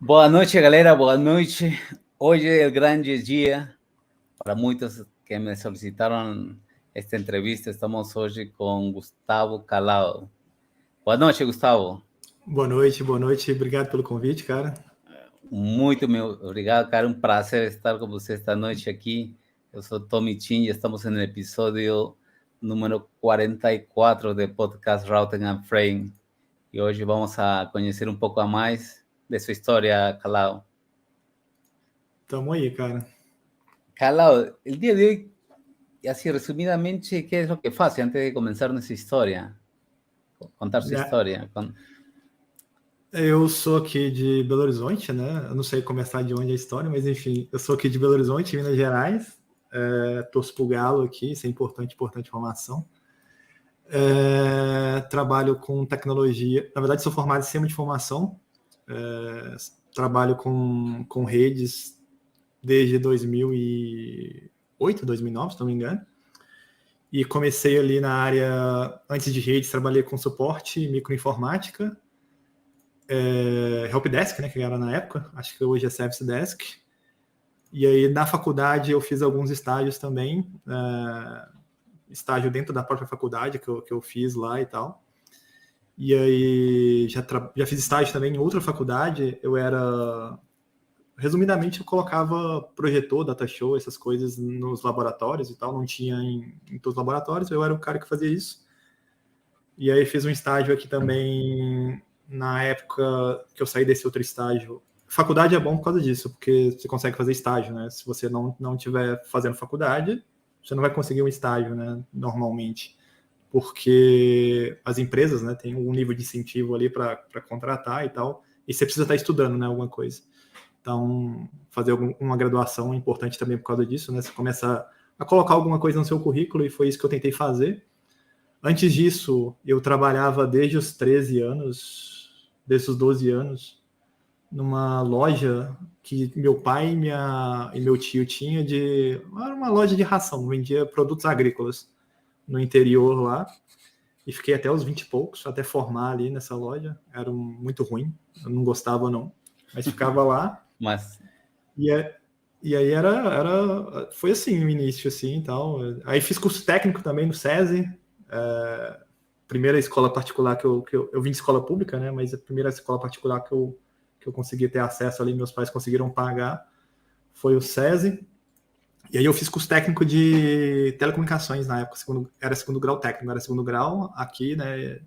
Boa noite, galera. Boa noite. Hoje é o grande dia para muitos que me solicitaram esta entrevista. Estamos hoje com Gustavo Calao. Boa noite, Gustavo. Boa noite. Obrigado pelo convite, cara. Muito obrigado, cara. Um prazer estar com você esta noite aqui. Eu sou Tommy Chin e estamos no episódio número 44 do podcast Routing and Frame. E hoje vamos a conhecer um pouco a mais de sua história, Calao. Tamo aí, cara. Calao, el día de hoy, así resumidamente, ¿qué es lo que hace antes de comenzar nuestra historia? Contar sua história. Eu sou aqui de Belo Horizonte, né? Eu não sei começar de onde é a história, mas enfim, eu sou aqui de Belo Horizonte, Minas Gerais. Torço pro Galo aqui, isso é importante informação. Trabalho com tecnologia. Na verdade, sou formado em sistema de informação. Trabalho com redes desde 2008, 2009, se não me engano. E comecei ali na área, antes de redes, trabalhei com suporte e microinformática, Helpdesk, né, que era na época, acho que hoje é Service Desk. E aí, na faculdade, eu fiz alguns estágios também, estágio dentro da própria faculdade que eu fiz lá e tal. E aí, já fiz estágio também em outra faculdade, resumidamente, eu colocava projetor, data show, essas coisas nos laboratórios e tal, não tinha em todos os laboratórios, eu era o cara que fazia isso. E aí fiz um estágio aqui também, na época que eu saí desse outro estágio. Faculdade é bom por causa disso, porque você consegue fazer estágio, né? Se você não estiver fazendo faculdade, você não vai conseguir um estágio, né? Normalmente. Porque as empresas, né, têm um nível de incentivo ali para contratar e tal, e você precisa estar estudando, né, alguma coisa. Então, fazer uma graduação é importante também por causa disso, né? Você começa a colocar alguma coisa no seu currículo e foi isso que eu tentei fazer. Antes disso, eu trabalhava desde os 13 anos, desde os 12 anos, numa loja que meu pai e meu tio tinham era uma loja de ração, vendia produtos agrícolas no interior lá. E fiquei até os 20 e poucos, até formar ali nessa loja. Era muito ruim, eu não gostava não, mas ficava lá. Mas... E aí foi assim o início, assim, tal. Aí fiz curso técnico também no SESI, primeira escola particular que eu vim de escola pública, né? Mas a primeira escola particular que eu consegui ter acesso ali, meus pais conseguiram pagar, foi o SESI. E aí eu fiz curso técnico de telecomunicações na época, era segundo grau técnico, era segundo grau aqui, né?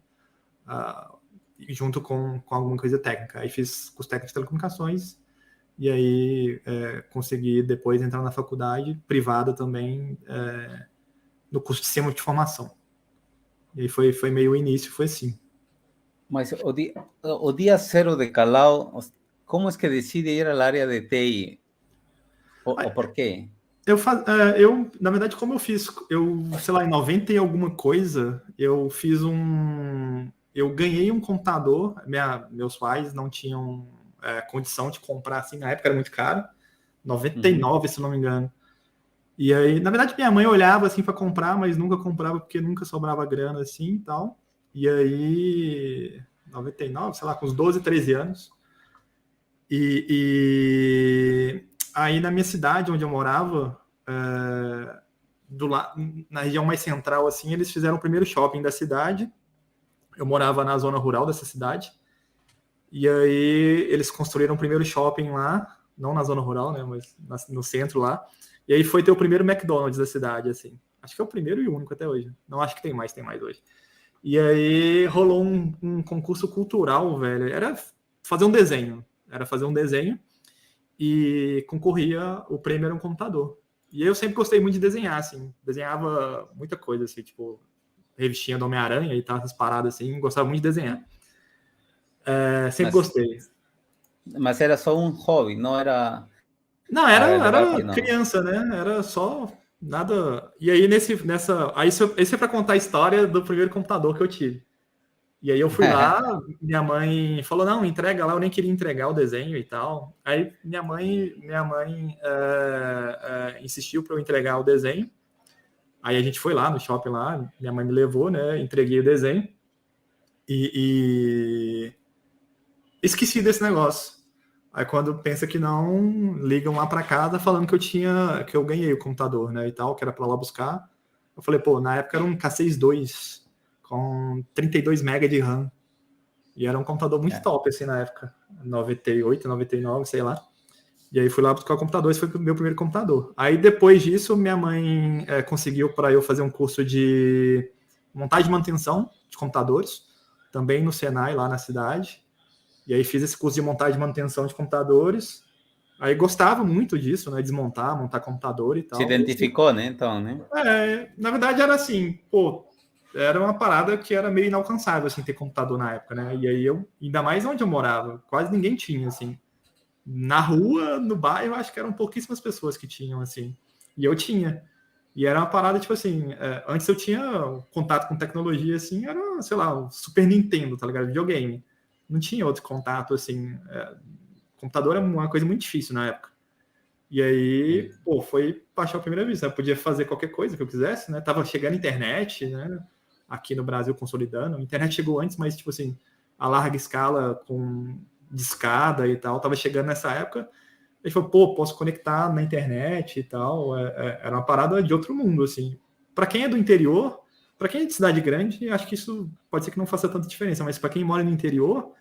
Junto com alguma coisa técnica. Aí fiz curso técnico de telecomunicações. E aí consegui depois entrar na faculdade privada também, no curso de sistema de formação. E aí foi meio o início, foi assim. Mas o dia zero de Calao, como é que decide ir à área de TI? Ou por quê? Eu, na verdade, como eu fiz, sei lá, em 90 e alguma coisa, eu fiz eu ganhei um computador, meus pais não tinham condição de comprar, assim, na época era muito caro, 99, se não me engano. E aí, na verdade, minha mãe olhava, assim, para comprar, mas nunca comprava, porque nunca sobrava grana, assim, e tal. E aí, 99, sei lá, com uns 12, 13 anos. E aí, na minha cidade, onde eu morava, na região mais central, assim, eles fizeram o primeiro shopping da cidade. Eu morava na zona rural dessa cidade. E aí, eles construíram o primeiro shopping lá, não na zona rural, né, mas no centro lá. E aí foi ter o primeiro McDonald's da cidade, assim. Acho que é o primeiro e o único até hoje. Não, acho que tem mais hoje. E aí rolou um concurso cultural, velho. Era fazer um desenho. E concorria, o prêmio era um computador. E eu sempre gostei muito de desenhar, assim. Desenhava muita coisa, assim, tipo, revistinha do Homem-Aranha e tal, essas paradas, assim. Gostava muito de desenhar. Sempre gostei. Mas era só um hobby, não era... Não, era criança, né? Era só nada. E aí, esse é para contar a história do primeiro computador que eu tive. E aí eu fui lá, minha mãe falou, não, entrega lá, eu nem queria entregar o desenho e tal. Aí minha mãe insistiu para eu entregar o desenho. Aí a gente foi lá no shopping lá, minha mãe me levou, né? Entreguei o desenho. E esqueci desse negócio. Aí quando pensa que não, ligam lá para casa falando que eu ganhei o computador, né, e tal, que era para lá buscar. Eu falei, pô, na época era um K62 com 32 MB de RAM. E era um computador muito top, assim, na época. 98, 99, sei lá. E aí fui lá buscar o computador, esse foi o meu primeiro computador. Aí depois disso, minha mãe conseguiu para eu fazer um curso de montagem e manutenção de computadores, também no Senai, lá na cidade. E aí fiz esse curso de montagem e manutenção de computadores. Aí gostava muito disso, né? Desmontar, montar computador e Se tal. identificou, né? Então, né? Na verdade era assim, pô, era uma parada que era meio inalcançável, assim, ter computador na época, né? E aí eu, ainda mais onde eu morava, quase ninguém tinha, assim. Na rua, no bairro, acho que eram pouquíssimas pessoas que tinham, assim. E eu tinha. E era uma parada, tipo assim, antes eu tinha contato com tecnologia, assim, era, sei lá, o Super Nintendo, tá ligado? Videogame. Não tinha outro contato, assim. Computador era uma coisa muito difícil na época. E aí, pô, foi paixão à primeira vista. Eu podia fazer qualquer coisa que eu quisesse, né? Tava chegando a internet, né? Aqui no Brasil consolidando. A internet chegou antes, mas, tipo assim, a larga escala com discada e tal, tava chegando nessa época. Ele falou, pô, posso conectar na internet e tal. Era uma parada de outro mundo, assim. Para quem é do interior, para quem é de cidade grande, acho que isso pode ser que não faça tanta diferença, mas para quem mora no interior,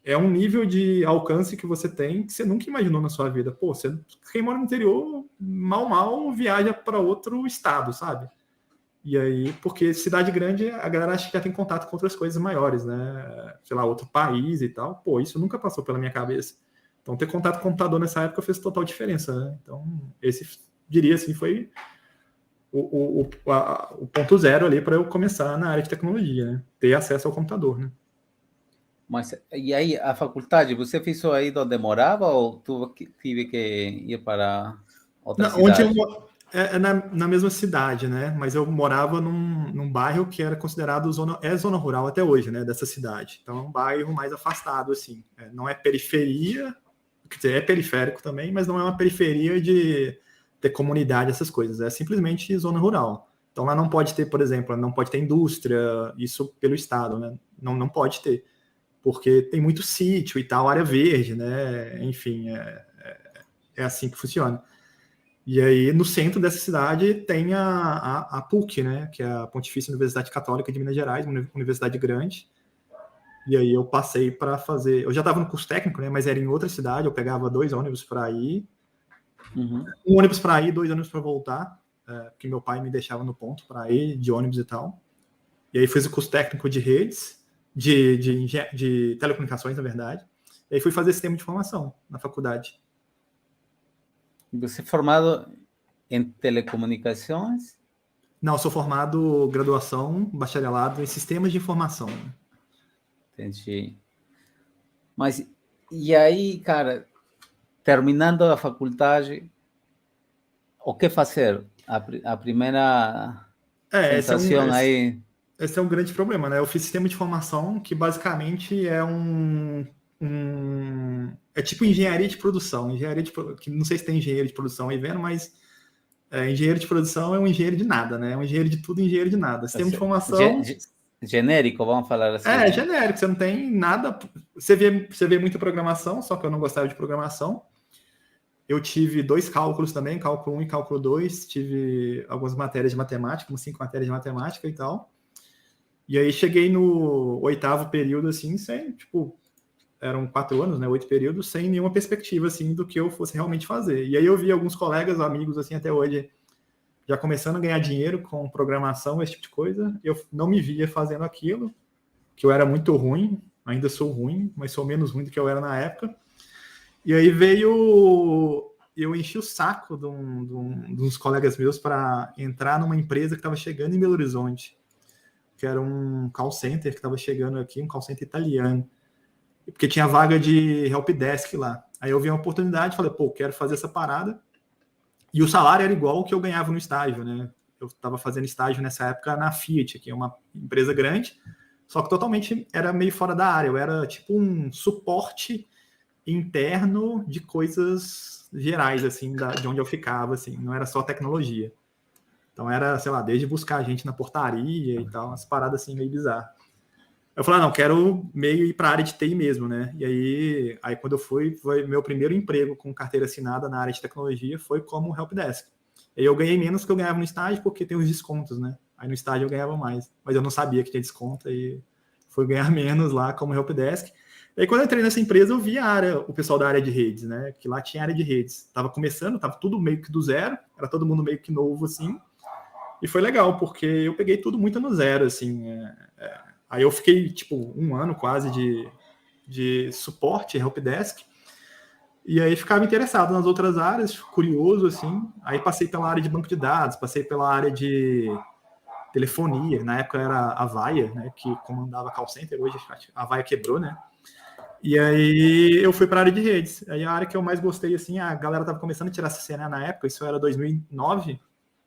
é um nível de alcance que você tem que você nunca imaginou na sua vida. Pô, quem mora no interior, mal viaja para outro estado, sabe? E aí, porque cidade grande, a galera acha que já tem contato com outras coisas maiores, né? Sei lá, outro país e tal. Pô, isso nunca passou pela minha cabeça. Então, ter contato com o computador nessa época fez total diferença, né? Então, esse, diria assim, foi o ponto zero ali para eu começar na área de tecnologia, né? Ter acesso ao computador, né? Mas, e aí, a faculdade, você fez aí onde morava ou tive que ir para outra Onde cidade? na mesma cidade, né? Mas eu morava num bairro que era considerado zona rural até hoje, né? Dessa cidade. Então é um bairro mais afastado, assim. Não é periferia, quer dizer, é periférico também, mas não é uma periferia de ter comunidade, essas coisas. É simplesmente zona rural. Então lá não pode ter, por exemplo, não pode ter indústria, isso pelo estado, né? Não pode ter, porque tem muito sítio e tal, área verde, né? Enfim, é assim que funciona. E aí, no centro dessa cidade, tem a PUC, né? Que é a Pontifícia Universidade Católica de Minas Gerais, uma universidade grande. E aí eu passei para fazer. Eu já estava no curso técnico, né? Mas era em outra cidade. Eu pegava 2 ônibus para ir, um ônibus para ir, 2 ônibus para voltar, porque meu pai me deixava no ponto para ir de ônibus e tal. E aí fiz o curso técnico de redes, de telecomunicações, na verdade. E aí fui fazer sistema de informação na faculdade. Você é formado em telecomunicações? Não, eu sou formado graduação, bacharelado em sistemas de informação. Entendi. Mas, e aí, cara, terminando a faculdade, o que fazer? A primeira Esse é sensação aí, esse é um grande problema, né? Eu fiz sistema de informação, que basicamente é é tipo engenharia de produção. Que não sei se tem engenheiro de produção aí vendo, mas engenheiro de produção é um engenheiro de nada, né? É um engenheiro de tudo, engenheiro de nada. Sistema de informação genérico, vamos falar assim, é né? genérico, você não tem nada. Você vê muita programação, só que eu não gostava de programação. Eu tive 2 cálculos também, cálculo 1 e cálculo 2. Tive algumas matérias de matemática, umas 5 matérias de matemática e tal. E aí cheguei no 8º período, assim, sem, tipo, eram 4 anos, né, 8 períodos, sem nenhuma perspectiva, assim, do que eu fosse realmente fazer. E aí eu vi alguns colegas, amigos, assim, até hoje, já começando a ganhar dinheiro com programação, esse tipo de coisa. Eu não me via fazendo aquilo, que eu era muito ruim, ainda sou ruim, mas sou menos ruim do que eu era na época. E aí eu enchi o saco de uns colegas meus para entrar numa empresa que estava chegando em Belo Horizonte, que era um call center que estava chegando aqui, um call center italiano, porque tinha vaga de helpdesk lá. Aí eu vi uma oportunidade, falei, pô, quero fazer essa parada. E o salário era igual ao que eu ganhava no estágio, né? Eu estava fazendo estágio nessa época na Fiat, que é uma empresa grande, só que totalmente era meio fora da área. Eu era tipo um suporte interno de coisas gerais, assim, de onde eu ficava, assim, não era só tecnologia. Então era, sei lá, desde buscar a gente na portaria e tal, umas paradas assim meio bizarras. Eu falei, não, quero meio ir para a área de TI mesmo, né? E aí quando eu foi meu primeiro emprego com carteira assinada na área de tecnologia foi como helpdesk. E eu ganhei menos que eu ganhava no estágio porque tem os descontos, né? Aí no estágio eu ganhava mais, mas eu não sabia que tinha desconto e fui ganhar menos lá como helpdesk. E aí quando eu entrei nessa empresa eu vi o pessoal da área de redes, né? Que lá tinha área de redes. Tava começando, tava tudo meio que do zero, era todo mundo meio que novo, assim. E foi legal, porque eu peguei tudo muito no zero, assim. Aí eu fiquei, tipo, um ano quase de suporte, helpdesk, e aí ficava interessado nas outras áreas, curioso, assim. Aí passei pela área de banco de dados, passei pela área de telefonia, na época era a Avaya, né, que comandava call center, hoje a Avaya quebrou, né. E aí eu fui para a área de redes. Aí a área que eu mais gostei, assim, a galera tava começando a tirar CCNA na época, isso era 2009.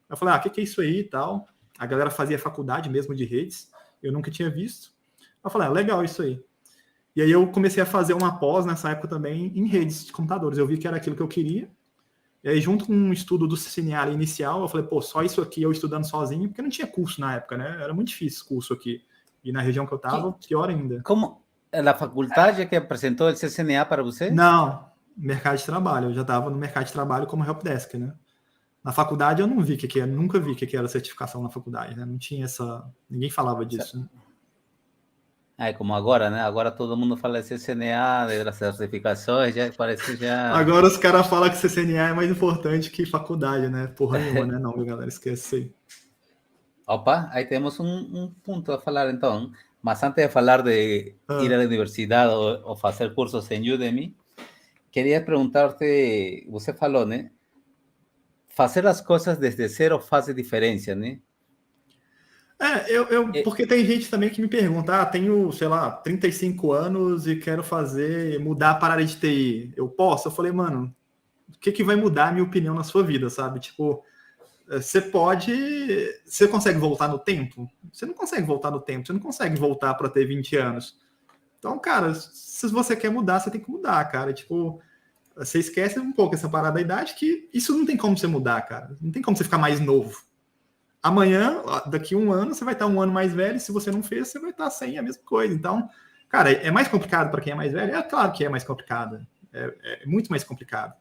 Eu falei, o que é isso aí e tal? A galera fazia faculdade mesmo de redes, eu nunca tinha visto. Eu falei, legal isso aí. E aí eu comecei a fazer uma pós nessa época também em redes de computadores. Eu vi que era aquilo que eu queria. E aí, junto com um estudo do CCNA inicial, eu falei, pô, só isso aqui eu estudando sozinho, porque não tinha curso na época, né? Era muito difícil curso aqui. E na região que eu estava, pior ainda. Como a faculdade que apresentou o CCNA para você? Não, mercado de trabalho. Eu já estava no mercado de trabalho como helpdesk, né? Na faculdade eu não vi o que era, nunca vi o que era certificação na faculdade, né? Não tinha essa... Ninguém falava disso, né? Como agora, né? Agora todo mundo fala de CCNA, das certificações, já parece já... Agora os caras falam que CCNA é mais importante que faculdade, né? Porra nenhuma, né? Não, galera, esquece isso aí. Opa, aí temos um ponto a falar, então. Mas antes de falar de ir à universidade ou fazer cursos em Udemy, queria perguntar-te, você falou, né? Fazer as coisas desde zero faz diferença, né? Porque tem gente também que me pergunta, tenho, sei lá, 35 anos e quero mudar para a área de TI. Eu posso? Eu falei, mano, o que vai mudar a minha opinião na sua vida, sabe? Tipo, você consegue voltar no tempo? Você não consegue voltar no tempo, você não consegue voltar para ter 20 anos. Então, cara, se você quer mudar, você tem que mudar, cara. Tipo, você esquece um pouco essa parada da idade, que isso não tem como você mudar, cara. Não tem como você ficar mais novo. Amanhã, daqui a um ano, você vai estar um ano mais velho, e se você não fez, você vai estar sem a mesma coisa. Então, cara, é mais complicado para quem é mais velho? É claro que é mais complicado. É muito mais complicado.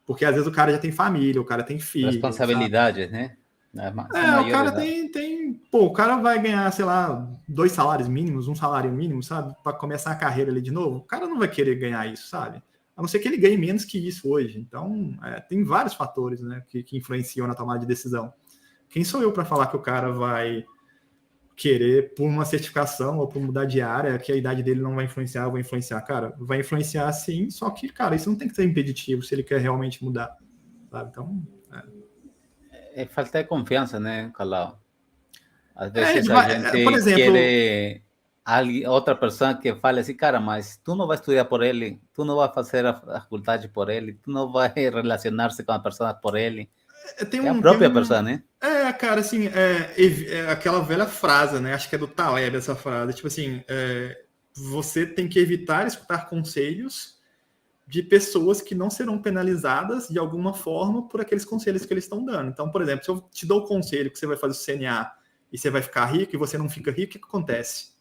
Porque às vezes o cara já tem família, o cara tem filho. Responsabilidades, né? O cara o cara vai ganhar, sei lá, 2 salários mínimos, um salário mínimo, sabe? Para começar a carreira ali de novo. O cara não vai querer ganhar isso, sabe? A não ser que ele ganhe menos que isso hoje. Então, tem vários fatores, né, que influenciam na tomada de decisão. Quem sou eu para falar que o cara vai querer, por uma certificação ou por mudar de área, que a idade dele não vai influenciar, vai influenciar? Cara, vai influenciar sim, só que, cara, isso não tem que ser impeditivo se ele quer realmente mudar, sabe? Então... É falta de confiança, né, Calau? Às vezes a gente por exemplo, quer outra pessoa que fale assim, cara, mas tu não vai estudar por ele, tu não vai fazer a faculdade por ele, tu não vai relacionar-se com a pessoa por ele. É a própria pessoa, né? Cara, assim, aquela velha frase, né? Acho que é do Taleb essa frase. Tipo assim, você tem que evitar escutar conselhos de pessoas que não serão penalizadas de alguma forma por aqueles conselhos que eles estão dando. Então, por exemplo, se eu te dou o conselho que você vai fazer o CNA e você vai ficar rico e você não fica rico, o que acontece?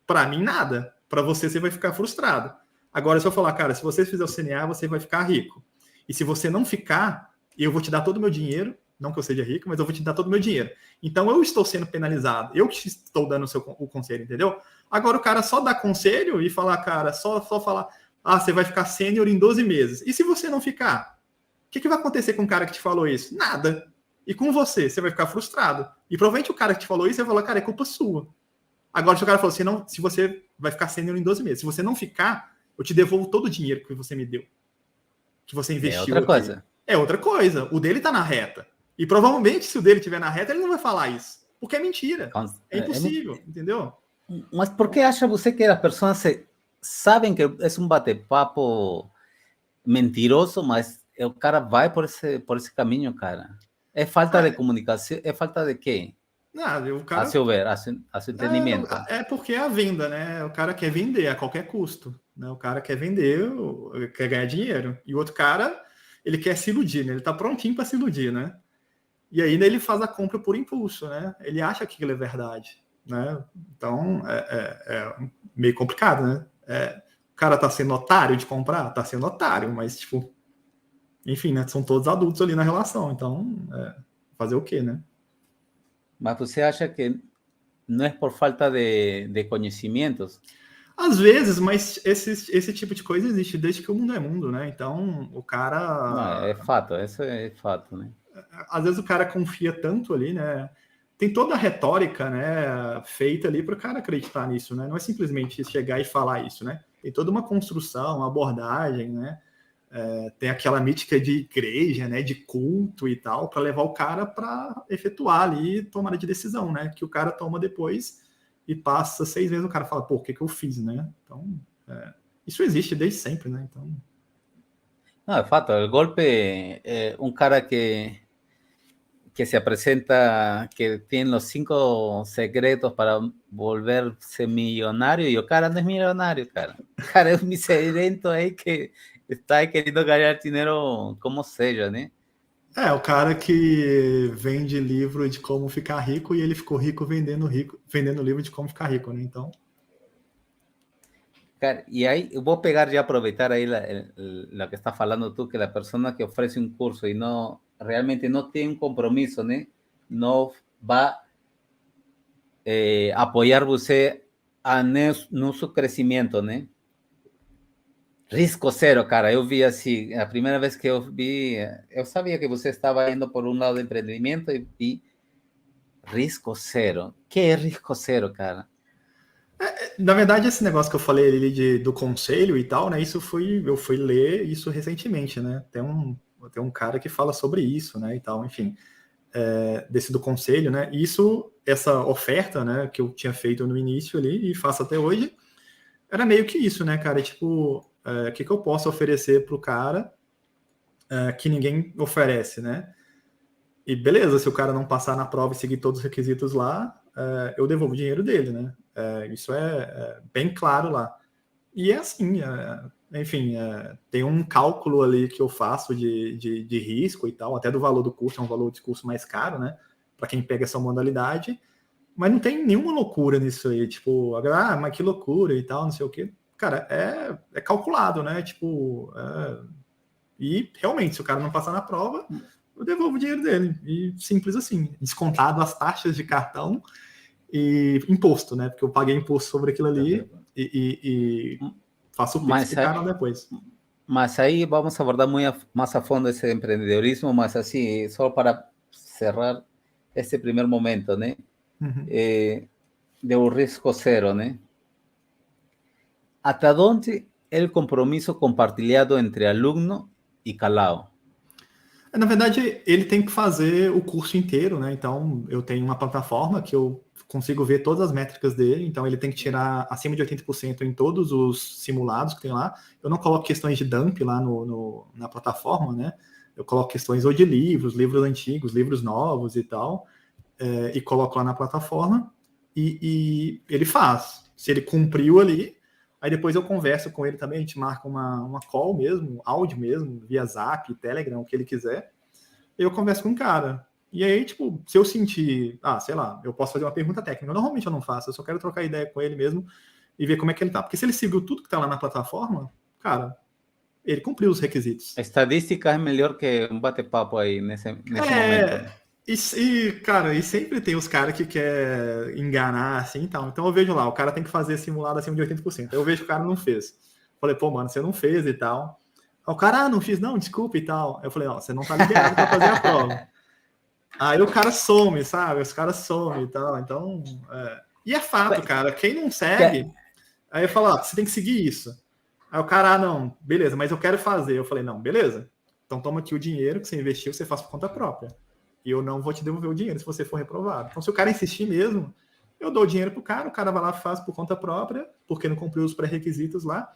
Para mim, nada. Para você vai ficar frustrado. Agora, se eu falar, cara, se você fizer o CNA, você vai ficar rico. E se você não ficar, eu vou te dar todo o meu dinheiro, não que eu seja rico, mas eu vou te dar todo o meu dinheiro. Então, eu estou sendo penalizado. Eu que estou dando o conselho, entendeu? Agora, o cara só dá conselho e falar, cara, só falar... você vai ficar sênior em 12 meses. E se você não ficar? O que vai acontecer com o cara que te falou isso? Nada. E com você vai ficar frustrado. E provavelmente o cara que te falou isso vai falar, cara, é culpa sua. Agora, se o cara falou assim, não, se você vai ficar sênior em 12 meses, se você não ficar, eu te devolvo todo o dinheiro que você me deu. Que você investiu. É outra coisa. É outra coisa. O dele tá na reta. E provavelmente, se o dele estiver na reta, ele não vai falar isso. Porque é mentira. É impossível, entendeu? Mas por que acha você que as pessoas sabem que é um bate-papo mentiroso, mas o cara vai por esse caminho, cara? É falta de comunicação? É falta de quê? O cara... A seu ver, a seu entendimento. É porque é a venda, né? O cara quer vender a qualquer custo. Né? O cara quer vender, quer ganhar dinheiro. E o outro cara, ele quer se iludir, né? Ele tá prontinho para se iludir, né? E aí ele faz a compra por impulso, né? Ele acha que aquilo é verdade. né? Então, meio complicado, né? O cara tá sendo otário de comprar? Tá sendo otário, mas, tipo, enfim, né? São todos adultos ali na relação, então, fazer o quê, né? Mas você acha que não é por falta de conhecimentos? Às vezes, mas esse tipo de coisa existe desde que o mundo é mundo, né? Então, o Não, é cara... fato, isso é fato, né? Às vezes o cara confia tanto ali, né? Tem toda a retórica, né, feita ali para o cara acreditar nisso, né? Não é simplesmente chegar e falar isso, né? Tem toda uma construção, uma abordagem, né? Tem aquela mítica de igreja, né, de culto e tal, para levar o cara para efetuar ali tomada de decisão, né? Que o cara toma depois e passa 6 meses o cara fala, pô, o que eu fiz, né? Então, isso existe desde sempre, né? Então... Não, é fato, o golpe, um cara que se apresenta, que tiene los 5 secretos para volverse millonario, y o cara no es millonario, cara. O cara es un miserento aí que está aí querendo ganhar dinheiro como seja, né? o cara que vende livro de como ficar rico e ele ficou rico vendendo livro de como ficar rico, né? Então... Cara, e aí eu vou pegar e aproveitar aí lo que está falando tu, que a pessoa que oferece um curso e não realmente não tem um compromisso, né? Não vai apoiar você no seu crescimento, né? Risco zero, cara. Eu vi assim, a primeira vez que eu vi, eu sabia que você estava indo por um lado do empreendimento e vi risco zero. Que é risco zero, cara? Na verdade, esse negócio que eu falei ali do conselho e tal, né? Eu fui ler isso recentemente, né? Tem um cara que fala sobre isso, né? E tal, enfim, desse do conselho, né? Essa oferta, né? Que eu tinha feito no início ali e faço até hoje, era meio que isso, né, cara? Tipo, o que eu posso oferecer pro cara que ninguém oferece, né? E beleza, se o cara não passar na prova e seguir todos os requisitos lá, eu devolvo o dinheiro dele, né? Isso é bem claro lá. E é assim, enfim, tem um cálculo ali que eu faço de risco e tal, até do valor do curso, é um valor de curso mais caro, né? Para quem pega essa modalidade, mas não tem nenhuma loucura nisso aí, tipo, mas que loucura e tal, não sei o quê. Cara, é calculado, né? Tipo, e realmente, se o cara não passar na prova, eu devolvo o dinheiro dele. E simples assim, descontado as taxas de cartão e imposto, né? Porque eu paguei imposto sobre aquilo ali e faço o Pix pro cara depois. Mas aí vamos abordar mais a fundo esse empreendedorismo, mas assim, só para cerrar esse primeiro momento, né? Uhum. De um risco zero, né? ¿Hasta dónde el compromisso compartilhado entre aluno e calao? Na verdade, ele tem que fazer o curso inteiro, né? Então, eu tenho uma plataforma que eu consigo ver todas as métricas dele, então ele tem que tirar acima de 80% em todos os simulados que tem lá. Eu não coloco questões de dump lá na plataforma, né? Eu coloco questões ou de livros antigos, livros novos e tal, e coloco lá na plataforma e ele faz. Se ele cumpriu ali, aí depois eu converso com ele também, a gente marca uma call mesmo, áudio mesmo, via Zap, Telegram, o que ele quiser. Eu converso com o cara. E aí, tipo, se eu sentir, sei lá, eu posso fazer uma pergunta técnica. Normalmente eu não faço, eu só quero trocar ideia com ele mesmo e ver como é que ele tá. Porque se ele seguiu tudo que tá lá na plataforma, cara, ele cumpriu os requisitos. A estadística é melhor que um bate-papo aí nesse momento. Cara, e sempre tem os caras que quer enganar assim e tal. Então eu vejo lá, o cara tem que fazer simulado acima de 80%. Eu vejo que o cara não fez. Falei, pô, mano, você não fez e tal. Aí o cara, não fiz, não, desculpa e tal. Eu falei, ó, você não tá liberado pra fazer a prova. Aí o cara some, sabe? Os caras somem e tal. Então, e é fato, cara. Quem não segue, aí eu falo, ó, você tem que seguir isso. Aí o cara, não, beleza, mas eu quero fazer. Eu falei, não, beleza. Então toma aqui o dinheiro que você investiu, você faz por conta própria. E eu não vou te devolver o dinheiro se você for reprovado. Então, se o cara insistir mesmo, eu dou o dinheiro pro cara, o cara vai lá e faz por conta própria, porque não cumpriu os pré-requisitos lá.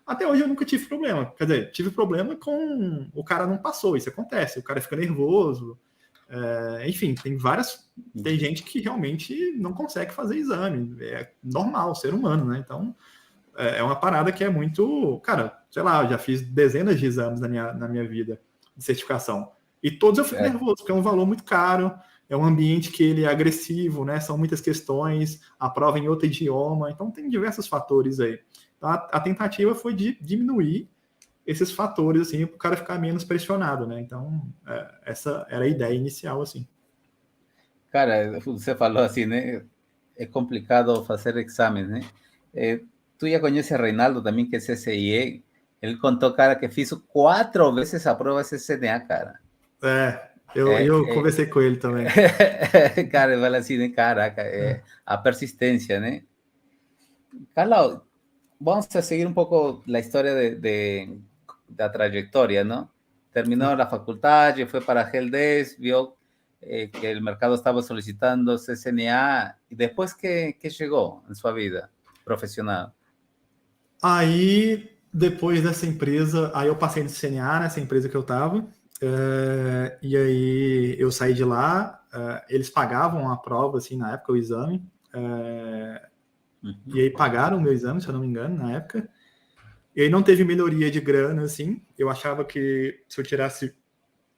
Até hoje eu nunca tive problema. Quer dizer, tive problema com o cara não passou, isso acontece. O cara fica nervoso. Enfim, tem gente que realmente não consegue fazer exame. É normal, ser humano, né? Então, é uma parada que é muito... Cara, sei lá, eu já fiz dezenas de exames na minha vida de certificação. E todos eu fico nervoso, porque é um valor muito caro, é um ambiente que ele é agressivo, né? São muitas questões, a prova em outro idioma, então tem diversos fatores aí. Então, a tentativa foi de diminuir esses fatores, assim, para o cara ficar menos pressionado, né? Então, essa era a ideia inicial, assim. Cara, você falou assim, né? É complicado fazer exames, né? Tu já conhece a Reinaldo também, que é CCIE. Ele contou, cara, que fiz 4 vezes a prova CCNA, cara. Eu conversei com ele também. Cara, ele fala assim, né? Caraca, a persistência, né? Carlos, vamos a seguir un poco la historia de la trayectoria, ¿no? Terminó la facultad, fue para Heldes, vio que el mercado estaba solicitando CCNA, y después, ¿qué llegó en su vida profissional? Aí, depois dessa empresa, aí eu passei no CNA, nessa empresa que eu estava, e aí eu saí de lá, eles pagavam a prova, assim, na época, o exame, e aí pagaram o meu exame, se eu não me engano, na época, e aí não teve melhoria de grana, assim, eu achava que se eu tirasse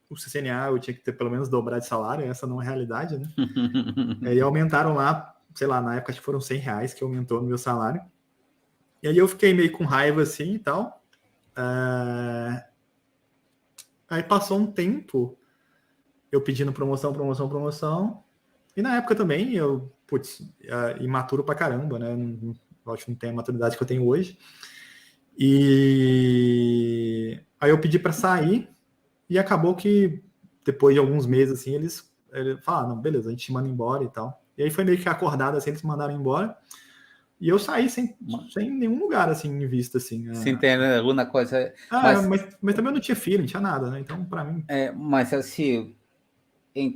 o CCNA, eu tinha que ter pelo menos dobrar de salário, essa não é a realidade, né? E aumentaram lá, sei lá, na época acho que foram R$100 que aumentou no meu salário. E aí eu fiquei meio com raiva assim e tal. Aí passou um tempo, eu pedindo promoção. E na época também eu, imaturo pra caramba, né? Eu acho que não tenho a maturidade que eu tenho hoje. E aí eu pedi pra sair e acabou que depois de alguns meses assim, eles falaram, não, beleza, a gente te manda embora e tal. E aí foi meio que acordado assim, eles mandaram embora. E eu saí sem nenhum lugar, assim, em vista, assim. Sem ter alguma coisa... Mas também eu não tinha filho, não tinha nada, né? Então, para mim... Mas, assim,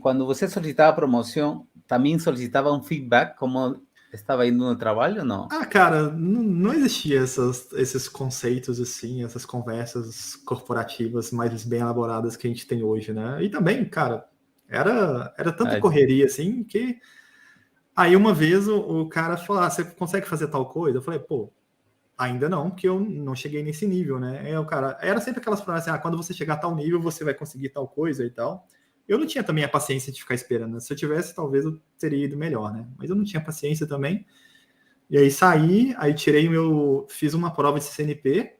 quando você solicitava promoção, também solicitava um feedback, como estava indo no trabalho ou não? Cara, não existia esses conceitos, assim, essas conversas corporativas mais bem elaboradas que a gente tem hoje, né? E também, cara, era tanta correria, assim, que... Aí uma vez o cara falou, você consegue fazer tal coisa? Eu falei, pô, ainda não, porque eu não cheguei nesse nível, né? O cara, era sempre aquelas promessas assim, quando você chegar a tal nível, você vai conseguir tal coisa e tal. Eu não tinha também a paciência de ficar esperando, né? Se eu tivesse, talvez eu teria ido melhor, né? Mas eu não tinha paciência também. E aí saí, aí fiz uma prova de CNP,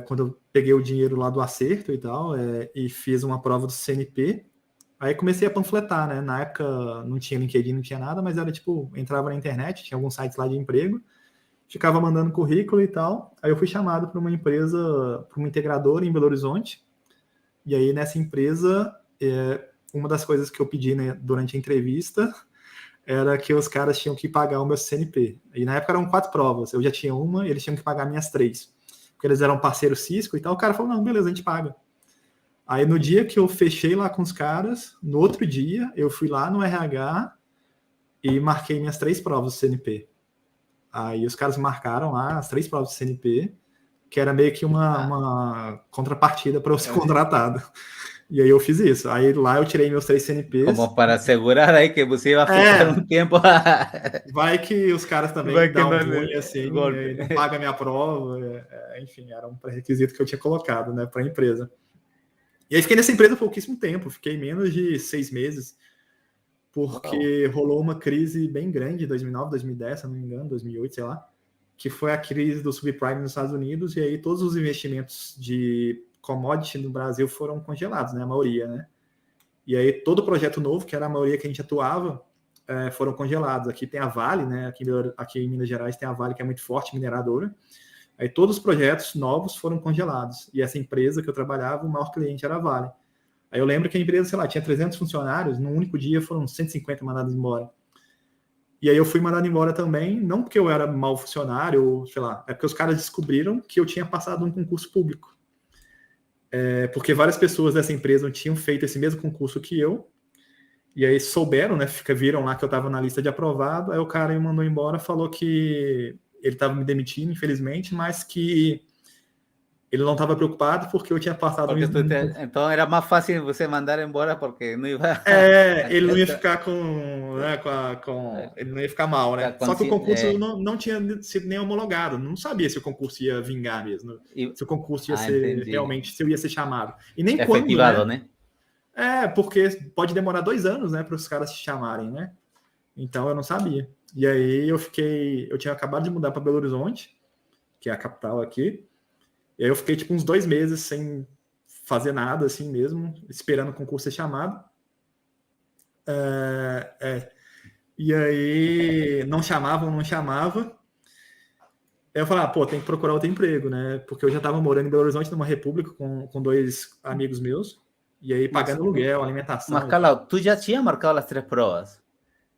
quando eu peguei o dinheiro lá do acerto e tal, e fiz uma prova do CNP. Aí comecei a panfletar, né? Na época não tinha LinkedIn, não tinha nada, mas era tipo, entrava na internet, tinha alguns sites lá de emprego, ficava mandando currículo e tal. Aí eu fui chamado para uma empresa, para uma integradora em Belo Horizonte. E aí nessa empresa, uma das coisas que eu pedi, né, durante a entrevista era que os caras tinham que pagar o meu CNP. E na época eram 4 provas, eu já tinha uma e eles tinham que pagar minhas 3. Porque eles eram parceiro Cisco e tal. O cara falou, não, beleza, a gente paga. Aí no dia que eu fechei lá com os caras, no outro dia eu fui lá no RH e marquei minhas 3 provas do CNP. Aí os caras marcaram lá as 3 provas do CNP, que era meio que uma contrapartida para eu ser contratado. E aí eu fiz isso. Aí lá eu tirei meus 3 CNPs. Como para assegurar aí que você ia ficar um tempo... Vai que os caras também dão ruim assim, e não pagam a minha prova. Enfim, era um pré-requisito que eu tinha colocado, né, para a empresa. E aí fiquei nessa empresa pouquíssimo tempo, fiquei menos de 6 meses, porque rolou uma crise bem grande em 2009, 2010, se não me engano, 2008, sei lá, que foi a crise do subprime nos Estados Unidos, e aí todos os investimentos de commodity no Brasil foram congelados, né, a maioria, né? E aí todo projeto novo, que era a maioria que a gente atuava, foram congelados. Aqui tem a Vale, né, aqui em Minas Gerais tem a Vale, que é muito forte, mineradora. Aí todos os projetos novos foram congelados. E essa empresa que eu trabalhava, o maior cliente era a Vale. Aí eu lembro que a empresa, sei lá, tinha 300 funcionários, num único dia foram 150 mandados embora. E aí eu fui mandado embora também, não porque eu era mau funcionário, ou sei lá, é porque os caras descobriram que eu tinha passado um concurso público. Porque várias pessoas dessa empresa tinham feito esse mesmo concurso que eu, e aí souberam, né, viram lá que eu estava na lista de aprovado, aí o cara me mandou embora, falou que ele estava me demitindo, infelizmente, mas que ele não estava preocupado porque eu tinha passado... Então era mais fácil você mandar embora porque não ia... ele não ia ficar ele não ia ficar mal, né? Só que o concurso não tinha sido nem homologado, não sabia se o concurso ia vingar mesmo, se o concurso ia ser realmente, se eu ia ser chamado. E nem efetivado, quando, né? Porque pode demorar 2 anos, né, para os caras te chamarem, né? Então eu não sabia. E aí eu tinha acabado de mudar para Belo Horizonte, que é a capital aqui. E aí eu fiquei tipo uns 2 meses sem fazer nada assim mesmo, esperando o concurso ser chamado. E aí não chamava. Aí eu falei, pô, tem que procurar outro emprego, né? Porque eu já estava morando em Belo Horizonte, numa república, com 2 amigos meus. E aí Mas, pagando aluguel, alimentação. Carlos, tú ya tinhas marcado las 3 pruebas.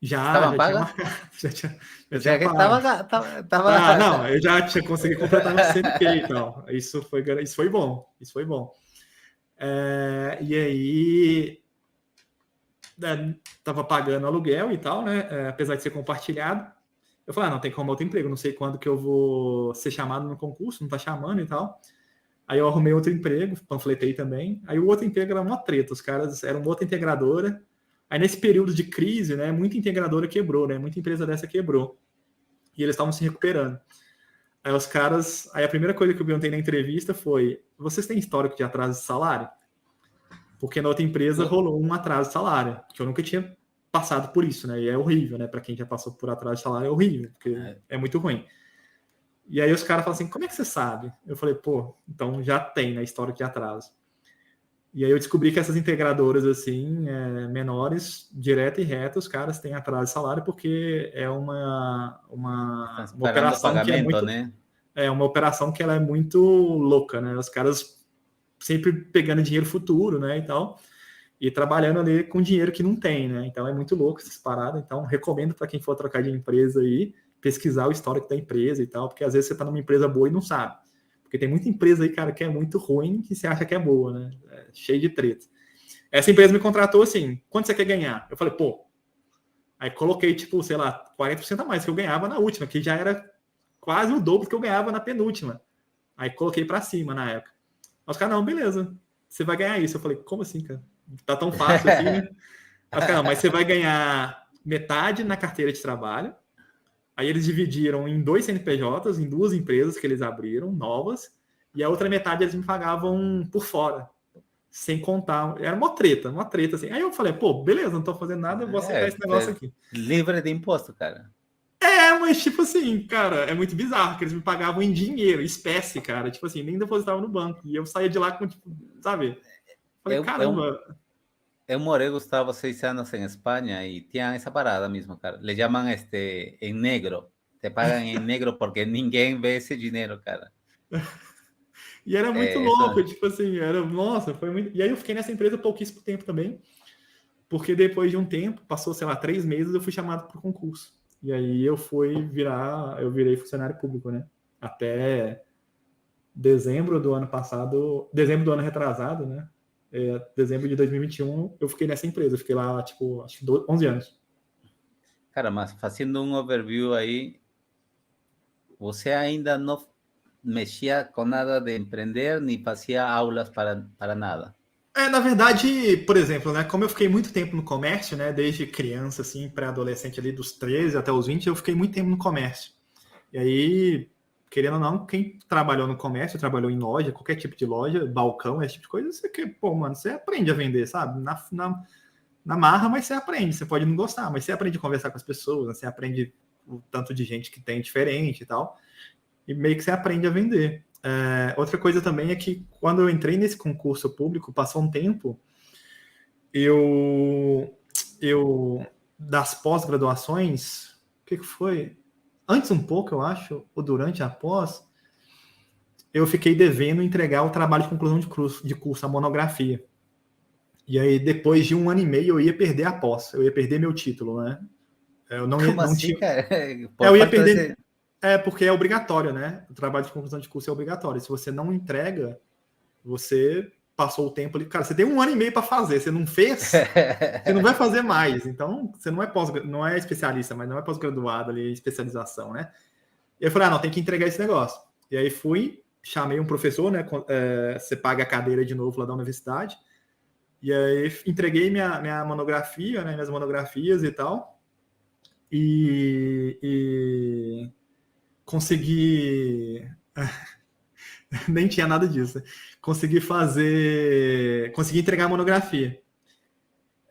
Já ¿Estaban tinha pagas? marcado, já O tinha sea que pago. Não, eu já tinha conseguido completar meu CNP e tal. Isso foi bom. E aí, tava pagando aluguel e tal, né? Apesar de ser compartilhado. Eu falei, não, tem que arrumar outro emprego. Não sei quando que eu vou ser chamado no concurso, não tá chamando e tal. Aí eu arrumei outro emprego, panfletei também. Aí o outro emprego era uma treta. Os caras eram outra integradora. Aí nesse período de crise, né? Muita integradora quebrou, né? Muita empresa dessa quebrou. E eles estavam se recuperando. Aí os caras. Aí a primeira coisa que eu perguntei na entrevista foi: vocês têm histórico de atraso de salário? Porque na outra empresa rolou um atraso de salário, que eu nunca tinha passado por isso, né? E é horrível, né? Para quem já passou por atraso de salário, é horrível, porque é muito ruim. E aí os caras falam assim: como é que você sabe? Eu falei, pô, então já tem, né? Histórico de atraso. E aí eu descobri que essas integradoras, assim, menores, direto e reto, os caras têm atraso de salário porque é uma operação que é muito... né? É uma operação que ela é muito louca, né? Os caras sempre pegando dinheiro futuro, né, e tal, e trabalhando ali com dinheiro que não tem, né? Então é muito louco essas paradas. Então recomendo para quem for trocar de empresa aí, pesquisar o histórico da empresa e tal, porque às vezes você tá numa empresa boa e não sabe. Porque tem muita empresa aí, cara, que é muito ruim que você acha que é boa, né? Cheio de treta. Essa empresa me contratou assim, quanto você quer ganhar? Eu falei, pô. Aí coloquei, tipo, sei lá, 40% a mais que eu ganhava na última, que já era quase o dobro que eu ganhava na penúltima. Aí coloquei para cima na época. Aí os caras, não, beleza, você vai ganhar isso. Eu falei, como assim, cara? Tá tão fácil assim, né? Aí os caras, não, mas você vai ganhar metade na carteira de trabalho. Aí eles dividiram em 2 CNPJs, em 2 empresas que eles abriram, novas, e a outra metade eles me pagavam por fora, sem contar. Era uma treta assim. Aí eu falei, pô, beleza, não tô fazendo nada, eu vou aceitar esse negócio aqui. Livre de imposto, cara. Mas tipo assim, cara, é muito bizarro, que eles me pagavam em dinheiro, espécie, cara. Tipo assim, nem depositavam no banco. E eu saía de lá com, tipo, sabe? Falei, caramba. Eu moré, Gustavo, 6 años en España y tienen esa parada mismo, cara. Le llaman en negro. Te pagan en negro porque ninguém vê esse dinheiro, cara. E era muito louco, tipo assim, nossa, foi muito. E aí eu fiquei nessa empresa pouquíssimo tempo também, porque depois de um tempo, passou, sei lá, 3 meses, eu fui chamado para o concurso. E aí eu virei funcionário público, né? Até dezembro do ano passado, dezembro do ano retrasado, né? Dezembro de 2021, eu fiquei nessa empresa. Eu fiquei lá, tipo, acho que 11 anos. Cara, mas fazendo um overview aí, você ainda não mexia com nada de empreender, nem fazia aulas para nada? Na verdade, por exemplo, né, como eu fiquei muito tempo no comércio, né, desde criança, assim, pré-adolescente ali, dos 13 até os 20, eu fiquei muito tempo no comércio. E aí, querendo ou não, quem trabalhou no comércio, trabalhou em loja, qualquer tipo de loja, balcão, esse tipo de coisa, você aprende a vender, sabe? Na marra, mas você aprende. Você pode não gostar, mas você aprende a conversar com as pessoas, né? Você aprende o tanto de gente que tem diferente e tal, e meio que você aprende a vender. Outra coisa também é que quando eu entrei nesse concurso público, passou um tempo, eu das pós-graduações, o que foi? Antes um pouco, eu acho, ou durante a pós, eu fiquei devendo entregar o trabalho de conclusão de curso, a monografia. E aí, depois de 1 ano e meio, eu ia perder a pós, eu ia perder meu título, né? Eu não ia, Como não assim, tinha... cara? eu ia perder... porque é obrigatório, né? O trabalho de conclusão de curso é obrigatório. Se você não entrega, você passou o tempo ali. Cara, você tem 1 ano e meio para fazer. Você não fez, você não vai fazer mais. Então, você não é especialista, mas não é pós-graduado ali, especialização, né? E eu falei, não, tem que entregar esse negócio. E aí fui, chamei um professor, né? Você paga a cadeira de novo lá da universidade. E aí entreguei minha monografia, né? Minhas monografias e tal. E consegui... Nem tinha nada disso. Consegui entregar a monografia.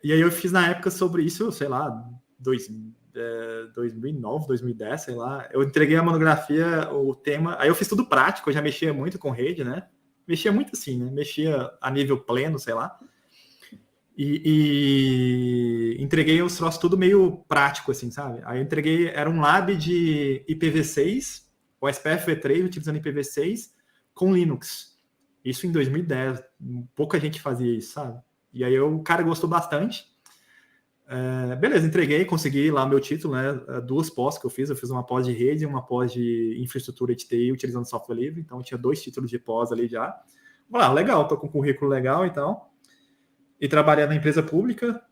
E aí eu fiz na época sobre isso, sei lá, 2009, 2010, sei lá. Eu entreguei a monografia, o tema. Aí eu fiz tudo prático, eu já mexia muito com rede, né? Mexia muito assim, né? Mexia a nível pleno, sei lá. E entreguei os troços tudo meio prático, assim, sabe? Aí eu entreguei, era um lab de IPv6, o SPF V3 utilizando IPv6 com Linux. Isso em 2010. Pouca gente fazia isso, sabe? E aí o cara gostou bastante. Beleza, entreguei, consegui lá meu título, né? 2 pós que eu fiz uma pós de rede e uma pós de infraestrutura de TI utilizando software livre, então eu tinha 2 títulos de pós ali já. Legal, tô com um currículo legal e tal. E trabalhar na empresa pública,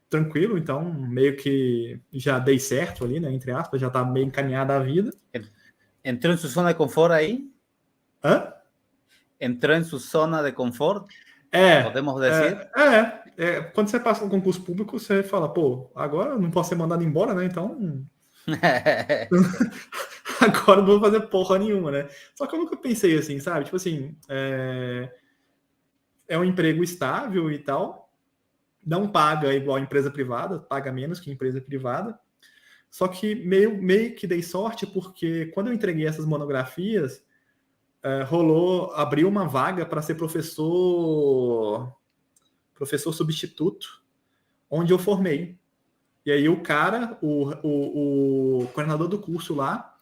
tranquilo, então meio que já dei certo ali, né? Entre aspas, já tá meio encaminhada a vida. Entrou em sua zona de conforto aí? Hã? Entrou em sua zona de conforto? Podemos dizer? Quando você passa no concurso público, você fala, pô, agora eu não posso ser mandado embora, né? Então. Agora não vou fazer porra nenhuma, né? Só que eu nunca pensei assim, sabe? Tipo assim, é um emprego estável e tal, não paga igual a empresa privada, paga menos que empresa privada. Só que meio que dei sorte, porque quando eu entreguei essas monografias, abriu uma vaga para ser professor substituto, onde eu formei. E aí o cara, o coordenador do curso lá,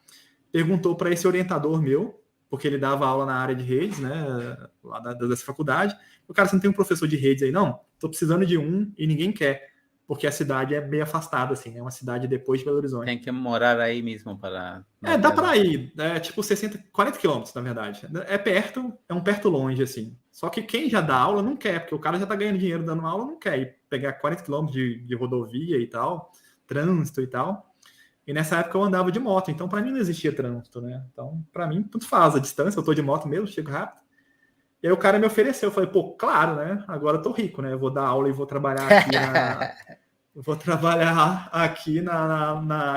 perguntou para esse orientador meu, porque ele dava aula na área de redes, né, lá dessa faculdade. O cara, você não tem um professor de redes aí? Não, tô precisando de um e ninguém quer, porque a cidade é meio afastada, assim, é uma cidade depois de Belo Horizonte. Tem que morar aí mesmo para... Dá para ir, tipo 40 quilômetros, na verdade. É perto, é um perto longe, assim. Só que quem já dá aula não quer, porque o cara já tá ganhando dinheiro dando aula, não quer ir pegar 40 quilômetros de rodovia e tal, trânsito e tal. E nessa época eu andava de moto, então para mim não existia trânsito, né? Então, para mim, tudo faz a distância, eu tô de moto mesmo, chego rápido. E aí o cara me ofereceu, eu falei, pô, claro, né? Agora eu tô rico, né? Eu vou dar aula e vou trabalhar aqui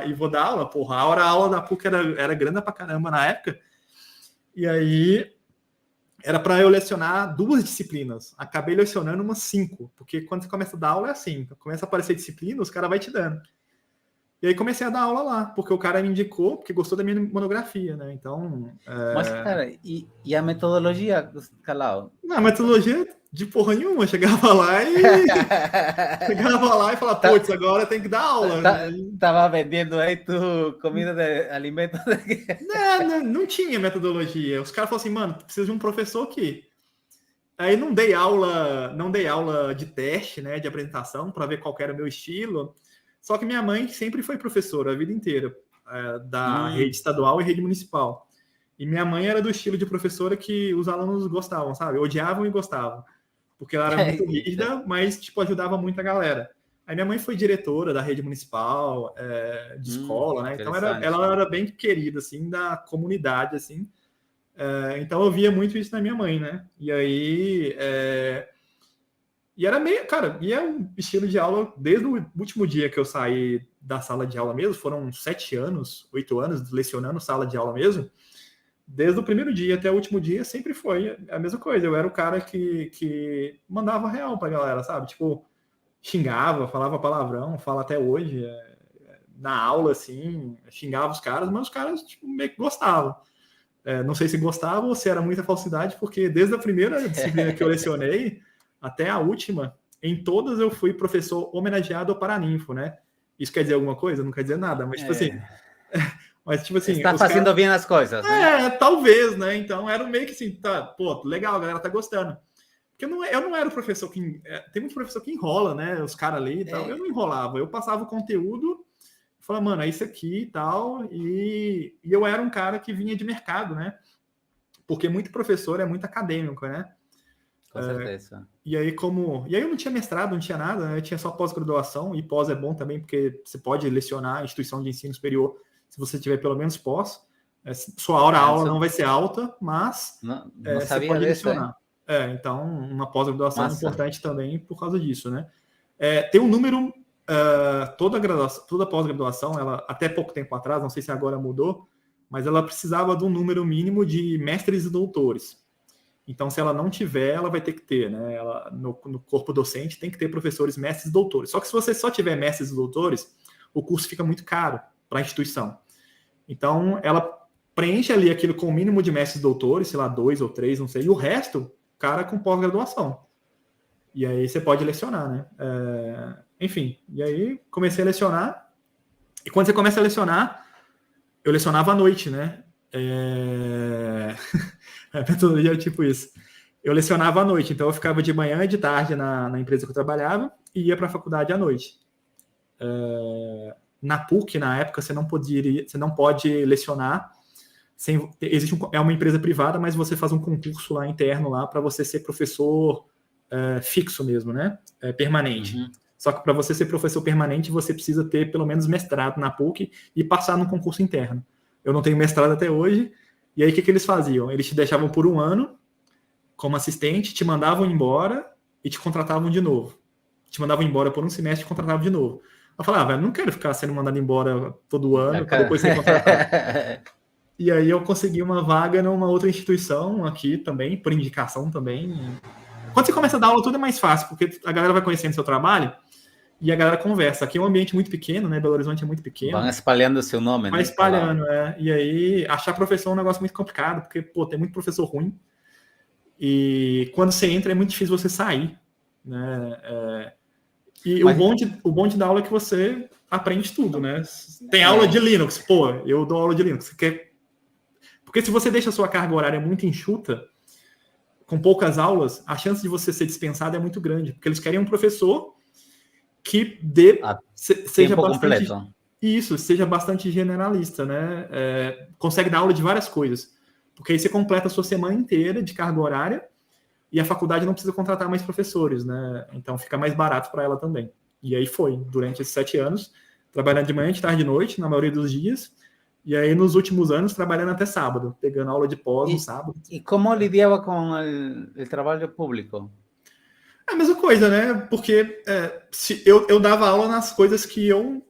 e vou dar aula, porra. A aula da PUC era grande pra caramba na época. E aí era para eu lecionar 2 disciplinas. Acabei lecionando umas 5, porque quando você começa a dar aula é assim, começa a aparecer disciplina, os caras vão te dando. E aí comecei a dar aula lá, porque o cara me indicou, porque gostou da minha monografia, né? Então... Mas, cara, e a metodologia, Calau? A metodologia de porra nenhuma. Chegava lá e falava, putz, agora tem que dar aula. Tava vendendo aí tu comida de alimento? Não tinha metodologia. Os caras falaram assim, mano, precisa de um professor aqui. Aí não dei aula de teste, né, de apresentação, para ver qual era o meu estilo. Só que minha mãe sempre foi professora a vida inteira, da rede estadual e rede municipal. E minha mãe era do estilo de professora que os alunos gostavam, sabe? Odiavam e gostavam. Porque ela era muito rígida, mas, tipo, ajudava muito a galera. Aí minha mãe foi diretora da rede municipal, de escola, né? Então ela era bem querida, assim, da comunidade, assim. Então eu via muito isso na minha mãe, né? E aí... E era meio, cara, e é um estilo de aula desde o último dia que eu saí da sala de aula mesmo, foram 7 anos, 8 anos lecionando sala de aula mesmo. Desde o primeiro dia até o último dia sempre foi a mesma coisa. Eu era o cara que mandava real pra galera, sabe? Tipo, xingava, falava palavrão, fala até hoje, na aula, assim, xingava os caras, mas os caras, tipo, meio que gostavam. Não sei se gostavam ou se era muita falsidade, porque desde a primeira disciplina que eu lecionei até a última, em todas eu fui professor homenageado ao Paraninfo, né? Isso quer dizer alguma coisa? Não quer dizer nada, mas tipo assim... Mas, tipo assim... Está fazendo bem as coisas, né? Talvez, né? Então, era meio que assim, tá, pô, legal, a galera tá gostando. Porque eu não era o professor que... tem muito professor que enrola, né? Os caras ali e tal. Eu não enrolava. Eu passava o conteúdo, falava, mano, é isso aqui e tal. E eu era um cara que vinha de mercado, né? Porque muito professor é muito acadêmico, né? Com certeza. E aí eu não tinha mestrado, não tinha nada, né? Eu tinha só pós-graduação, e pós é bom também, porque você pode lecionar a instituição de ensino superior se você tiver pelo menos pós. Sua aula não vai ser alta, mas não você pode lecionar. Então, uma pós-graduação é importante também por causa disso, né? Tem um número, toda pós-graduação, ela até pouco tempo atrás, não sei se agora mudou, mas ela precisava de um número mínimo de mestres e doutores. Então, se ela não tiver, ela vai ter que ter, né? Ela, no corpo docente tem que ter professores, mestres e doutores. Só que se você só tiver mestres e doutores, o curso fica muito caro para a instituição. Então, ela preenche ali aquilo com o mínimo de mestres e doutores, sei lá, 2 ou 3, não sei, e o resto, cara com pós-graduação. E aí você pode lecionar, né? Enfim, e aí comecei a lecionar. E quando você começa a lecionar, eu lecionava à noite, né? A metodologia é tipo isso. Eu lecionava à noite, então eu ficava de manhã e de tarde na empresa que eu trabalhava e ia para a faculdade à noite. Na PUC, na época, você não pode lecionar. É uma empresa privada, mas você faz um concurso lá interno lá para você ser professor fixo mesmo, né? Permanente. Uhum. Só que para você ser professor permanente, você precisa ter pelo menos mestrado na PUC e passar no concurso interno. Eu não tenho mestrado até hoje. E aí, o que eles faziam? Eles te deixavam por 1 ano como assistente, te mandavam embora e te contratavam de novo. Te mandavam embora por 1 semestre e te contratavam de novo. Eu falava, velho, não quero ficar sendo mandado embora todo ano para depois ser contratado. E aí eu consegui uma vaga numa outra instituição aqui também, por indicação também. Quando você começa a dar aula, tudo é mais fácil, porque a galera vai conhecendo seu trabalho e a galera conversa. Aqui é um ambiente muito pequeno, né? Belo Horizonte é muito pequeno. Vão espalhando o seu nome, vai né? espalhando, E aí, achar professor é um negócio muito complicado, porque, pô, tem muito professor ruim. E quando você entra, é muito difícil você sair, né? O bom da aula é que você aprende tudo, né? Tem aula de Linux, pô, eu dou aula de Linux. Porque se você deixa a sua carga horária muito enxuta, com poucas aulas, a chance de você ser dispensado é muito grande, porque eles querem um professor que seja bastante... completo. Isso, seja bastante generalista, né? Consegue dar aula de várias coisas. Porque aí você completa a sua semana inteira de carga horária e a faculdade não precisa contratar mais professores, né? Então fica mais barato para ela também. E aí foi, durante esses 7 anos, trabalhando de manhã, de tarde e de noite, na maioria dos dias. E aí, nos últimos anos, trabalhando até sábado, pegando aula de pós no sábado. E como lidiava com o trabalho público? É a mesma coisa, né? Porque eu dava aula nas coisas que eu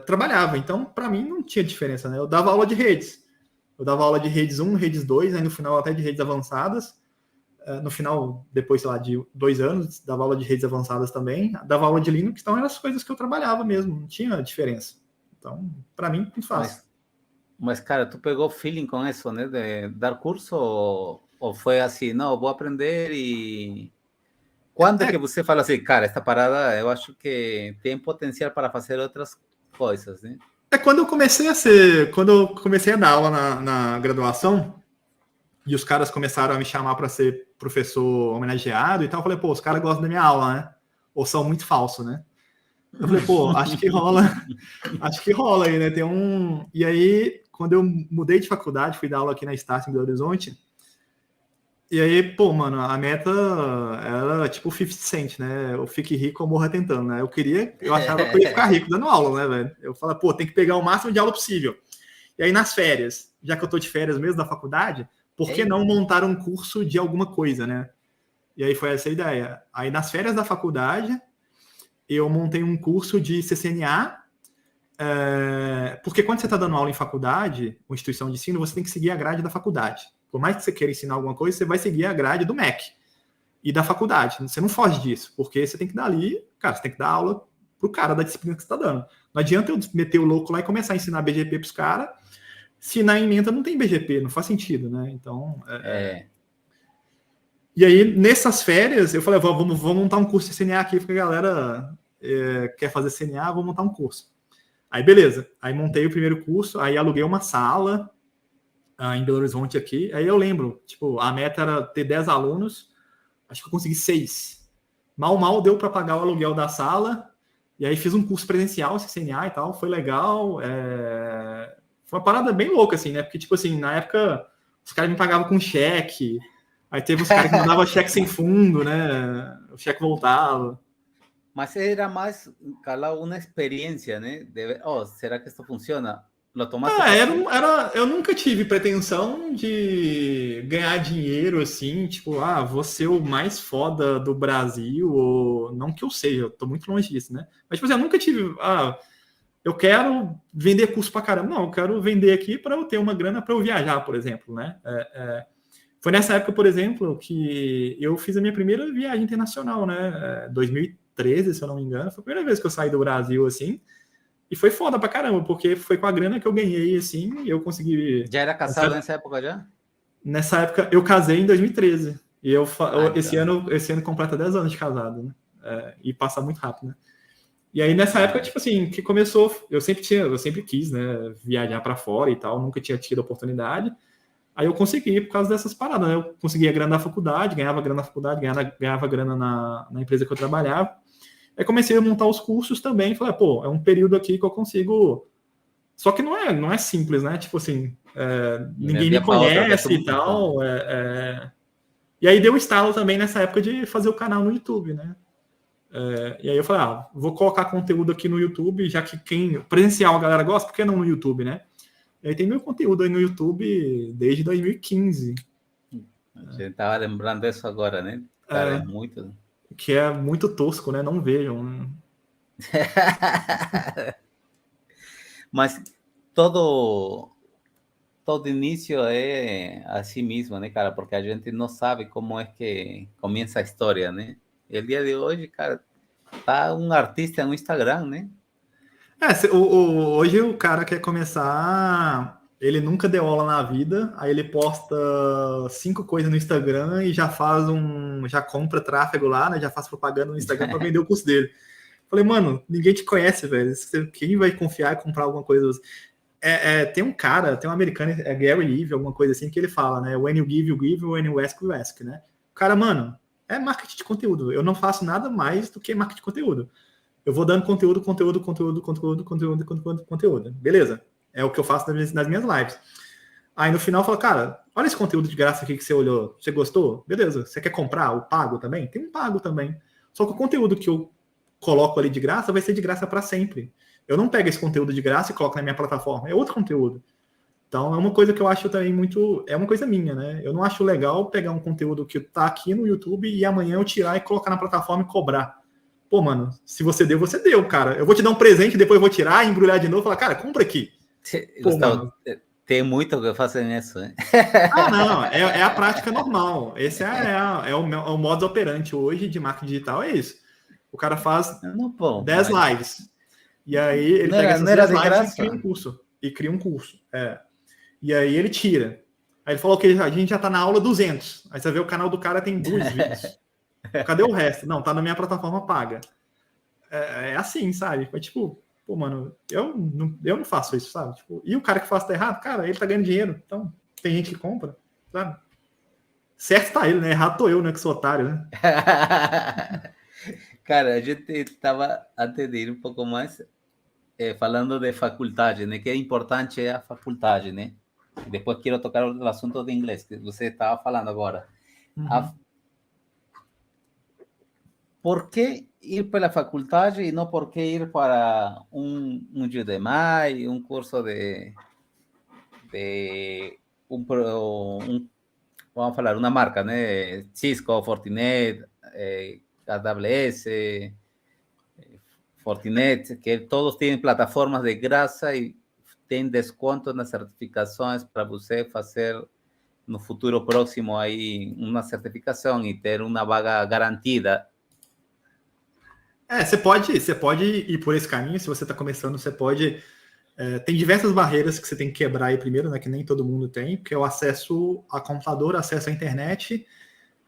trabalhava. Então, para mim, não tinha diferença, né? Eu dava aula de redes. Eu dava aula de redes 1, redes 2, aí no final até de redes avançadas. No final, depois, sei lá, de 2 anos, dava aula de redes avançadas também. Dava aula de Linux, então eram as coisas que eu trabalhava mesmo. Não tinha diferença. Então, para mim, muito fácil. Mas, cara, tu pegou feeling com isso, né? De dar curso ou foi assim, não, vou aprender e... Quando que você fala assim, cara, esta parada eu acho que tem potencial para fazer outras coisas, né? Quando eu comecei a dar aula na graduação e os caras começaram a me chamar para ser professor homenageado e tal, eu falei, pô, os caras gostam da minha aula, né? Ou são muito falsos, né? Eu falei, pô, acho que rola aí, né? E aí, quando eu mudei de faculdade, fui dar aula aqui na Estácio, em Belo Horizonte, e aí, pô, mano, a meta era tipo 50 Cent, né? Eu fique rico ou morra tentando, né? Eu achava que eu ia ficar rico dando aula, né, velho? Eu falava, pô, tem que pegar o máximo de aula possível. E aí, nas férias, já que eu tô de férias mesmo da faculdade, por que não montar um curso de alguma coisa, né? E aí foi essa a ideia. Aí, nas férias da faculdade, eu montei um curso de CCNA, porque quando você está dando aula em faculdade, ou instituição de ensino, você tem que seguir a grade da faculdade. Por mais que você queira ensinar alguma coisa, você vai seguir a grade do MEC e da faculdade. Você não foge disso, porque você tem que dar ali, cara, você tem que dar aula pro cara da disciplina que você está dando. Não adianta eu meter o louco lá e começar a ensinar BGP pros caras, se na ementa não tem BGP, não faz sentido, né? Então, E aí, nessas férias, eu falei, vamos montar um curso de CNA aqui, porque a galera quer fazer CNA, vamos montar um curso. Aí, beleza. Aí montei o primeiro curso, aí aluguei uma sala em Belo Horizonte aqui. Aí eu lembro, tipo, a meta era ter 10 alunos, acho que eu consegui 6. Mal deu para pagar o aluguel da sala, e aí fiz um curso presencial, CNA e tal, foi legal. Foi uma parada bem louca, assim, né? Porque, tipo assim, na época, os caras me pagavam com cheque, aí teve os caras que mandavam cheque sem fundo, né? O cheque voltava. Mas era mais, Carla, uma experiência, né? Será que isso funciona? Eu nunca tive pretensão de ganhar dinheiro, assim, tipo, vou ser o mais foda do Brasil, ou não que eu seja, eu tô muito longe disso, né? Mas, tipo assim, eu nunca tive, eu quero vender curso pra caramba. Não, eu quero vender aqui para eu ter uma grana para eu viajar, por exemplo, né? Foi nessa época, por exemplo, que eu fiz a minha primeira viagem internacional, né? 2013, se eu não me engano. Foi a primeira vez que eu saí do Brasil, assim. E foi foda pra caramba, porque foi com a grana que eu ganhei, assim, eu consegui... Já era casado nessa época, já? Nessa época, eu casei em 2013. E esse então. ano completa 10 anos de casado, né? E passa muito rápido, né? E aí, nessa época, tipo assim, que começou... Eu sempre quis, né? Viajar pra fora e tal. Nunca tinha tido oportunidade. Aí eu consegui por causa dessas paradas, né? Eu conseguia grana na faculdade, ganhava grana na faculdade, ganhava grana na empresa que eu trabalhava. Aí comecei a montar os cursos também. Falei, pô, é um período aqui que eu consigo... Só que não é simples, né? Tipo assim, ninguém me conhece e tal. E aí deu um estalo também nessa época de fazer o canal no YouTube, né? E aí eu falei, vou colocar conteúdo aqui no YouTube, já que quem presencial a galera gosta, por que não no YouTube, né? E aí tem meu conteúdo aí no YouTube desde 2015. A gente tava lembrando isso agora, né? Cara, é muito... Que é muito tosco, né? Não vejam. Né? Mas todo início é assim mesmo, né, cara? Porque a gente não sabe como é que começa a história, né? E o dia de hoje, cara, tá um artista no Instagram, né? Hoje o cara quer começar, ele nunca deu aula na vida, aí ele posta 5 coisas no Instagram e já compra tráfego lá, né? Já faz propaganda no Instagram para vender o curso dele. Falei, mano, ninguém te conhece, velho. Quem vai confiar e comprar alguma coisa? Tem um americano, Gary Levy, alguma coisa assim, que ele fala, né? When you give, when you ask, né? O cara, mano, é marketing de conteúdo. Eu não faço nada mais do que marketing de conteúdo. Eu vou dando conteúdo. Beleza. É o que eu faço nas minhas lives. Aí no final eu falo, cara, olha esse conteúdo de graça aqui que você olhou. Você gostou? Beleza. Você quer comprar o pago também? Tem um pago também. Só que o conteúdo que eu coloco ali de graça vai ser de graça para sempre. Eu não pego esse conteúdo de graça e coloco na minha plataforma. É outro conteúdo. Então é uma coisa que eu acho também muito... É uma coisa minha, né? Eu não acho legal pegar um conteúdo que tá aqui no YouTube e amanhã eu tirar e colocar na plataforma e cobrar. Pô, mano, se você deu, você deu, cara. Eu vou te dar um presente, depois eu vou tirar, embrulhar de novo e falar, cara, compra aqui. Pô, Gustavo, tem muito que fazem isso, né? Não, é a prática normal. Esse é o modus operandi hoje de marketing digital, é isso. O cara faz 10 lives. E aí ele pega essas 10 lives e cria um curso. E aí ele tira. Aí ele falou que a gente já tá na aula 200. Aí você vê o canal do cara tem 2 vídeos. Cadê o resto? Não, tá na minha plataforma paga. É assim, sabe? Foi tipo, pô, mano, eu não faço isso, sabe? Tipo, e o cara que faz tá errado? Cara, ele tá ganhando dinheiro. Então, tem gente que compra, sabe? Certo tá ele, né? Errado tô eu, né? Que sou otário, né? Cara, a gente estava, antes de ir um pouco mais, falando de faculdade, né? Que é importante a faculdade, né? Depois quero tocar o assunto de inglês, que você estava falando agora. Por que ir pela faculdade e não por que ir para um Udemy, um curso de vamos falar, uma marca, né? Cisco, Fortinet, AWS, Fortinet, que todos têm plataformas de graça e tem desconto nas certificações para você fazer no futuro próximo aí uma certificação e ter uma vaga garantida. Você pode ir por esse caminho. Se você está começando, você pode... tem diversas barreiras que você tem que quebrar aí primeiro, né? Que nem todo mundo tem, que é o acesso a computador, acesso à internet,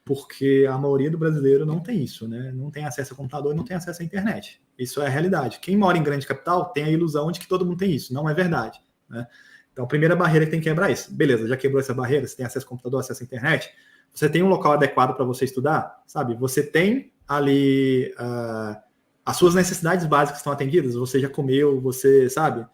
porque a maioria do brasileiro não tem isso, né? Não tem acesso a computador e não tem acesso à internet. Isso é a realidade. Quem mora em grande capital tem a ilusão de que todo mundo tem isso. Não é verdade, né? Então, a primeira barreira que tem que quebrar é isso. Beleza, já quebrou essa barreira, você tem acesso ao computador, acesso à internet, você tem um local adequado para você estudar, sabe? Você tem ali as suas necessidades básicas estão atendidas, você já comeu, você, sabe?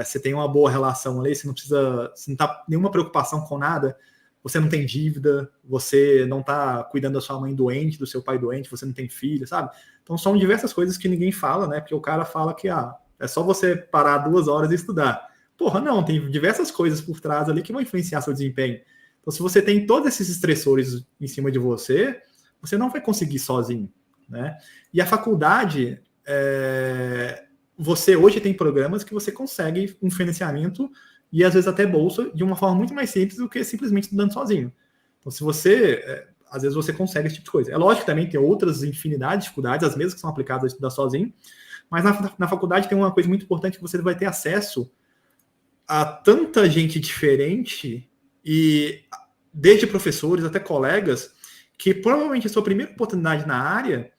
Você tem uma boa relação ali, você não tá nenhuma preocupação com nada, você não tem dívida, você não tá cuidando da sua mãe doente, do seu pai doente, você não tem filho, sabe? Então são diversas coisas que ninguém fala, né? Porque o cara fala que é só você parar 2 horas e estudar. Porra, não, tem diversas coisas por trás ali que vão influenciar seu desempenho. Então, se você tem todos esses estressores em cima de você, você não vai conseguir sozinho, né? E a faculdade, você hoje tem programas que você consegue um financiamento e às vezes até bolsa de uma forma muito mais simples do que simplesmente estudando sozinho. Então, se você, às vezes você consegue esse tipo de coisa. É lógico que também tem outras infinidades de dificuldades, as mesmas que são aplicadas a estudar sozinho, mas na faculdade tem uma coisa muito importante que você vai ter acesso a tanta gente diferente, e desde professores até colegas, que provavelmente a sua primeira oportunidade na área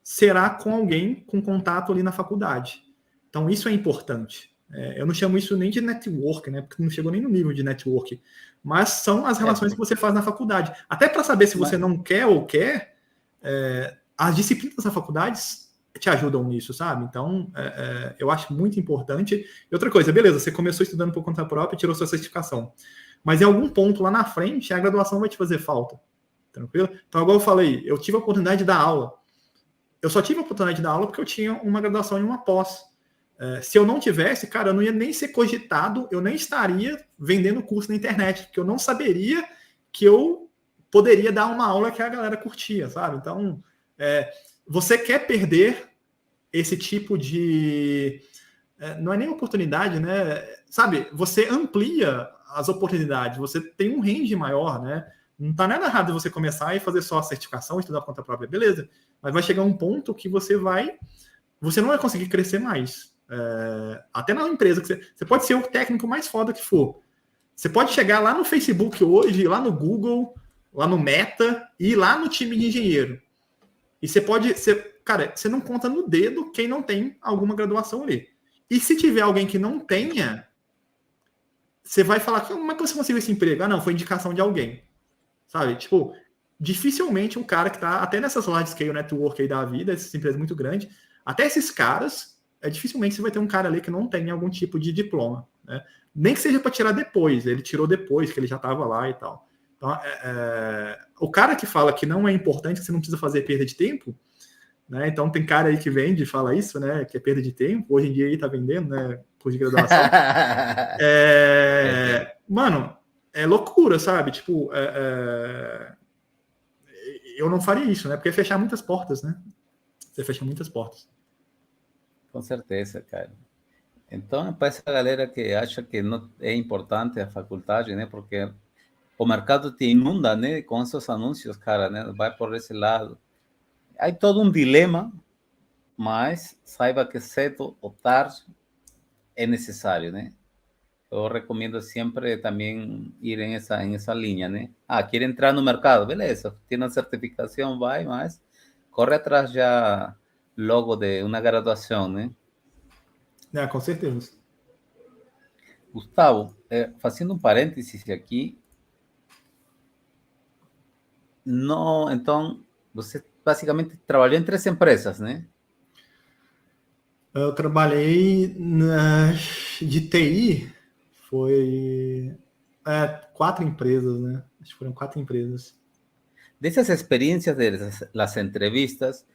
será com alguém com contato ali na faculdade. Então, isso é importante. Eu não chamo isso nem de network, né? Porque não chegou nem no nível de network. Mas são as relações que você faz na faculdade. Até para saber se você não quer ou quer, as disciplinas da faculdade te ajudam nisso, sabe? Então, eu acho muito importante. E outra coisa, beleza, você começou estudando por conta própria e tirou sua certificação. Mas em algum ponto lá na frente, a graduação vai te fazer falta. Tranquilo? Então, igual eu falei, eu tive a oportunidade de dar aula. Eu só tive a oportunidade de dar aula porque eu tinha uma graduação e uma pós. Se eu não tivesse, cara, eu não ia nem ser cogitado, eu nem estaria vendendo curso na internet, porque eu não saberia que eu poderia dar uma aula que a galera curtia, sabe? Então, você quer perder esse tipo de... não é nem oportunidade, né? Sabe, você amplia as oportunidades, você tem um range maior, né? Não tá nada errado de você começar e fazer só a certificação, estudar por conta própria, beleza. Mas vai chegar um ponto que você não vai conseguir crescer mais. Até na empresa, que você pode ser o técnico mais foda que for. Você pode chegar lá no Facebook hoje, lá no Google, lá no Meta e lá no time de engenheiro. E cara, você não conta no dedo quem não tem alguma graduação ali. E se tiver alguém que não tenha, você vai falar, como é que você conseguiu esse emprego? Ah, não, foi indicação de alguém. Sabe? Tipo, dificilmente um cara que tá até nessas large scale network aí da vida, essas empresas muito grandes, até esses caras, dificilmente você vai ter um cara ali que não tem algum tipo de diploma, né? Nem que seja para tirar depois, ele tirou depois, que ele já estava lá e tal. Então, o cara que fala que não é importante, que você não precisa fazer perda de tempo, né? Então tem cara aí que vende e fala isso, né? Que é perda de tempo, hoje em dia aí tá vendendo, né? Curso de graduação. Mano, é loucura, sabe? Tipo, eu não faria isso, né? Porque é fechar muitas portas, né? Você fecha muitas portas. Com certeza, cara. Então, para essa galera que acha que não é importante a faculdade, né? Porque o mercado te inunda, né? Com esses anúncios, cara, né? Vai por esse lado. Há todo um dilema, mas saiba que cedo ou tarde é necessário, né? Eu recomendo sempre também ir em essa linha, né? Quer entrar no mercado, beleza, tem uma certificação, vai, mas corre atrás já logo de uma graduação, né? Com certeza. Gustavo, fazendo um parênteses aqui, não, então, você basicamente trabalhou em 3 empresas, né? Eu trabalhei de TI, foi 4 empresas, né? Acho que foram 4 empresas. Dessas experiências das entrevistas,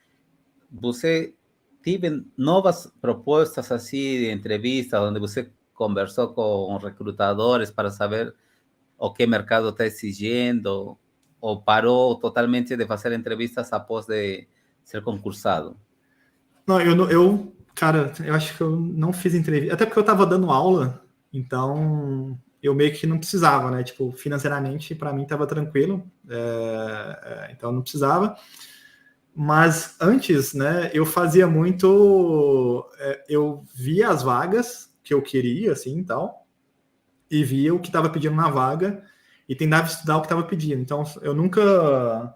você teve novas propostas assim de entrevista, onde você conversou com recrutadores para saber o que o mercado está exigindo, ou parou totalmente de fazer entrevistas após de ser concursado? Não, cara, eu acho que eu não fiz entrevista, até porque eu estava dando aula, então eu meio que não precisava, né? Tipo, financeiramente, para mim estava tranquilo, então não precisava. Mas antes, né, eu fazia muito, eu via as vagas que eu queria, assim, tal, e via o que estava pedindo na vaga e tentava estudar o que estava pedindo. Então, eu nunca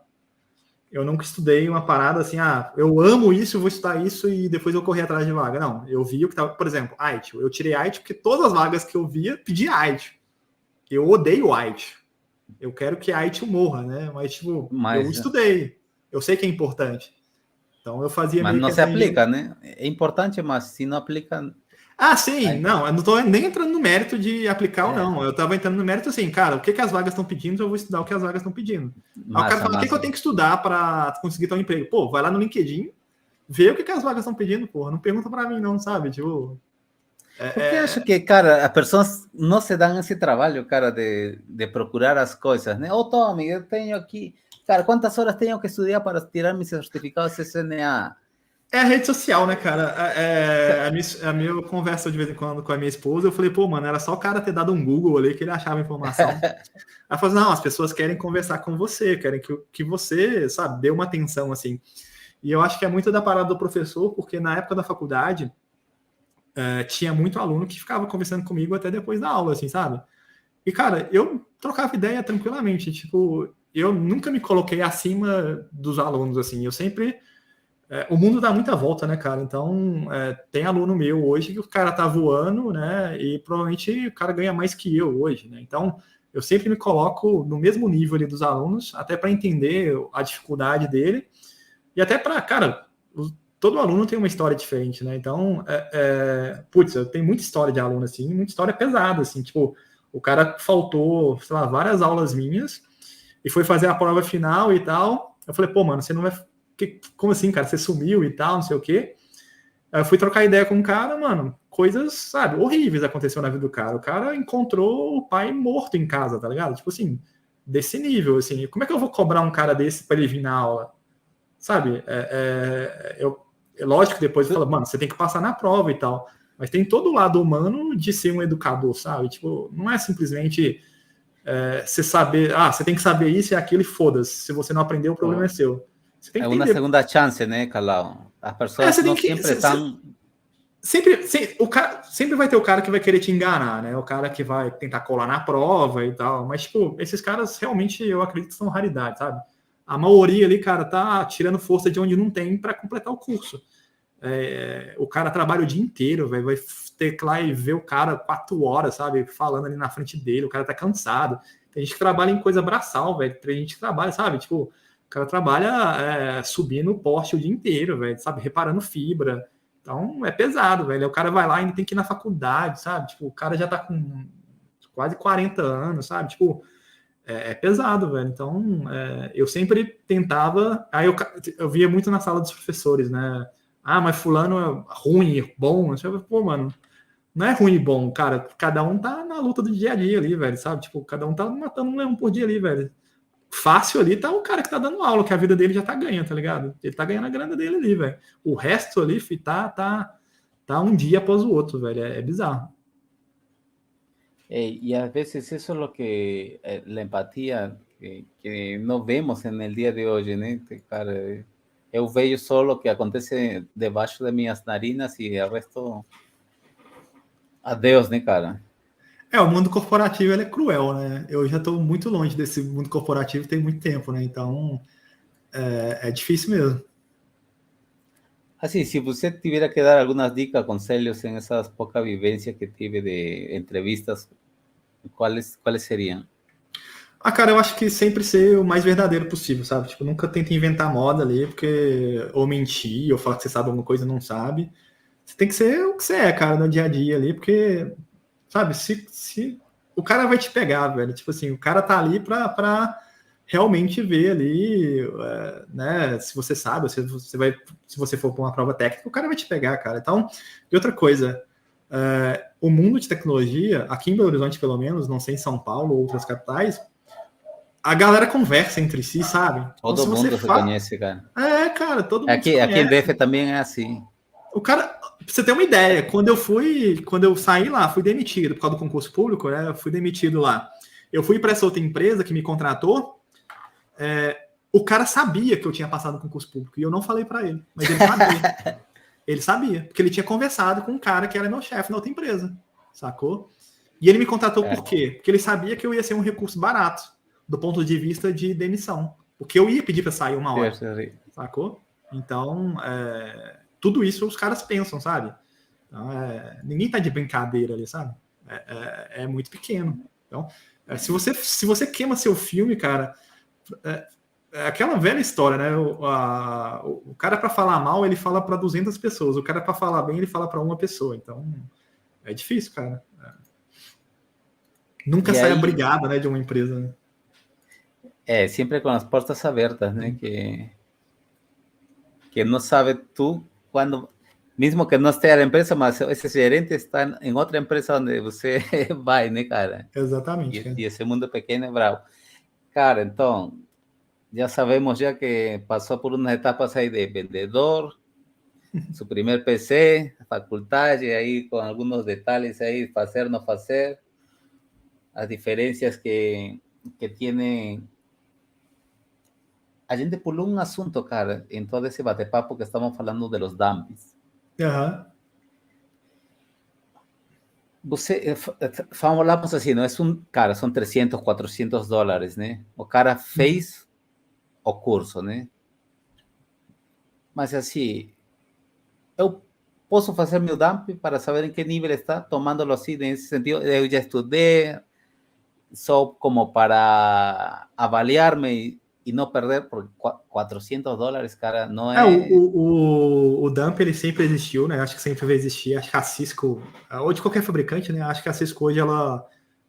estudei uma parada assim, eu amo isso, eu vou estudar isso e depois eu corri atrás de vaga. Não, eu vi o que estava, por exemplo, ITIL. Eu tirei ITIL porque todas as vagas que eu via pedia ITIL. Eu odeio ITIL. Eu quero que ITIL morra, né? Mas, tipo, eu estudei. Eu sei que é importante. Então, eu fazia mas meio não que se aplica, né? É importante, mas se não aplica... sim, não, eu não estou nem entrando no mérito de aplicar ou não. Eu estava entrando no mérito assim, cara, o que as vagas estão pedindo, eu vou estudar o que as vagas estão pedindo. Aí o cara fala, o que eu tenho que estudar para conseguir tal emprego? Pô, vai lá no LinkedIn, vê o que as vagas estão pedindo, porra. Não pergunta para mim, não, sabe? Tipo. Porque acho que, cara, as pessoas não se dão esse trabalho, cara, de procurar as coisas, né? Tommy, eu tenho aqui... Cara, ¿cuántas horas tengo que estudiar para tirar mi certificado CCNA? É a rede social, né, cara? A minha conversa de vez em quando com a minha esposa, eu falei, pô, mano, era só o cara ter dado um Google ali que ele achava informação. Ela falou, não, as pessoas querem conversar com você, querem que você, sabe, dê uma atenção, assim. E eu acho que é muito da parada do professor, porque na época da faculdade, tinha muito aluno que ficava conversando comigo até depois da aula, assim, sabe? E, cara, eu trocava ideia tranquilamente, tipo, eu nunca me coloquei acima dos alunos, assim, eu sempre... o mundo dá muita volta, né, cara? Então, tem aluno meu hoje que o cara tá voando, né? E provavelmente o cara ganha mais que eu hoje, né? Então, eu sempre me coloco no mesmo nível ali dos alunos, até para entender a dificuldade dele e até para, cara, todo aluno tem uma história diferente, né? Então, putz, eu tenho muita história de aluno assim, muita história pesada, assim, tipo, o cara faltou, sei lá, várias aulas minhas e foi fazer a prova final e tal. Eu falei, pô, mano, você não vai como assim, cara? Você sumiu e tal, não sei o quê. Aí eu fui trocar ideia com um cara, mano, coisas, sabe, horríveis aconteceu na vida do cara. O cara encontrou o pai morto em casa, tá ligado? Tipo assim, desse nível, assim. Como é que eu vou cobrar um cara desse pra ele vir na aula? Sabe? É lógico que depois fala, mano, você tem que passar na prova e tal. Mas tem todo o lado humano de ser um educador, sabe? Tipo, não é simplesmente você saber, você tem que saber isso e aquilo e foda-se. Se você não aprendeu, o problema é seu. Você tem É que uma entender. segunda chance, né, Carlão? As pessoas Você tem não que. sempre estão... Sempre vai ter o cara que vai querer te enganar, né? O cara que vai tentar colar na prova e tal. Mas, tipo, esses caras realmente eu acredito que são raridade, sabe? A maioria ali, cara, tá tirando força de onde não tem para completar o curso. O cara trabalha o dia inteiro, véio, vai ter que lá e ver o cara 4 horas, sabe? Falando ali na frente dele, o cara tá cansado. Tem gente que trabalha em coisa braçal, velho. Tem gente que trabalha, sabe? Tipo, o cara trabalha subindo o poste o dia inteiro, velho, sabe? Reparando fibra. Então é pesado, velho. O cara vai lá e ainda tem que ir na faculdade, sabe? Tipo, o cara já tá com quase 40 anos, sabe? Tipo, é pesado, velho. Então, eu sempre tentava. Aí eu via muito na sala dos professores, né? Mas fulano é ruim, bom. Pô, mano, não é ruim e bom, cara. Cada um tá na luta do dia a dia ali, velho, sabe? Tipo, cada um tá matando um leão por dia ali, velho. Fácil ali tá o cara que tá dando aula, que a vida dele já tá ganhando, tá ligado? Ele tá ganhando a grana dele ali, velho. O resto ali, tá um dia após o outro, velho. É bizarro. Y a veces eso es lo que, la empatía que no vemos en el día de hoje, né? Cara, eu vejo só o que acontece debaixo de minhas narinas e o resto, adeus, né, cara? O mundo corporativo ele é cruel, né? Eu já estou muito longe desse mundo corporativo tem muito tempo, né? Então é difícil mesmo. Assim, se você tivesse que dar algumas dicas, conselhos em essas poucas vivências que tive de entrevistas, quais seriam? Cara, eu acho que sempre ser o mais verdadeiro possível, sabe? Tipo, nunca tenta inventar moda ali, porque ou mentir, ou falar que você sabe alguma coisa e não sabe. Você tem que ser o que você é, cara, no dia a dia ali, porque, sabe, se o cara vai te pegar, velho. Tipo assim, o cara tá ali pra realmente ver ali, né? Se você sabe, se você for para uma prova técnica, o cara vai te pegar, cara. Então, e outra coisa, o mundo de tecnologia, aqui em Belo Horizonte, pelo menos, não sei em São Paulo ou outras capitais, a galera conversa entre si, sabe? Então, Todo se você mundo se conhece, cara. cara, todo mundo se Aqui em conhece. DF também é assim. O cara, pra você ter uma ideia, quando eu saí lá, fui demitido por causa do concurso público, né? Eu fui demitido lá. Eu fui para essa outra empresa que me contratou. O cara sabia que eu tinha passado no concurso público e eu não falei para ele, mas ele sabia. Ele sabia, porque ele tinha conversado com um cara que era meu chefe na outra empresa, sacou? E ele me contratou por quê? Porque ele sabia que eu ia ser um recurso barato, do ponto de vista de demissão. Porque eu ia pedir para sair uma hora, sacou? Então, tudo isso os caras pensam, sabe? Então, ninguém tá de brincadeira ali, sabe? É muito pequeno. Então, se você queima seu filme, cara, é aquela velha história, né? O cara para falar mal, ele fala para 200 pessoas. O cara para falar bem, ele fala para uma pessoa. Então, é difícil, cara. Nunca sai brigada, né, de uma empresa. Né? Sempre com as portas abertas, né? Que não sabe tu quando, mesmo que não esteja na empresa, mas esse gerente está em outra empresa onde você vai, né, cara? Exatamente. E esse mundo pequeno é bravo. Cara, então, já sabemos já que passou por umas etapas aí de vendedor, Su primer PC, faculdade, aí com alguns detalhes aí, fazer, não fazer, as diferenças que tiene. A gente pulou um assunto, cara, em todo esse bate-papo que estamos falando de los dumps. Aham. Você, falamos assim, não é cara, são 300, 400 dólares, né? O cara fez o curso, né? Mas assim, eu posso fazer meu dump para saber em que nível está, tomando-lo assim, nesse sentido, eu já estudei, só como para avaliar-me e não perder, porque 400 dólares, cara, não é... O dump ele sempre existiu, né? Acho que sempre vai existir. Acho que a Cisco, ou de qualquer fabricante, né? Acho que a Cisco hoje ela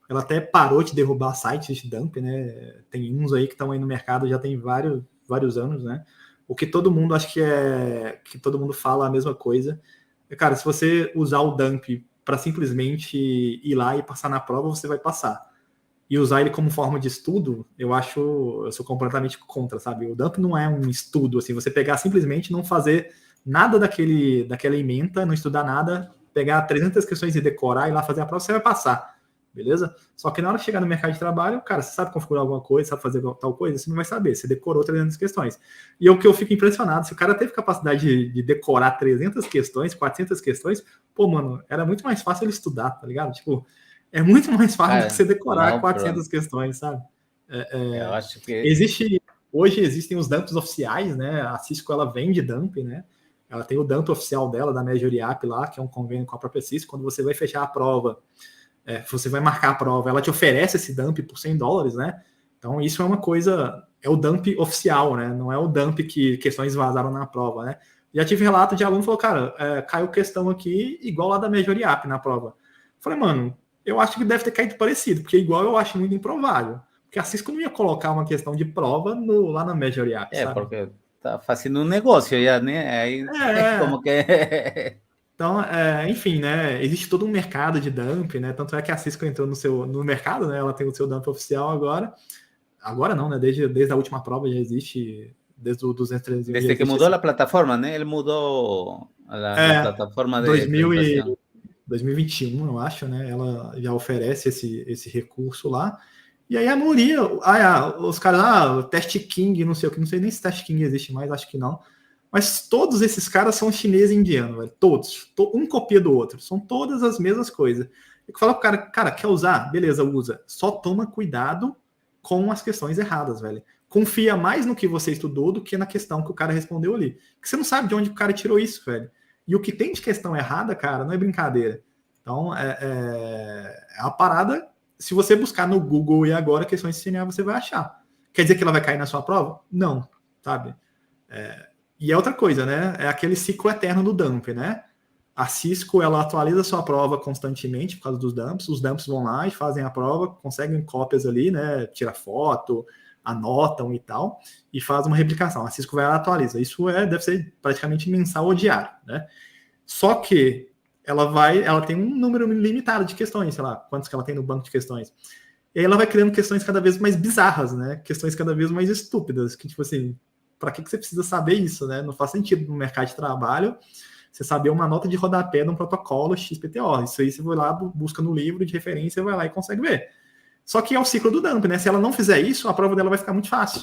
até parou de derrubar sites de dump, né? Tem uns aí que estão aí no mercado já tem vários anos, né? O que todo mundo acho que todo mundo fala a mesma coisa. Cara, se você usar o dump para simplesmente ir lá e passar na prova, você vai passar. E usar ele como forma de estudo, eu sou completamente contra, sabe? O dump não é um estudo, assim, você pegar simplesmente não fazer nada daquela ementa, não estudar nada, pegar 300 questões e decorar e lá fazer a prova, você vai passar, beleza? Só que na hora de chegar no mercado de trabalho, cara, você sabe configurar alguma coisa, sabe fazer tal coisa, você não vai saber, você decorou 300 questões. E o que eu fico impressionado, se o cara teve capacidade de decorar 300 questões, 400 questões, pô, mano, era muito mais fácil ele estudar, tá ligado? Tipo, é muito mais fácil do que você decorar não, 400 questões, sabe? eu acho que... Hoje existem os dumps oficiais, né? A Cisco, ela vende dump, né? Ela tem o dump oficial dela, da Major App lá, que é um convênio com a própria Cisco. Quando você vai fechar a prova, você vai marcar a prova, ela te oferece esse dump por 100 dólares, né? Então, isso é uma coisa... É o dump oficial, né? Não é o dump que questões vazaram na prova, né? Já tive relato de aluno que falou, cara, caiu questão aqui igual lá da Major App na prova. Falei, mano, eu acho que deve ter caído parecido, porque igual eu acho muito improvável. Porque a Cisco não ia colocar uma questão de prova lá na Major App, sabe? porque tá fazendo um negócio já, né? Aí, como que... Então, enfim, né? Existe todo um mercado de dump, né? Tanto é que a Cisco entrou no mercado, né? Ela tem o seu dump oficial agora. Agora não, né? Desde a última prova já existe, desde o 213. Desde que mudou a plataforma, né? Ele mudou a plataforma de 2021, eu acho, né? Ela já oferece esse recurso lá. E aí a maioria, os caras, Test King, não sei o que, não sei nem se Test King existe mais, acho que não. Mas todos esses caras são chinês e indiano, velho. Todos. Um copia do outro. São todas as mesmas coisas. Eu falo pro cara, quer usar? Beleza, usa. Só toma cuidado com as questões erradas, velho. Confia mais no que você estudou do que na questão que o cara respondeu ali. Porque você não sabe de onde o cara tirou isso, velho. E o que tem de questão errada, cara, não é brincadeira. Então, é a parada. Se você buscar no Google e agora questões de CNA, você vai achar. Quer dizer que ela vai cair na sua prova? Não, sabe? E é outra coisa, né? É aquele ciclo eterno do dump, né? A Cisco, ela atualiza a sua prova constantemente por causa dos dumps. Os dumps vão lá e fazem a prova, conseguem cópias ali, né? Tira foto, anotam e tal, e faz uma replicação. A Cisco vai lá e atualiza. Isso deve ser praticamente mensal ou diário, né? Só que ela tem um número limitado de questões, sei lá, quantos que ela tem no banco de questões. E aí ela vai criando questões cada vez mais bizarras, né? Questões cada vez mais estúpidas, que tipo assim, para que você precisa saber isso, né? Não faz sentido no mercado de trabalho você saber uma nota de rodapé de um protocolo XPTO. Isso aí você vai lá, busca no livro de referência, vai lá e consegue ver. Só que é o ciclo do dump, né? Se ela não fizer isso, a prova dela vai ficar muito fácil.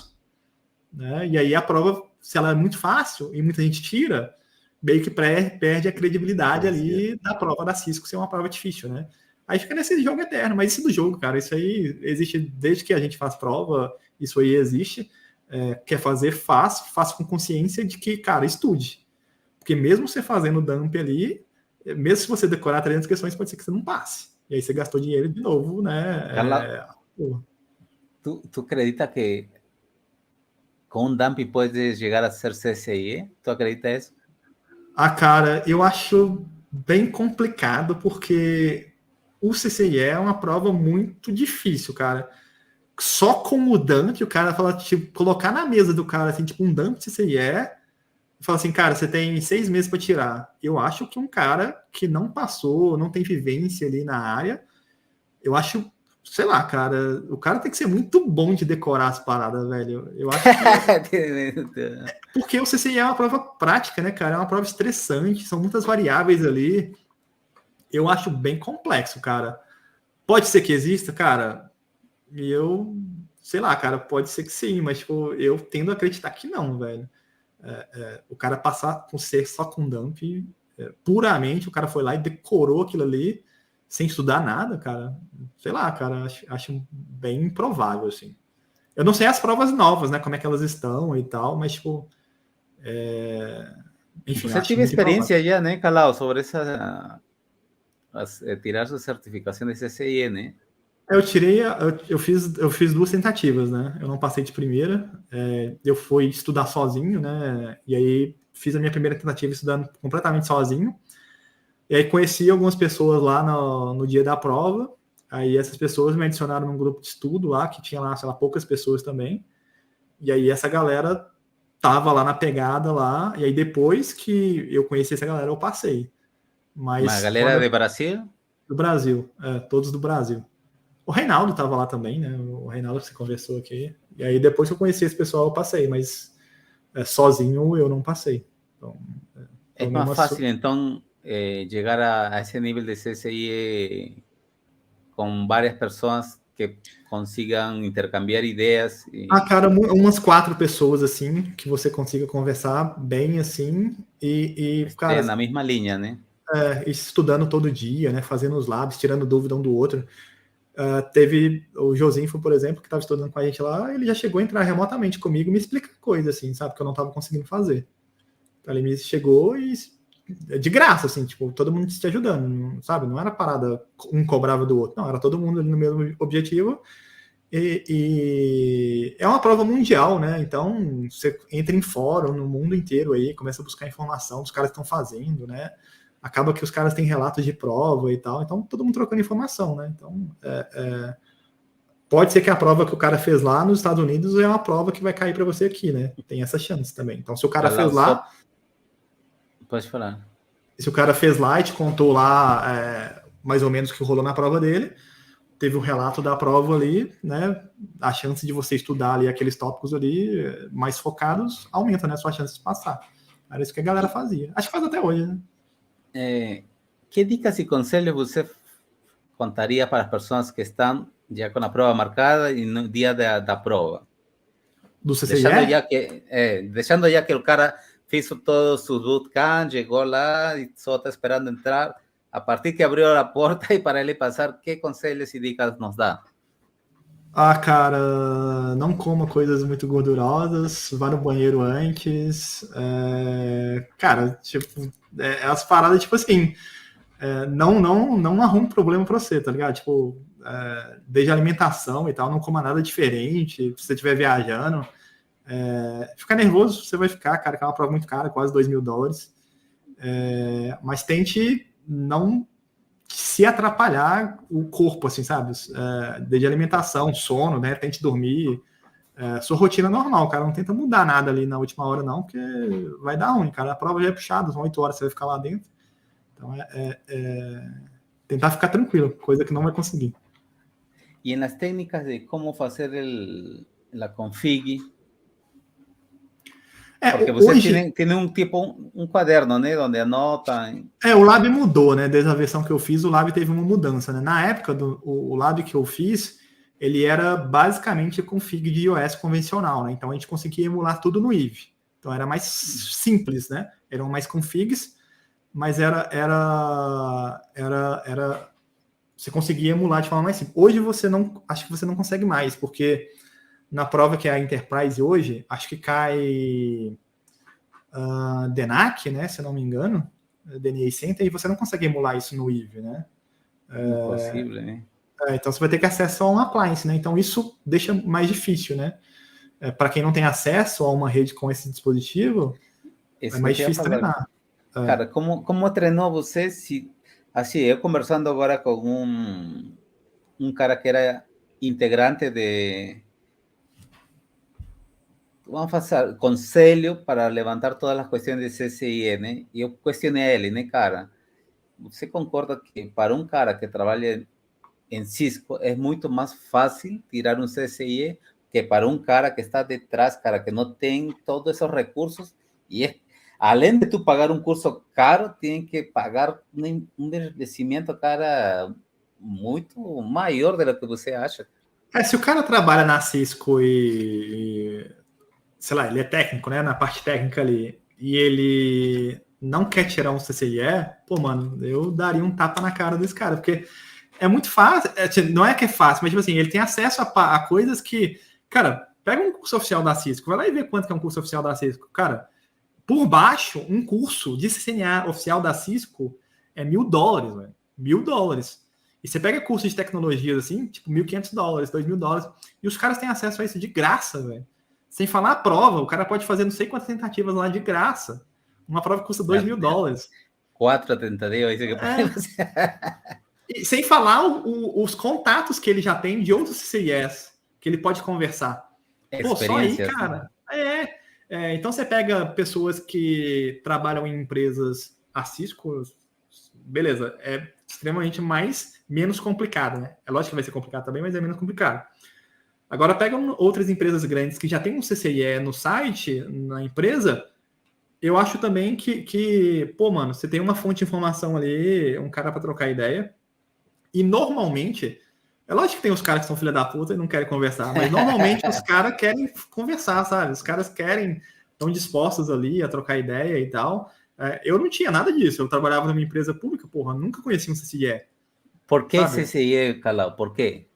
Né? E aí a prova, se ela é muito fácil e muita gente tira, meio que perde a credibilidade ali da prova da Cisco ser uma prova difícil, né? Aí fica nesse jogo eterno, mas isso do jogo, cara, isso aí existe desde que a gente faz prova, isso aí existe. Quer fazer, faça com consciência de que, cara, estude. Porque mesmo você fazendo dump ali, mesmo se você decorar 300 questões, pode ser que você não passe. E aí você gastou dinheiro de novo, né? Carla, tu acredita que com um dump pode chegar a ser CCIE? Tu acredita isso? Cara, eu acho bem complicado, porque o CCIE é uma prova muito difícil, cara. Só com o dump, o cara fala, tipo, colocar na mesa do cara, assim, tipo, um dump de CCIE, fala assim, cara, você tem 6 meses para tirar. Eu acho que um cara que não passou, não tem vivência ali na área, eu acho sei lá, cara, o cara tem que ser muito bom de decorar as paradas, velho. Eu acho que porque o CCIE é uma prova prática, né, cara? É uma prova estressante, são muitas variáveis ali. Eu acho bem complexo, cara. Pode ser que exista, cara. E eu, sei lá, cara, pode ser que sim, mas tipo, eu tendo a acreditar que não, velho. O cara passar com ser só com dump, puramente, o cara foi lá e decorou aquilo ali sem estudar nada, cara. Sei lá, cara, acho bem improvável, assim. Eu não sei as provas novas, né, como é que elas estão e tal, mas, tipo, enfim, eu Você acho tive muito improvável. experiência já, né, Calao, sobre tirar su certificação de CCIE, né? Eu fiz duas tentativas, né? Eu não passei de primeira. Eu fui estudar sozinho, né? E aí fiz a minha primeira tentativa estudando completamente sozinho. E aí conheci algumas pessoas lá no dia da prova. Aí essas pessoas me adicionaram num grupo de estudo lá, que tinha lá, sei lá, poucas pessoas também. E aí essa galera tava lá na pegada lá. E aí depois que eu conheci essa galera, eu passei. Uma Mas galera quando de Brasil? do Brasil, todos do Brasil. O Reinaldo tava lá também, né? O Reinaldo que você conversou aqui. E aí depois que eu conheci esse pessoal, eu passei, mas sozinho eu não passei. Então, É tomei mais uma. fácil, então, chegar a esse nível de CCIE com várias pessoas que consigam intercambiar ideias. Ah, cara, umas 4 pessoas assim, que você consiga conversar bem assim, cara, Na mesma linha, né? estudando todo dia, né? Fazendo os labs, tirando dúvida um do outro. Teve o Josinfo, por exemplo, que estava estudando com a gente lá, ele já chegou a entrar remotamente comigo e me explicar coisas assim, sabe, que eu não estava conseguindo fazer. Então, ele me chegou e de graça, assim, tipo, todo mundo se ajudando, sabe? Não era parada, um cobrava do outro, não, era todo mundo ali no mesmo objetivo. E é uma prova mundial, né? Então você entra em fórum no mundo inteiro aí, começa a buscar informação dos caras que estão fazendo, né? Acaba que os caras têm relatos de prova e tal, então todo mundo trocando informação, né? Então pode ser que a prova que o cara fez lá nos Estados Unidos é uma prova que vai cair para você aqui, né? Tem essa chance também. Então se o cara fez lá, pode falar. se o cara fez lá e te contou lá mais ou menos o que rolou na prova dele, teve o relato da prova ali, né? A chance de você estudar ali aqueles tópicos ali mais focados aumenta, né? Sua chance de passar. Era isso que a galera fazia. Acho que faz até hoje, né? Que dicas e conselhos você contaria para as pessoas que estão já com a prova marcada e no dia da prova? Do CCIE? Deixando já que o cara fez todo su bootcamp, chegou lá e só está esperando entrar. A partir que abriu a porta e para ele passar, que conselhos e dicas nos dá? Ah, cara, não coma coisas muito gordurosas, vá no banheiro antes. Cara, tipo, as paradas, tipo assim, não arruma problema pra você, tá ligado? Tipo, desde alimentação e tal, não coma nada diferente, se você estiver viajando. Ficar nervoso, você vai ficar, cara, que é uma prova muito cara, quase $2.000. Mas tente não se atrapalhar o corpo, assim, sabe? Desde alimentação, sono, né? Tente dormir. Sua rotina normal, cara. Não tenta mudar nada ali na última hora, não, porque vai dar ruim, cara. A prova já é puxada, são 8 horas, você vai ficar lá dentro. Então, tentar ficar tranquilo, coisa que não vai conseguir. E nas técnicas de como fazer a config, porque vocês Hoje, têm um quaderno, né, onde anotam. o Lab mudou, né? Desde a versão que eu fiz, o Lab teve uma mudança, né? Na época, o Lab que eu fiz, ele era basicamente config de iOS convencional, né? Então a gente conseguia emular tudo no Eve. Então era mais simples, né? Eram mais configs, mas você conseguia emular de forma mais simples. Hoje você não, acho que você não consegue mais, porque na prova que é a Enterprise hoje, acho que cai DNAC, né? Se não me engano, DNA Center, e você não consegue emular isso no Eve, né? Impossível, né? Então você vai ter que acessar um appliance, né? Então isso deixa mais difícil, né? Para quem não tem acesso a uma rede com esse dispositivo, é Isso mais que eu ia difícil falar. treinar. Cara, como treinou você? Se, assim, eu conversando agora com um cara que era integrante vamos fazer conselho para levantar todas as questões de CCIE, né? E eu questionei a ele, né, cara? Você concorda que para um cara que trabalha en Cisco es mucho más fácil tirar un CCIE que para un cara que está detrás, cara, que no tiene todos esos recursos. Y es, além de tú pagar un curso caro, tienen que pagar un investimento, cara, muito maior de lo que você acha. Se o cara trabalha na Cisco sei lá, ele é técnico, né, na parte técnica ali, e ele não quer tirar um CCIE, pô, mano, eu daria um tapa na cara desse cara, porque é muito fácil, não é que é fácil, mas tipo assim, ele tem acesso a coisas que, cara, pega um curso oficial da Cisco, vai lá e vê quanto que é um curso oficial da Cisco, cara, por baixo, um curso de CCNA oficial da Cisco é $1.000, velho, $1.000. E você pega curso de tecnologias assim, tipo $1.500, $2.000, e os caras têm acesso a isso de graça, velho. Sem falar a prova, o cara pode fazer não sei quantas tentativas lá de graça. Uma prova que custa $2.000. 4 tentativas. E sem falar os contatos que ele já tem de outros CCIS, que ele pode conversar. Pô, só aí, cara. Então você pega pessoas que trabalham em empresas a Cisco, beleza, é extremamente menos complicado, né? É lógico que vai ser complicado também, mas é menos complicado. Agora pega outras empresas grandes que já tem um CCIE no site, na empresa, eu acho também que pô, mano, você tem uma fonte de informação ali, um cara para trocar ideia, e normalmente, é lógico que tem os caras que são filha da puta e não querem conversar, mas normalmente os caras querem conversar, sabe? Os caras estão dispostos ali a trocar ideia e tal. Eu não tinha nada disso, eu trabalhava numa empresa pública, porra, nunca conheci um CCIE. Por que CCIE, Calao? Por quê?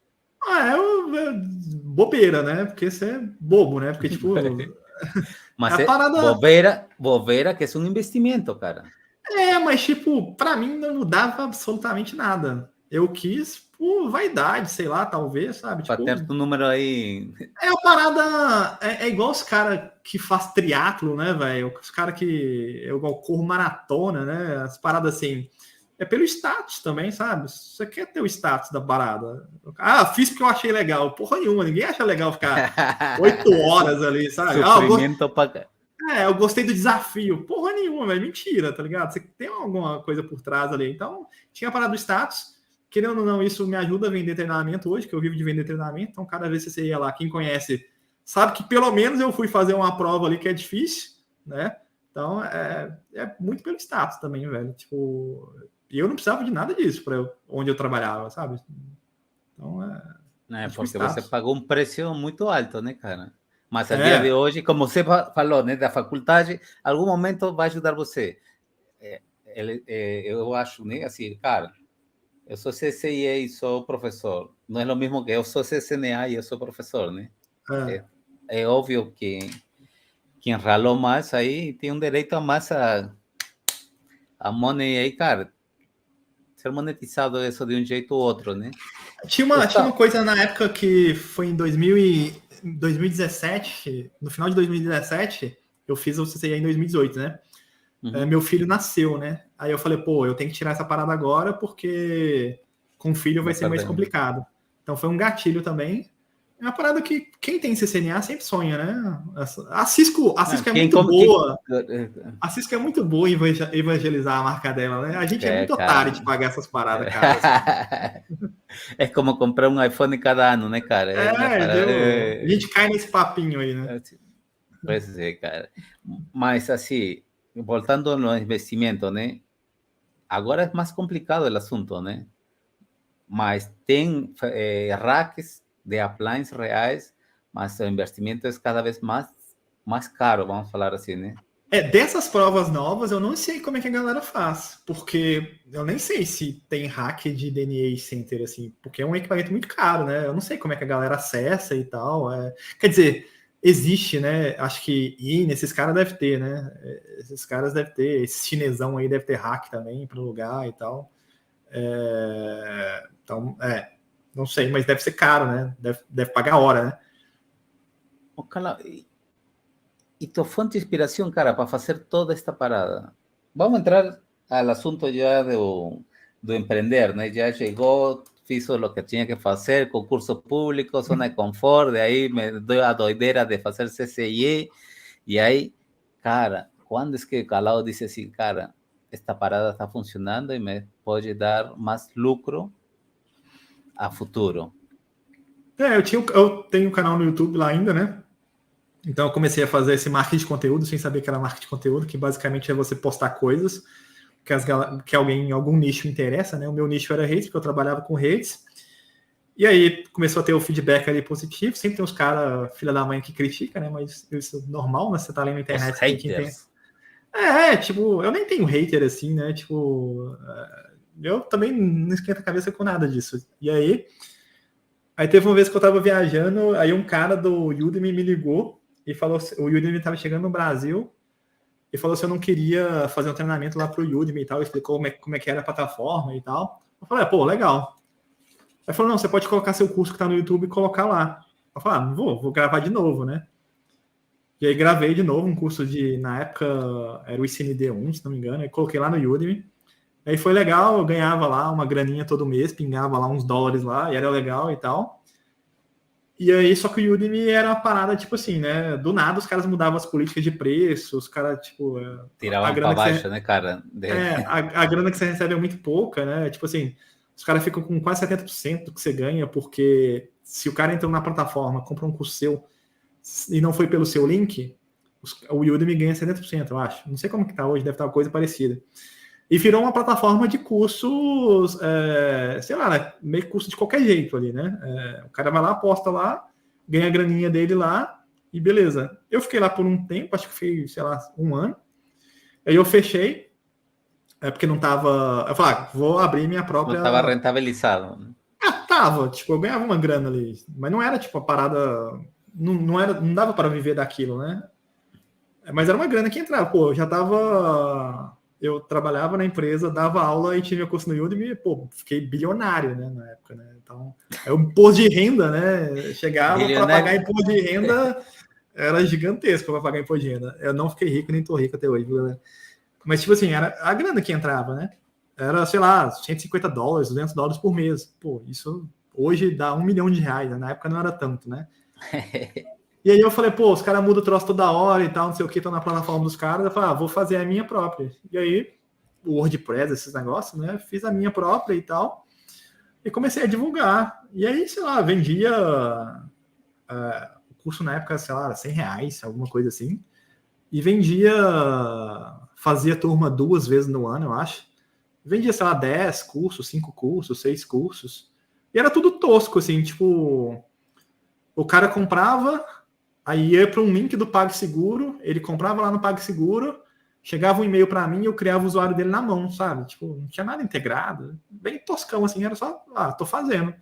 Bobeira, né? Porque você é bobo, né? Porque, tipo... Mas parada... bobeira que é um investimento, cara. Mas, tipo, pra mim não mudava absolutamente nada. Eu quis por vaidade, sei lá, talvez, sabe? Pra tipo, ter tu número aí... A parada... É igual os caras que faz triatlo, né, velho? Os caras que... É igual corro maratona, né? As paradas assim... É pelo status também, sabe? Você quer ter o status da parada. Fiz porque eu achei legal. Porra nenhuma, ninguém acha legal ficar 8 horas ali, sabe? Eu gostei do desafio. Porra nenhuma, velho. Mentira, tá ligado? Você tem alguma coisa por trás ali. Então, tinha a parada do status. Querendo ou não, isso me ajuda a vender treinamento hoje, que eu vivo de vender treinamento. Então, cada vez que você ia lá, quem conhece, sabe que pelo menos eu fui fazer uma prova ali que é difícil, né? Então, é muito pelo status também, velho. Tipo... E eu não precisava de nada disso para onde eu trabalhava, sabe? Então, porque você pagou um preço muito alto, né, cara? Mas a dia de hoje, como você falou, né, da faculdade, algum momento vai ajudar você. Eu acho, né, assim, cara, eu sou CCIE e sou professor. Não é o mesmo que eu sou CCNA e eu sou professor, né? É óbvio que quem ralou mais aí tem um direito a mais a money aí, cara. Ser monetizado isso de um jeito ou outro, né? Tinha uma coisa na época que foi em 2017, no final de 2017, eu fiz o CCIE em 2018, né? Uhum. Meu filho nasceu, né? Aí eu falei, pô, eu tenho que tirar essa parada agora porque com filho vai ser mais complicado. Então foi um gatilho também. É uma parada que quem tem CCNA sempre sonha, né? A Cisco é muito boa. A Cisco é muito boa em evangelizar a marca dela, né? A gente é muito otário de pagar essas paradas, cara. É como comprar um iPhone cada ano, né, cara? A gente cai nesse papinho aí, né? Pois é, cara. Mas, assim, voltando no investimento, né? Agora é mais complicado o assunto, né? Mas tem racks de appliances reais, mas o investimento é cada vez mais caro, vamos falar assim, né? Dessas provas novas, eu não sei como é que a galera faz, porque eu nem sei se tem hack de DNA Center, assim, porque é um equipamento muito caro, né? Eu não sei como é que a galera acessa e tal. Quer dizer, existe, né? Acho que nesses caras deve ter, né? Esses caras devem ter, esse chinesão aí deve ter hack também para lugar e tal. Então, não sei, mas deve ser caro, né? Deve pagar hora, né? E tu fonte de inspiração, cara, para fazer toda esta parada? Vamos entrar ao assunto já do empreender, né? Já chegou, fiz o que tinha que fazer, concurso público, zona de confort, de aí me deu a doideira de fazer CCIE, e aí, cara, quando é que o Calao disse assim, cara, esta parada está funcionando e me pode dar mais lucro a futuro? Eu tenho um canal no YouTube lá ainda, né? Então eu comecei a fazer esse marketing de conteúdo sem saber que era marketing de conteúdo, que basicamente é você postar coisas que alguém em algum nicho interessa, né? O meu nicho era redes, porque eu trabalhava com redes. E aí começou a ter o feedback ali positivo. Sempre tem uns caras, filha da mãe, que critica, né? Mas isso é normal, né? Você tá ali na internet. Os haters. Tipo, eu nem tenho hater assim, né? Tipo, eu também não esquento a cabeça com nada disso. E aí teve uma vez que eu tava viajando, aí um cara do Udemy me ligou e falou, o Udemy tava chegando no Brasil e falou se eu não queria fazer um treinamento lá pro Udemy e tal, explicou como é que era a plataforma e tal. Eu falei, pô, legal. Aí falou, não, você pode colocar seu curso que tá no YouTube e colocar lá. Eu falei, não vou gravar de novo, né? E aí gravei de novo um curso na época, era o ICND1, se não me engano, e coloquei lá no Udemy. Aí foi legal, eu ganhava lá uma graninha todo mês, pingava lá uns dólares lá, e era legal e tal. E aí, só que o Udemy era uma parada, tipo assim, né? Do nada os caras mudavam as políticas de preço, os caras, tipo... Tiravam para baixo, né, cara? A grana que você recebe é muito pouca, né? Tipo assim, os caras ficam com quase 70% do que você ganha, porque se o cara entrou na plataforma, compra um curso seu, e não foi pelo seu link, o Udemy ganha 70%, eu acho. Não sei como que tá hoje, deve estar uma coisa parecida. E virou uma plataforma de cursos, sei lá, né? Meio curso de qualquer jeito ali, né? O cara vai lá, aposta lá, ganha a graninha dele lá e beleza. Eu fiquei lá por um tempo, acho que foi, sei lá, 1 ano. Aí eu fechei, porque não tava... Eu falei, vou abrir minha própria... Não estava rentabilizado. Tava, tipo, eu ganhava uma grana ali, mas não era, tipo, a parada... Não dava para viver daquilo, né? Mas era uma grana que entrava. Pô, eu trabalhava na empresa, dava aula e tinha meu curso no Udemy e, pô, fiquei bilionário, né, na época, né? Então, o imposto de renda, né? Chegava para pagar imposto de renda, era gigantesco para pagar imposto de renda. Eu não fiquei rico, nem tô rico até hoje, viu? Mas, tipo assim, era a grana que entrava, né? Era, sei lá, $150, $200 por mês. Pô, isso hoje dá R$1 milhão, né? Na época não era tanto, né? E aí eu falei, pô, os caras mudam o troço toda hora e tal, não sei o que, estão na plataforma dos caras. Eu falei, vou fazer a minha própria. E aí, o WordPress, esses negócios, né? Fiz a minha própria e tal. E comecei a divulgar. E aí, sei lá, vendia o curso na época, sei lá, R$100, alguma coisa assim. E fazia turma 2 vezes no ano, eu acho. Vendia, sei lá, 10 cursos, 5 cursos, 6 cursos. E era tudo tosco, assim, tipo... O cara comprava... Aí ia para um link do PagSeguro, ele comprava lá no PagSeguro, chegava um e-mail para mim e eu criava o usuário dele na mão, sabe? Tipo, não tinha nada integrado, bem toscão assim, era só, tô fazendo.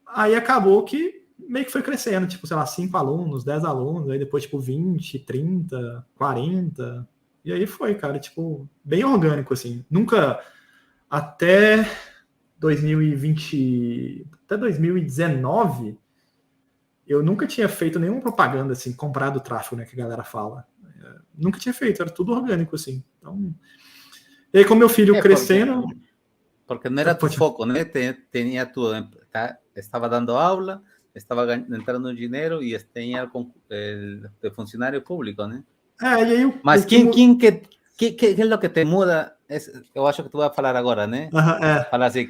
Aí acabou que meio que foi crescendo, tipo, sei lá, 5 alunos, 10 alunos, aí depois, tipo, 20, 30, 40, e aí foi, cara, tipo, bem orgânico, assim. Nunca, até 2020, até 2019... Eu nunca tinha feito nenhuma propaganda, assim, comprado tráfego, né, que a galera fala. Nunca tinha feito, era tudo orgânico, assim. Então... E aí, com meu filho crescendo... Porque não era tu foco, né? Tinha tu... Estava dando aula, estava entrando dinheiro e tinha de funcionário público, né? E aí... Mas que é o que te muda? Eu acho que tu vai falar agora, né? Fala assim,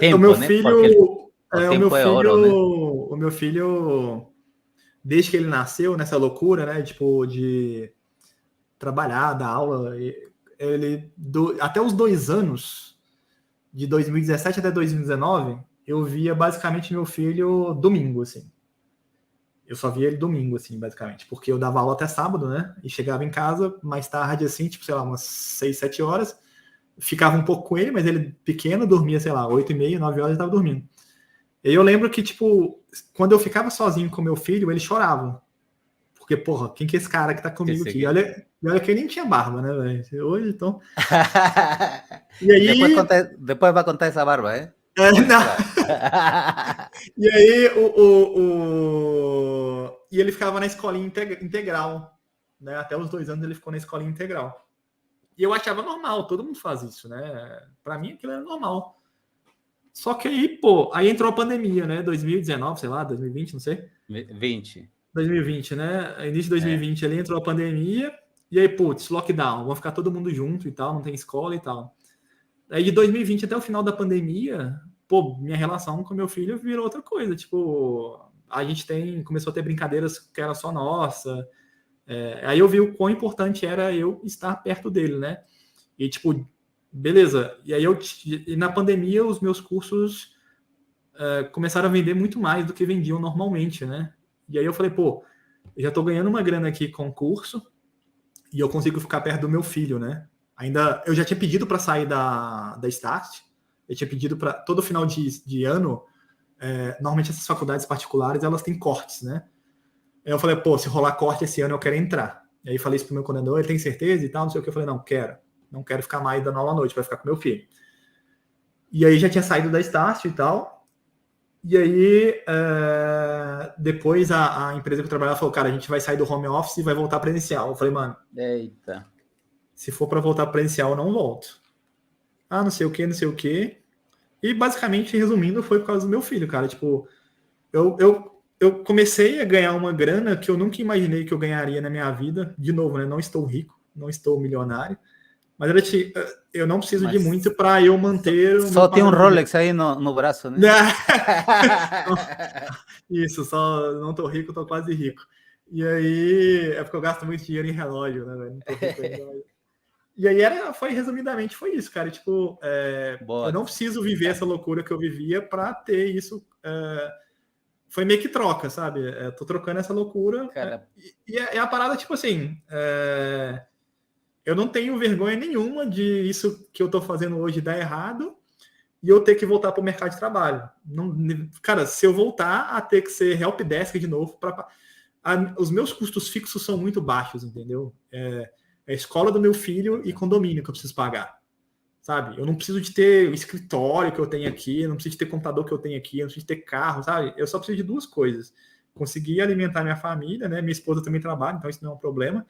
tempo, o meu né? filho... O meu filho, desde que ele nasceu, nessa loucura, né, tipo, de trabalhar, dar aula, até os 2 anos, de 2017 até 2019, eu via basicamente meu filho domingo, assim. Eu só via ele domingo, assim, basicamente, porque eu dava aula até sábado, né, e chegava em casa mais tarde, assim, tipo, sei lá, umas 6, 7 horas, ficava um pouco com ele, mas ele pequeno, dormia, sei lá, 8h30, 9 horas, ele tava dormindo. E eu lembro que, tipo, quando eu ficava sozinho com meu filho, ele chorava. Porque, porra, quem que é esse cara que tá comigo aqui? Olha que ele nem tinha barba, né, velho? Hoje, então... E aí... Depois vai contar essa barba, hein? E aí, e ele ficava na escolinha integral, né? Até os 2 anos ele ficou na escolinha integral. E eu achava normal, todo mundo faz isso, né? Pra mim, aquilo era normal. Só que aí, pô, aí entrou a pandemia, né? 2019, sei lá, 2020, não sei. 2020, né? Início de 2020 ali entrou a pandemia. E aí, putz, lockdown, vão ficar todo mundo junto e tal, não tem escola e tal. Aí de 2020 até o final da pandemia, pô, minha relação com meu filho virou outra coisa. Tipo, a gente começou a ter brincadeiras que era só nossa. Aí eu vi o quão importante era eu estar perto dele, né? E, tipo, beleza. E aí e na pandemia os meus cursos começaram a vender muito mais do que vendiam normalmente, né? E aí eu falei, pô, eu já tô ganhando uma grana aqui com o curso e eu consigo ficar perto do meu filho, né? Eu já tinha pedido para sair da Start, eu tinha pedido para todo final de ano, normalmente essas faculdades particulares, elas têm cortes, né? Aí eu falei, pô, se rolar corte esse ano eu quero entrar. E aí falei isso pro meu coordenador, ele tem certeza e tal, não sei o que. Eu falei, não, não quero ficar mais dando aula à noite, vai ficar com meu filho. E aí já tinha saído da Start e tal. E aí, depois a empresa que eu trabalhava falou, cara, a gente vai sair do home office e vai voltar presencial. Eu falei, mano, Eita. Se for para voltar presencial, eu não volto. Ah, não sei o que, não sei o que. E basicamente, resumindo, foi por causa do meu filho, cara. Tipo, eu comecei a ganhar uma grana que eu nunca imaginei que eu ganharia na minha vida. De novo, né? Não estou rico, não estou milionário. Mas eu não preciso de muito para eu manter o Só tem um Rolex aí no braço, né? Isso, só não tô rico, tô quase rico. E aí, é porque eu gasto muito dinheiro em relógio, né, velho? Não tô rico ainda, mas... E aí resumidamente, foi isso, cara. Tipo, eu não preciso viver essa loucura que eu vivia para ter isso. Foi meio que troca, sabe? Tô trocando essa loucura. E a parada, tipo assim, eu não tenho vergonha nenhuma de isso que eu tô fazendo hoje dar errado e eu ter que voltar para o mercado de trabalho. Não, cara, se eu voltar a ter que ser helpdesk de novo, os meus custos fixos são muito baixos, entendeu? A escola do meu filho e condomínio que eu preciso pagar, sabe? Eu não preciso de ter o escritório que eu tenho aqui, eu não preciso de ter computador que eu tenho aqui, eu não preciso de ter carro, sabe? Eu só preciso de duas coisas. Conseguir alimentar minha família, né? Minha esposa também trabalha, então isso não é um problema.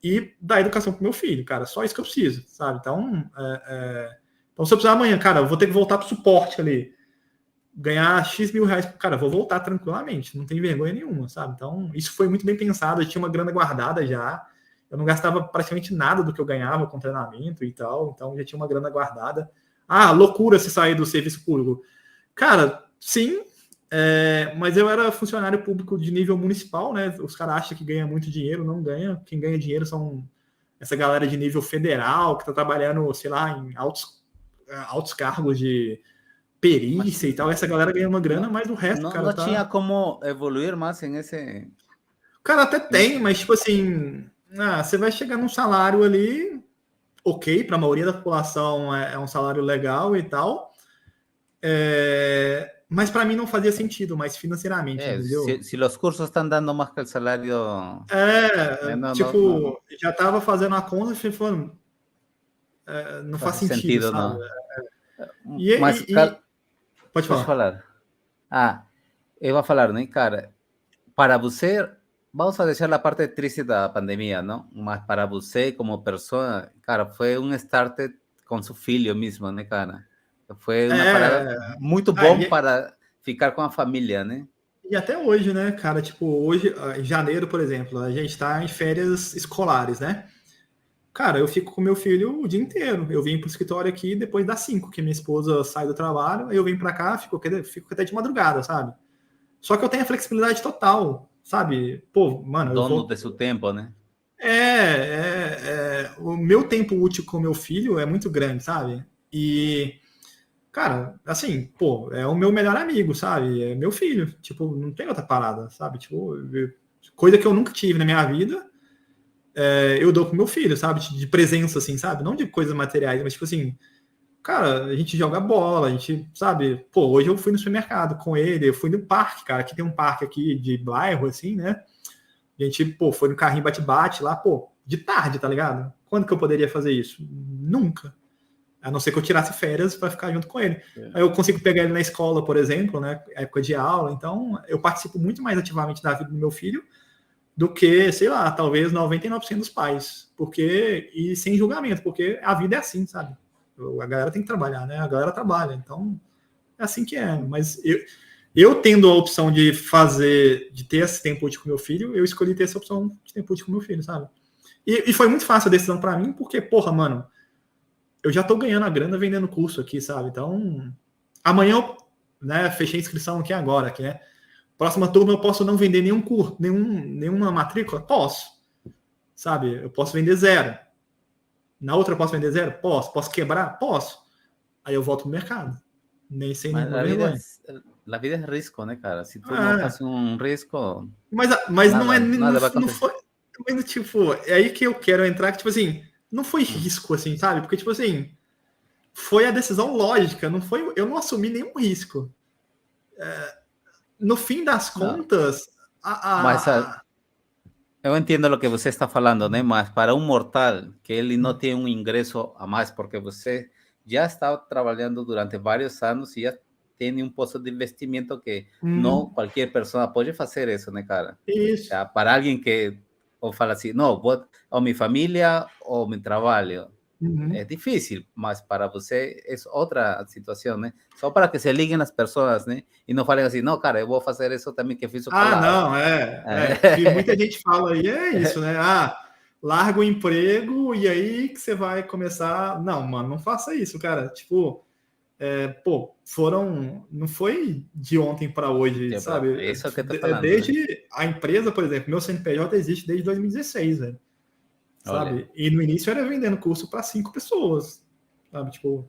E dar educação pro meu filho, cara. Só isso que eu preciso, sabe? Então, se eu precisar amanhã, cara, eu vou ter que voltar pro suporte ali. Ganhar X mil reais, cara, vou voltar tranquilamente, não tem vergonha nenhuma, sabe? Então, isso foi muito bem pensado, eu tinha uma grana guardada já, eu não gastava praticamente nada do que eu ganhava com treinamento e tal, então já tinha uma grana guardada. Ah, loucura se sair do serviço público. Cara, sim, mas eu era funcionário público de nível municipal, né? Os caras acham que ganha muito dinheiro, não ganha. Quem ganha dinheiro são essa galera de nível federal, que tá trabalhando, sei lá, em altos cargos de perícia e tal, essa galera ganha uma grana, mas o resto, cara, não tinha como evoluir mais em esse... Cara, até tem, mas tipo assim, você vai chegar num salário ali, ok, para a maioria da população é um salário legal e tal, mas para mim não fazia sentido, mas financeiramente, entendeu? Se os cursos estão dando mais que o salário... Já tava fazendo a conta e falando, não faz sentido, sabe? Não. Mas, pode falar. Eu vou falar, né, cara? Para você, vamos a deixar a parte triste da pandemia, não? Mas para você, como pessoa, cara, foi um start com seu filho mesmo, né, cara? Foi uma parada muito bom para ficar com a família, né? E até hoje, né, cara? Tipo, hoje, em janeiro, por exemplo, a gente tá em férias escolares, né? Cara, eu fico com meu filho o dia inteiro. Eu vim pro escritório aqui depois das 5, que minha esposa sai do trabalho, aí eu venho para cá, fico até de madrugada, sabe? Só que eu tenho a flexibilidade total, sabe? Pô, mano, dono do seu tempo, né? O meu tempo útil com meu filho é muito grande, sabe? E, cara, assim, pô, é o meu melhor amigo, sabe? É meu filho. Tipo, não tem outra parada, sabe? Tipo, coisa que eu nunca tive na minha vida, eu dou pro meu filho, sabe? De presença, assim, sabe? Não de coisas materiais, mas tipo assim, cara, a gente joga bola, a gente, sabe? Pô, hoje eu fui no supermercado com ele, eu fui no parque, cara, aqui tem um parque aqui de bairro, assim, né? A gente, pô, foi no carrinho bate-bate lá, pô, de tarde, tá ligado? Quando que eu poderia fazer isso? Nunca. A não ser que eu tirasse férias para ficar junto com ele. Aí eu consigo pegar ele na escola, por exemplo, né? Época de aula, então eu participo muito mais ativamente da vida do meu filho do que, sei lá, talvez 99% dos pais. E sem julgamento, porque a vida é assim, sabe? A galera tem que trabalhar, né? A galera trabalha, então é assim que é. Mas eu tendo a opção de ter esse tempo útil com meu filho, eu escolhi ter essa opção de tempo útil com meu filho, sabe? E foi muito fácil a decisão para mim, porque, porra, mano, eu já tô ganhando a grana vendendo curso aqui, sabe? Então, amanhã eu, né, fechei a inscrição aqui agora, aqui, né? Próxima turma eu posso não vender nenhum curso, nenhuma matrícula? Posso, sabe? Eu posso vender 0. Na outra eu posso vender 0? Posso. Posso quebrar? Posso. Aí eu volto pro mercado. Nem sem Mas nenhuma vergonha. a vida é risco, né, cara? Se tu não Ah, faz um risco, mas não é, nada vai não acontecer. foi, mas, tipo, é aí que eu quero entrar, que, tipo assim, não foi risco, assim, sabe? Porque, tipo assim, foi a decisão lógica, não foi, eu não assumi nenhum risco. No fim das Não, contas, mas eu entendo o que você está falando, né? Mas para um mortal que ele não tem um ingresso a mais, porque você já está trabalhando durante vários anos e já tem um posto de investimento que não qualquer pessoa pode fazer isso, né, cara? isso. Já, para alguém que ou fala assim, não, vou ou minha família ou meu trabalho. É Uhum. difícil, mas para você é outra situação, né? Só para que se liguem as pessoas, né? E não falem assim, não, cara, eu vou fazer isso também que fiz o Ah, colado. não, o que muita gente fala aí é isso, né? Ah, larga o emprego e aí que você vai começar. Não, mano, não faça isso, cara. Tipo, pô, não foi de ontem para hoje, sabe? É isso que eu estou falando, né? Desde a empresa, por exemplo, meu CNPJ existe desde 2016, velho, Olha, sabe? E no início era vendendo curso para 5 pessoas, sabe? Tipo,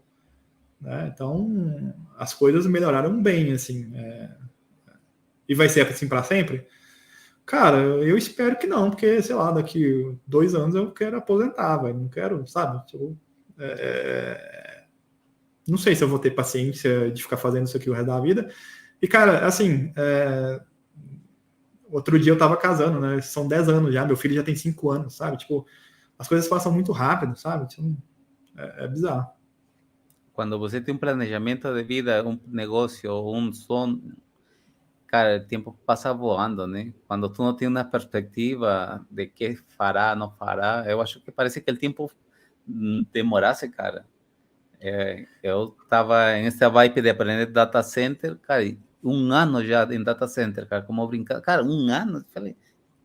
né? Então as coisas melhoraram bem, assim. E vai ser assim para sempre? Cara, eu espero que não, porque, sei lá, daqui 2 anos eu quero aposentar, velho. Não quero, sabe? Tipo, não sei se eu vou ter paciência de ficar fazendo isso aqui o resto da vida. E, cara, assim, outro dia eu tava casando, né? São 10 anos já, meu filho já tem 5 anos, sabe? Tipo, as coisas passam muito rápido, sabe? Tipo, é bizarro. quando você tem um planejamento de vida, um negócio, um sonho, cara, o tempo passa voando, né? Quando tu não tem uma perspectiva de que fará, não fará, eu acho que parece que o tempo demorasse, cara. Eu estava nessa vibe de aprender data center, cara, e 1 ano já em data center, cara, como brincar. Cara, 1 ano, falei,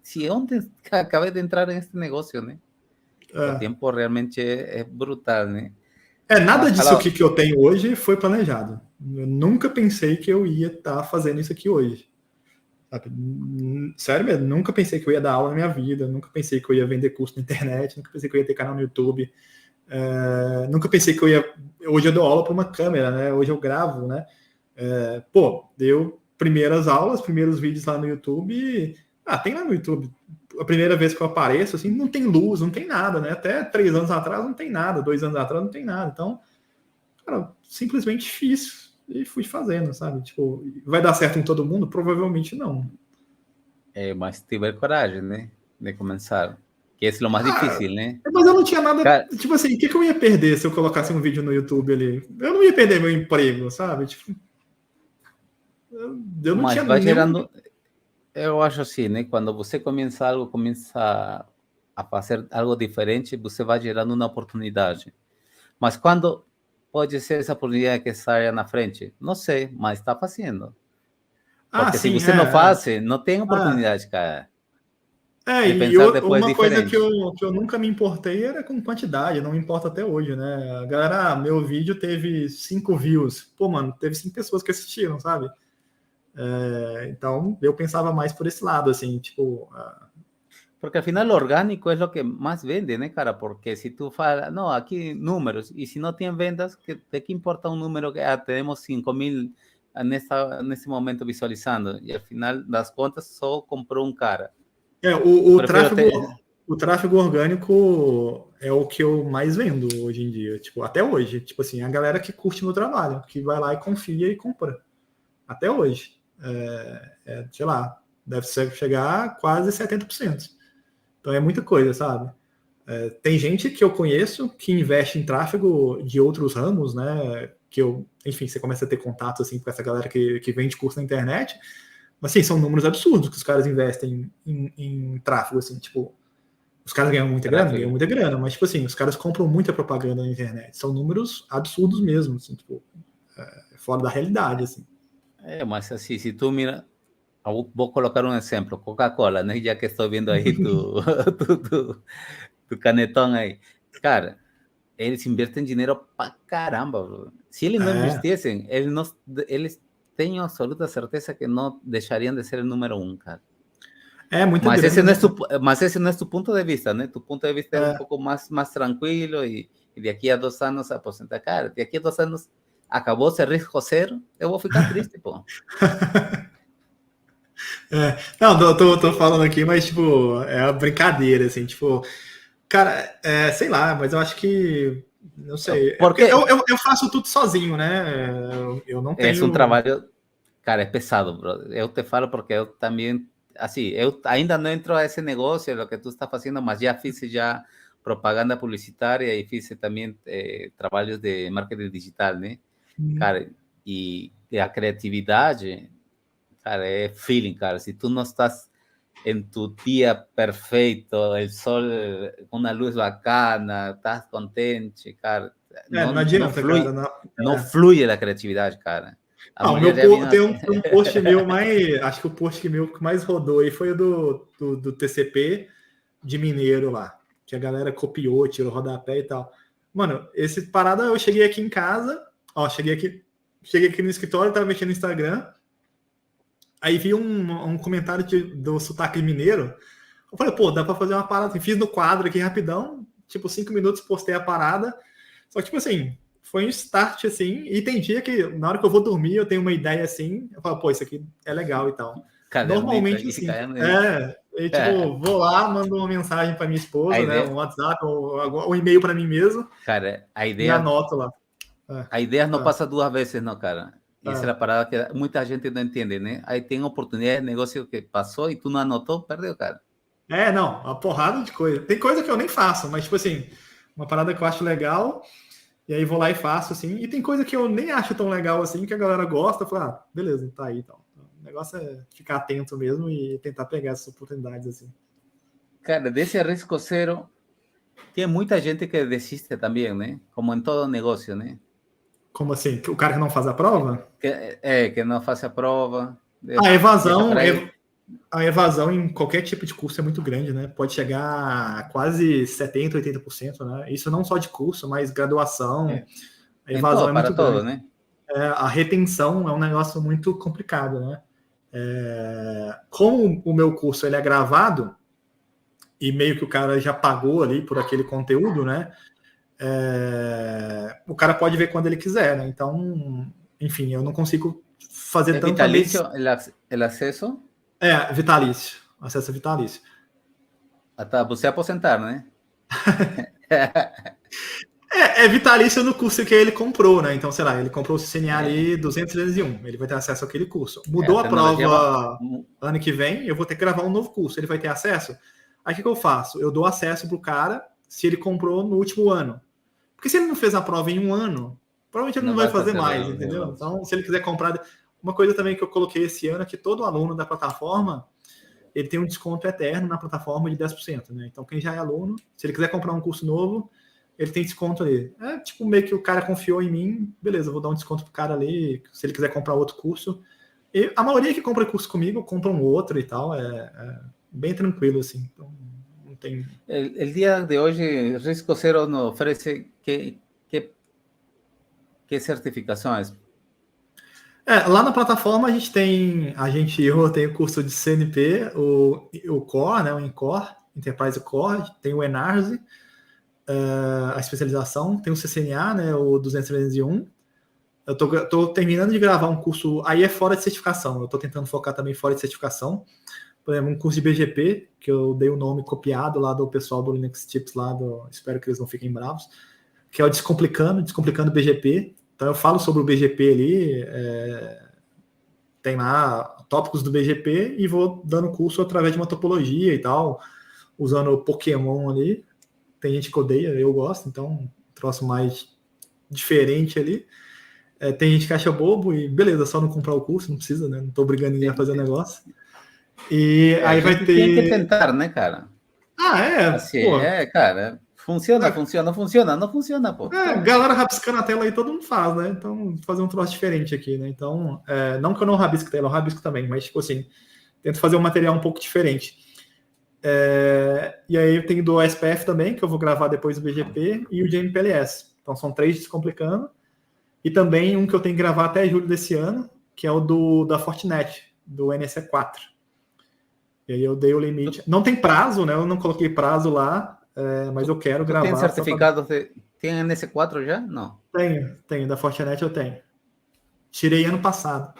se ontem acabei de entrar nesse negócio, né? O É, tempo realmente é brutal, né? nada Mas disso fala, aqui que eu tenho hoje foi planejado. Eu nunca pensei que eu ia estar fazendo isso aqui hoje. Sabe? Sério mesmo, nunca pensei que eu ia dar aula na minha vida, nunca pensei que eu ia vender curso na internet, nunca pensei que eu ia ter canal no YouTube, nunca pensei que eu ia. Hoje eu dou aula para uma câmera, né? Hoje eu gravo, né? Deu primeiras aulas, primeiros vídeos lá no YouTube. Tem lá no YouTube. A primeira vez que eu apareço, assim, não tem luz, não tem nada, né? Até 3 anos atrás não tem nada, 2 anos atrás não tem nada. Então, cara, simplesmente fiz e fui fazendo, sabe? Tipo, vai dar certo em todo mundo? Provavelmente não. mas tiver coragem, né? De começar. Que é o mais Ah, difícil, né? mas eu não tinha nada. Cara, Tipo assim, o que eu ia perder se eu colocasse um vídeo no YouTube ali? Eu não ia perder meu emprego, sabe? Tipo, eu não mas tinha vai nenhum. gerando. Eu acho assim, né? Quando você começa algo, começa a fazer algo diferente, você vai gerando uma oportunidade. Mas quando pode ser essa oportunidade que saia na frente? Não sei, mas está fazendo. Ah, Porque se sim, você não faz, não tem Ah, oportunidade, cara, de e pensar depois uma coisa que diferente. eu nunca me importei era com quantidade, não me importa até hoje, né? A galera, meu vídeo teve 5 views. Pô, mano, teve 5 pessoas que assistiram, sabe? Então, eu pensava mais por esse lado, assim, tipo, Porque al final lo orgánico es lo que más vende, ¿no, cara? Porque si tú falas, no, aquí números, y si no tienen ventas, ¿de qué importa un número que tenemos 5,000 en este momento visualizando? Y al final das contas só comprou um cara. Eu prefiro ter... o tráfego orgânico é o que eu mais vendo hoje em dia, tipo, até hoje. Tipo assim, a galera que curte meu trabalho, que vai lá e confia e compra. Até hoje. Sei lá, deve chegar a quase 70%. Então é muita coisa, sabe? Tem gente que eu conheço que investe em tráfego de outros ramos, né? Enfim, você começa a ter contato assim com essa galera que vende curso na internet. Mas assim, são números absurdos que os caras investem em tráfego, assim, tipo, os caras ganham Tráfego. muita grana, mas tipo assim, os caras compram muita propaganda na internet. São números absurdos mesmo, assim, tipo, fora da realidade, assim. Mas assim, se tu mira, vou colocar um exemplo, Coca-Cola, né? Já que estou vendo aí tu canetão aí. Cara, eles invertem dinheiro pra caramba, bro. Se eles não investissem, eles têm absoluta certeza que não deixariam de ser o número 1, cara. Muito mas grande. Esse não é tu ponto de vista, né? Tu ponto de vista é um pouco mais tranquilo e daqui a 2 anos se aposenta. Cara, daqui a 2 anos acabou esse risco zero, eu vou ficar triste, pô. Não, tô falando aqui, mas, tipo, é uma brincadeira, assim, tipo... Cara, sei lá, mas eu acho que... Não sei. Porque eu faço tudo sozinho, né? Eu não tenho... É um trabalho... Cara, é pesado, bro. Eu te falo porque eu também... Assim, eu ainda não entro a esse negócio, lo que tu está fazendo, mas já fiz propaganda publicitária e fiz também trabalhos de marketing digital, né? Cara, e a criatividade, cara, é feeling, cara. Se tu não estás em tu dia perfeito, o sol com uma luz bacana, estás contente, cara, não adianta, flui, cara. Não flui a criatividade, cara. Tem um post meu acho que o post meu que mais rodou aí foi o do TCP de Mineiro lá, que a galera copiou, tirou rodapé e tal. Mano, esse parada, eu cheguei aqui em casa, cheguei aqui no escritório, tava mexendo no Instagram, aí vi um comentário do sotaque mineiro, eu falei, pô, dá pra fazer uma parada, fiz no quadro aqui rapidão, tipo 5 minutos, postei a parada, só que tipo assim, foi um start assim, e tem dia que na hora que eu vou dormir, eu tenho uma ideia assim, eu falo, pô, isso aqui é legal e tal. Normalmente assim, tipo, vou lá, mando uma mensagem para minha esposa, né, um WhatsApp ou um e-mail para mim mesmo. Cara, a ideia... E anoto lá. A ideia não passa 2 vezes, não, cara. Isso é a parada que muita gente não entende, né? Aí tem oportunidade de negócio que passou e tu não anotou, perdeu, cara. Não, uma porrada de coisa. Tem coisa que eu nem faço, mas, tipo assim, uma parada que eu acho legal, e aí vou lá e faço, assim. E tem coisa que eu nem acho tão legal, assim, que a galera gosta. Eu falo, beleza, tá aí, então. O negócio é ficar atento mesmo e tentar pegar essas oportunidades, assim. Cara, desse risco zero, tem muita gente que desiste também, né? Como em todo negócio, né? Como assim? O cara que não faz a prova? Que não faz a prova. A evasão em qualquer tipo de curso é muito grande, né? Pode chegar a quase 70%, 80%, né? Isso não só de curso, mas graduação. A evasão é muito grande. Né? A retenção é um negócio muito complicado, né? Como o meu curso ele é gravado, e meio que o cara já pagou ali por aquele conteúdo, né? O cara pode ver quando ele quiser, né? Então, enfim, eu não consigo fazer tanto... É vitalício o acesso? Vitalício. Acesso vitalício. Até você aposentar, né? É vitalício no curso que ele comprou, né? Então, sei lá, ele comprou o CCNA ali 200, 201. Ele vai ter acesso àquele curso. Mudou a prova ano que vem, eu vou ter que gravar um novo curso. Ele vai ter acesso? Aí o que eu faço? Eu dou acesso pro cara se ele comprou no último ano. Porque se ele não fez a prova em um ano, provavelmente ele não vai fazer mais, entendeu? Então, se ele quiser comprar... Uma coisa também que eu coloquei esse ano é que todo aluno da plataforma, ele tem um desconto eterno na plataforma de 10%, né? Então, quem já é aluno, se ele quiser comprar um curso novo, ele tem desconto ali. Tipo, meio que o cara confiou em mim, beleza, eu vou dar um desconto pro cara ali, se ele quiser comprar outro curso. E a maioria que compra curso comigo, compra um outro e tal, é bem tranquilo, assim. Então, não tem... El dia de hoje, Risco Zero nos oferece que certificações? Lá na plataforma eu tenho o curso de CNP, o Core, né, o Encore, Enterprise Core, tem o Enarse, a especialização, tem o CCNA, né, o 200-301. Eu tô terminando de gravar um curso, aí é fora de certificação, eu tô tentando focar também fora de certificação. Por exemplo, um curso de BGP, que eu dei o nome copiado lá do pessoal do Linux Tips, espero que eles não fiquem bravos, que é o Descomplicando BGP. Então eu falo sobre o BGP ali, tem lá tópicos do BGP e vou dando curso através de uma topologia e tal, usando o Pokémon ali. Tem gente que odeia, eu gosto, então um troço mais diferente ali. Tem gente que acha bobo e beleza, só não comprar o curso, não precisa, né? Não tô obrigando ninguém a fazer o negócio. E aí vai ter... Tem que tentar, né, cara? Assim, pô. Cara... Funciona, não funciona, pô. Galera rabiscando a tela aí, todo mundo faz, né? Então, fazer um troço diferente aqui, né? Então, não que eu não rabisco tela, eu rabisco também, mas, tipo assim, tento fazer um material um pouco diferente. E aí eu tenho do SPF também, que eu vou gravar depois do BGP, e o de MPLS. Então são 3 Descomplicando. E também um que eu tenho que gravar até julho desse ano, que é o da Fortinet, do NEC4. E aí eu dei o limite. Não tem prazo, né? Eu não coloquei prazo lá, mas eu quero gravar. Tem certificado? Tem NEC4 já? Não. Tenho. Da Fortinet eu tenho. Tirei ano passado.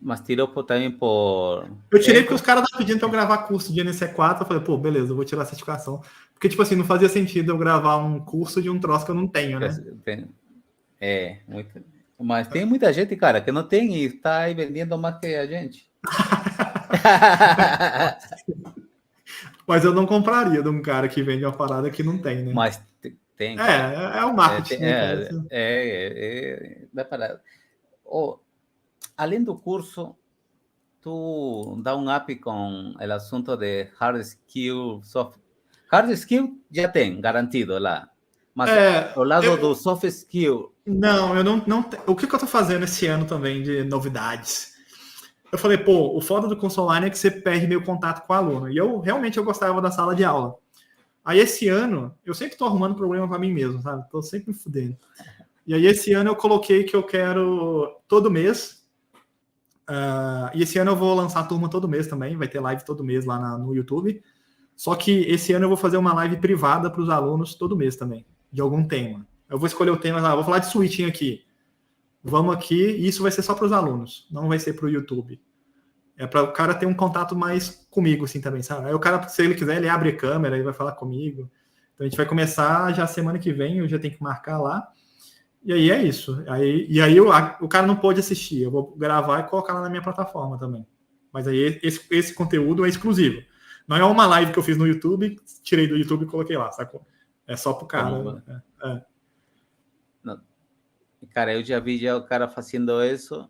Mas tirou também por... Eu tirei porque os caras estavam pedindo para eu gravar curso de NEC4. Eu falei, pô, beleza, eu vou tirar a certificação. Porque, tipo assim, não fazia sentido eu gravar um curso de um troço que eu não tenho, né? Muito. Mas tem muita gente, cara, que não tem e está aí vendendo mais que a gente. Mas eu não compraria de um cara que vende uma parada que não tem, né? Mas tem. É o marketing, né? Dá para... além do curso, tu dá um up com o assunto de hard skill, soft... Hard skill já tem, garantido lá. Mas o lado do soft skill... Não, eu não... O que eu tô fazendo esse ano também de novidades? Eu falei, pô, o foda do curso online é que você perde meio contato com o aluno. E eu realmente gostava da sala de aula. Aí esse ano, eu sempre tô arrumando problema para mim mesmo, sabe? Tô sempre me fudendo. E aí esse ano eu coloquei que eu quero todo mês. E esse ano eu vou lançar a turma todo mês também. Vai ter live todo mês lá no YouTube. Só que esse ano eu vou fazer uma live privada para os alunos todo mês também, de algum tema. Eu vou escolher o tema, vou falar de switching aqui. Vamos aqui, e isso vai ser só para os alunos, não vai ser para o YouTube. É para o cara ter um contato mais comigo, assim, também, sabe? Aí o cara, se ele quiser, ele abre a câmera e vai falar comigo. Então a gente vai começar já semana que vem, eu já tenho que marcar lá. E aí é isso. Aí o cara não pode assistir, eu vou gravar e colocar lá na minha plataforma também. Mas aí esse conteúdo é exclusivo. Não é uma live que eu fiz no YouTube, tirei do YouTube e coloquei lá, sacou? É só pro cara. Cara, eu já vi o cara fazendo isso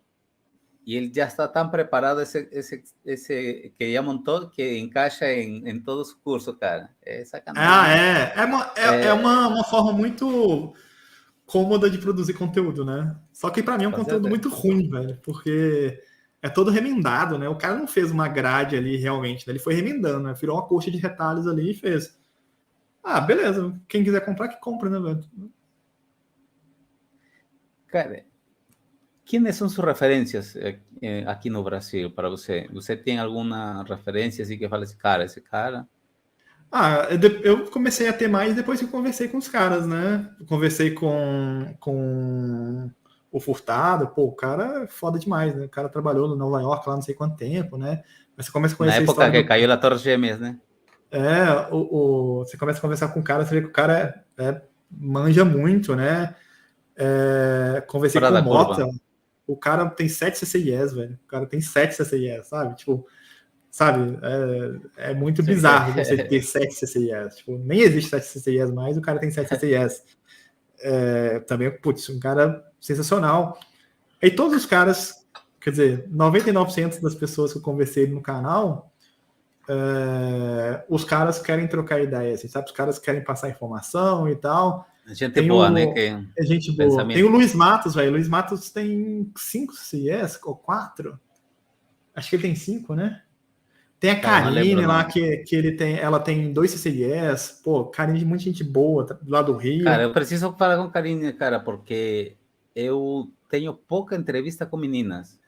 e ele já está tão preparado esse que já montou que encaixa em todos os cursos, cara. É sacanagem. É uma forma muito cômoda de produzir conteúdo, né? Só que para mim é um conteúdo muito ruim, velho, porque é todo remendado, né? O cara não fez uma grade ali realmente, né? Ele foi remendando, né? Virou uma coxa de retalhos ali e fez. Beleza. Quem quiser comprar, que compra, né, velho? Cara, quem são suas referências aqui no Brasil para você? Você tem alguma referência assim que fala esse cara? Eu comecei a ter mais depois que eu conversei com os caras, né? Eu conversei com o Furtado, pô, o cara é foda demais, né? O cara trabalhou no Nova York lá não sei quanto tempo, né? Mas você começa a conhecer na época que caiu a Torre Gêmeas, né? Você começa a conversar com o cara, você vê que o cara manja muito, né? Conversei com o Mota, o cara tem 7 CCIEs, velho. O cara tem 7 CCIEs, sabe? Tipo, sabe? É muito bizarro você ter 7 CCIEs. Tipo, nem existe 7 CCIEs mais, o cara tem 7 CCIEs. Também, putz, um cara sensacional. E todos os caras, quer dizer, 99% das pessoas que eu conversei no canal, os caras querem trocar ideia, assim, sabe? Os caras querem passar informação e tal. Gente boa, né? É gente boa. Tem o Luiz Matos, velho. Luiz Matos tem 5 CCIEs ou 4. Acho que ele tem 5, né? Tem a Karine lá, que ela tem 2 CCIEs. Pô, Karine, muita gente boa, lá do Rio. Cara, eu preciso falar com Karine, cara, porque eu tenho pouca entrevista com meninas.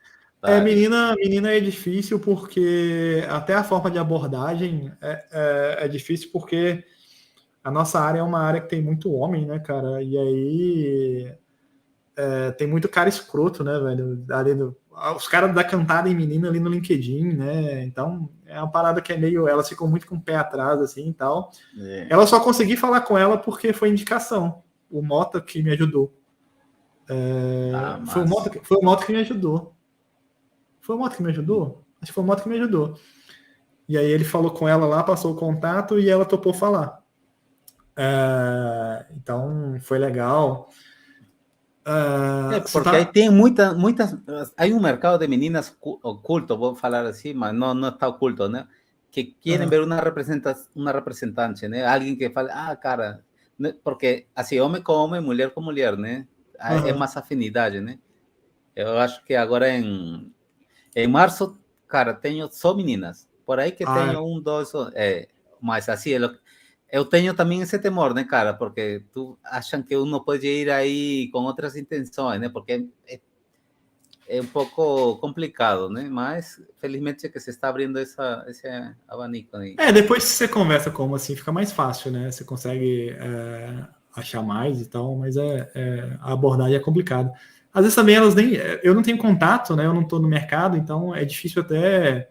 Menina é difícil porque até a forma de abordagem é difícil porque a nossa área é uma área que tem muito homem, né, cara? E aí tem muito cara escroto, né, velho? Os caras da cantada em menina ali no LinkedIn, né? Então é uma parada que é meio. Elas ficam muito com o pé atrás, assim e tal. Ela só consegui falar com ela porque foi indicação. O Mota que me ajudou. Foi o Mota que me ajudou. Foi o Mota que me ajudou? Acho que foi o Mota que me ajudou. E aí ele falou com ela lá, passou o contato e ela topou falar. Então foi legal. Porque aí tem muitas. Hay um mercado de meninas oculto, vou falar assim, mas não está oculto, né? Que querem ver uma representante, né? Alguém que fale, cara, porque assim, homem com homem, mulher com mulher, né? É mais afinidade, né? Eu acho que agora em março, cara, tenho só meninas. Por aí que tenho 1, 2, Mas assim, eu tenho também esse temor, né, cara? Porque tu acham que uno pode ir aí com outras intenções, né? Porque é um pouco complicado, né? Mas felizmente é que se está abrindo esse abanico aí. Depois que você conversa como assim, fica mais fácil, né? Você consegue achar mais e tal, mas a abordagem é complicada. Às vezes também elas nem. Eu não tenho contato, né? Eu não estou no mercado, então é difícil até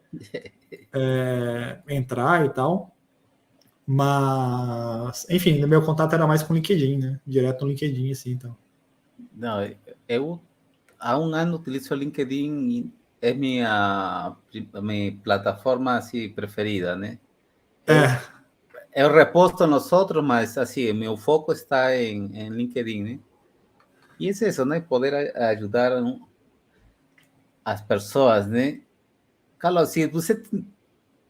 entrar e tal. Mas, enfim, no meu contato era mais com o LinkedIn, né? Direto no LinkedIn, assim, então. Não, eu há um ano utilizo o LinkedIn e é minha plataforma assim, preferida, né? Eu reposto nos outros, mas assim, meu foco está em LinkedIn, né? E é isso, né? Poder ajudar as pessoas, né? Carlos, se você,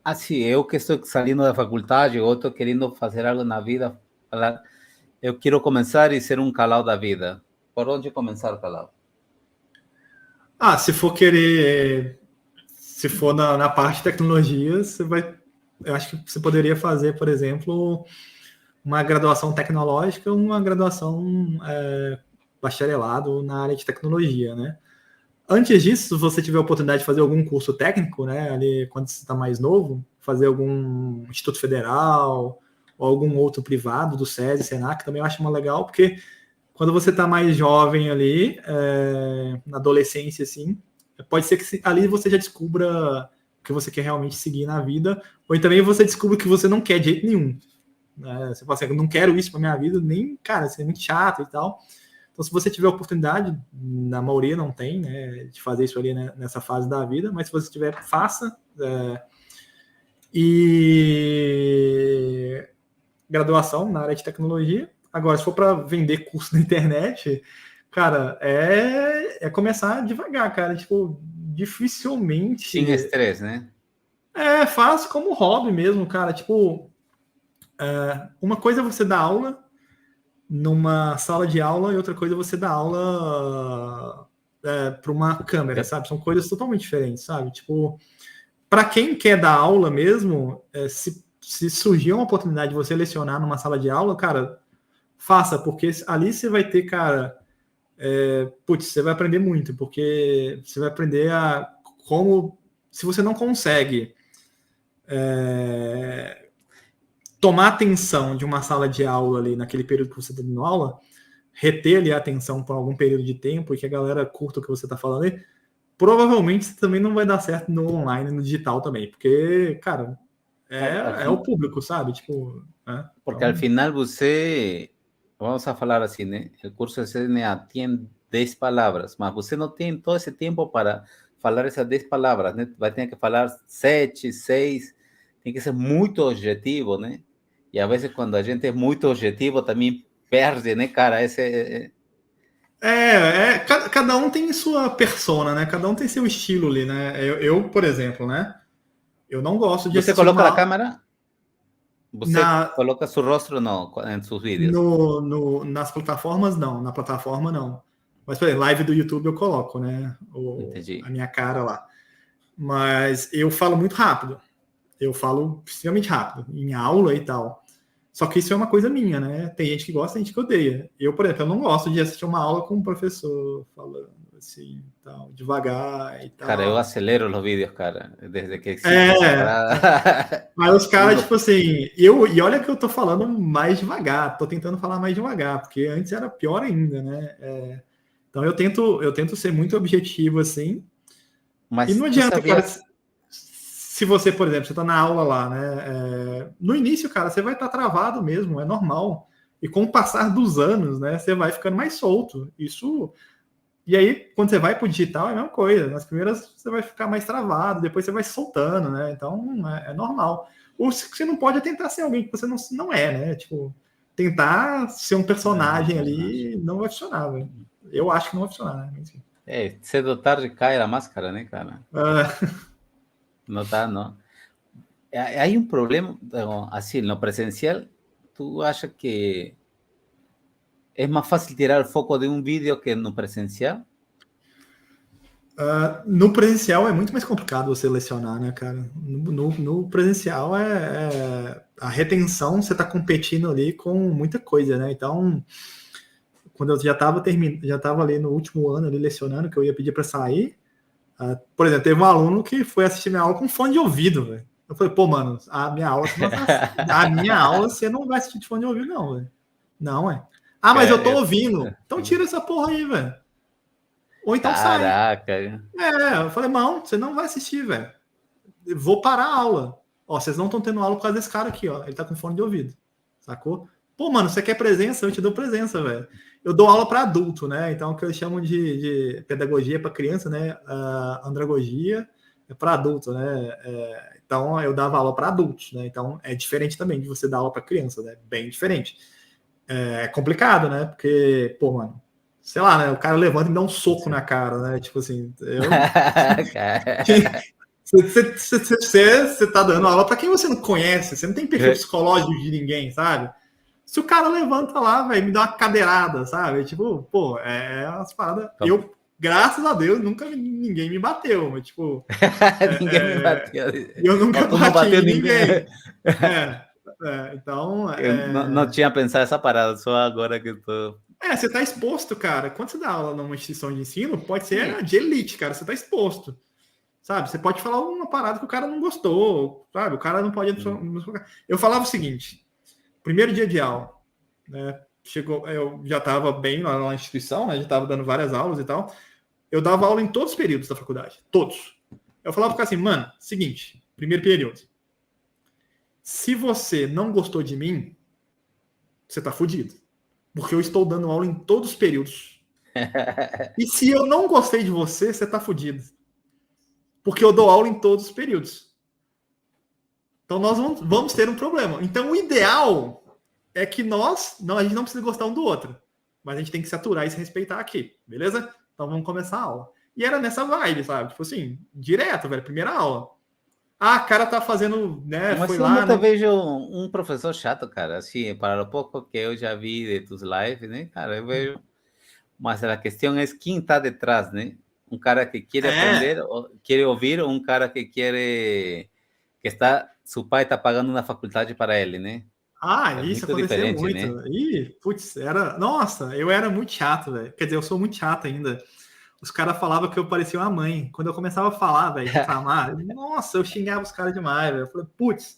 assim, eu que estou saindo da faculdade, ou estou querendo fazer algo na vida, falar, eu quero começar e ser um Calao da vida. Por onde começar, Calao? Se for querer, se for na parte de tecnologia, você vai. Eu acho que você poderia fazer, por exemplo, uma graduação tecnológica, uma graduação bacharelado na área de tecnologia, né? Antes disso, se você tiver a oportunidade de fazer algum curso técnico, né, ali quando você está mais novo, fazer algum Instituto Federal ou algum outro privado do SESI, Senac, também eu acho uma legal, porque quando você está mais jovem ali, na adolescência, assim, pode ser que ali você já descubra o que você quer realmente seguir na vida, ou também você descubra o que você não quer de jeito nenhum. Né? Você fala assim, eu não quero isso para minha vida, nem, cara, isso é muito chato e tal. Então, se você tiver a oportunidade, na maioria não tem, né, de fazer isso ali, né, nessa fase da vida, mas se você tiver, faça. E graduação na área de tecnologia. Agora, se for para vender curso na internet, cara, é começar devagar, cara. Tipo, dificilmente. Sem estresse, né? Faz como hobby mesmo, cara. Tipo, uma coisa é você dar aula numa sala de aula e outra coisa é você dar aula para uma câmera, sabe? São coisas totalmente diferentes, sabe? Tipo, para quem quer dar aula mesmo, se surgir uma oportunidade de você lecionar numa sala de aula, cara, faça, porque ali você vai ter, cara, você vai aprender muito, porque você vai aprender a como, se você não consegue tomar atenção de uma sala de aula ali naquele período que você está dando aula, reter ali a atenção por algum período de tempo e que a galera curta o que você está falando ali, provavelmente você também não vai dar certo no online, no digital também, porque, cara, o público, sabe? Tipo, porque al final você, vamos a falar assim, né? O curso de CNA tem 10 palavras, mas você não tem todo esse tempo para falar essas 10 palavras, né? Vai ter que falar 7, 6, tem que ser muito objetivo, né? E a vezes quando a gente é muito objetivo também perde, né, cara? Cada um tem sua persona, né? Cada um tem seu estilo ali, né? Por exemplo, né? Eu não gosto de Você assistir coloca a uma câmera? Você coloca seu rosto no, em seus vídeos? nas plataformas, não. Na plataforma, não. Mas, por exemplo, live do YouTube eu coloco, né? Entendi. A minha cara lá. Mas eu falo muito rápido. Eu falo extremamente rápido, em aula e tal. Só que isso é uma coisa minha, né? Tem gente que gosta, tem gente que odeia. Eu, por exemplo, eu não gosto de assistir uma aula com um professor falando assim, tal, devagar e tal. Cara, eu acelero os vídeos, cara, desde que existe essa parada. Mas os caras, tipo assim, e olha que eu tô falando mais devagar, tô tentando falar mais devagar, porque antes era pior ainda, né? Então eu tento ser muito objetivo, assim, e Mas não tu adianta, cara, sabias... se você, por exemplo, você tá na aula lá, né? No início, cara, você vai estar travado mesmo, é normal. E com o passar dos anos, né, você vai ficando mais solto. Isso. E aí, quando você vai pro digital, é a mesma coisa. Nas primeiras você vai ficar mais travado, depois você vai soltando, né? Então é normal. O que você não pode é tentar ser alguém que você não é, né? Tipo, tentar ser um personagem ali não vai funcionar, velho. Eu acho que não vai funcionar, né? Enfim. cedo ou tarde cai a máscara, né, cara? Não tá, não. Hay un problema, así, en lo presencial, ¿tú achas que es más fácil tirar el foco de un vídeo que en lo presencial? No presencial é muito mais complicado você lecionar, né, cara? No presencial a retenção, você tá competindo ali com muita coisa, né? Então, quando eu já tava ali no último ano ali lecionando, que eu ia pedir para sair, por exemplo, teve um aluno que foi assistir minha aula com fone de ouvido, velho. Eu falei, pô, mano, a minha aula você não vai assistir de fone de ouvido, não, velho. Não, é. Mas eu tô ouvindo. Então tira essa porra aí, velho. Ou então sai. Caraca. Eu falei, não, você não vai assistir, velho. Vou parar a aula. Ó, vocês não estão tendo aula por causa desse cara aqui, ó. Ele tá com fone de ouvido. Sacou? Pô, mano, você quer presença? Eu te dou presença, velho. Eu dou aula para adulto, né? Então, o que eles chamam de pedagogia para criança, né? Andragogia é para adulto, né? Então, eu dava aula para adultos, né? Então, é diferente também de você dar aula para criança, né? Bem diferente. É complicado, né? Porque, pô, mano, sei lá, né? O cara levanta e me dá um soco na cara, né? Tipo assim, você tá dando aula para quem você não conhece, você não tem perfil psicológico de ninguém, sabe? Se o cara levanta lá, velho, me dá uma cadeirada, sabe? Tipo, pô, umas paradas. Eu, graças a Deus, ninguém me bateu, mas tipo. Ninguém me bateu. Eu nunca bati em ninguém. Então. Eu não tinha pensado essa parada, só agora que eu tô. Você tá exposto, cara. Quando você dá aula numa instituição de ensino, pode ser de elite, cara. Você tá exposto. Sabe? Você pode falar uma parada que o cara não gostou, sabe? O cara não pode. Eu falava o seguinte. Primeiro dia de aula, né? Chegou, eu já estava bem lá na instituição, né? Já estava dando várias aulas e tal. Eu dava aula em todos os períodos da faculdade, todos. Eu falava pro cara assim, mano, seguinte, primeiro período. Se você não gostou de mim, você tá fudido. Porque eu estou dando aula em todos os períodos. E se eu não gostei de você, você tá fudido. Porque eu dou aula em todos os períodos. Então nós vamos ter um problema. Então o ideal é que a gente não precisa gostar um do outro, mas a gente tem que se aturar e se respeitar aqui, beleza? Então vamos começar a aula. E era nessa vibe, sabe? Tipo assim, direto, velho, primeira aula. O cara tá fazendo, né? Mas foi eu lá. nunca vejo um professor chato, cara. Assim, para o pouco que eu já vi de tus lives, né, cara? Eu vejo. Mas a questão é quem está detrás, né? Um cara que quer aprender, quer ouvir, ou um cara que quer. Seu pai está pagando uma faculdade para ele, né? Isso acontecia muito. Né? Putz, nossa, eu era muito chato, velho. Quer dizer, eu sou muito chato ainda. Os caras falavam que eu parecia uma mãe. Quando eu começava a falar, velho, reclamar, nossa, eu xingava os caras demais, velho. Eu falei, putz,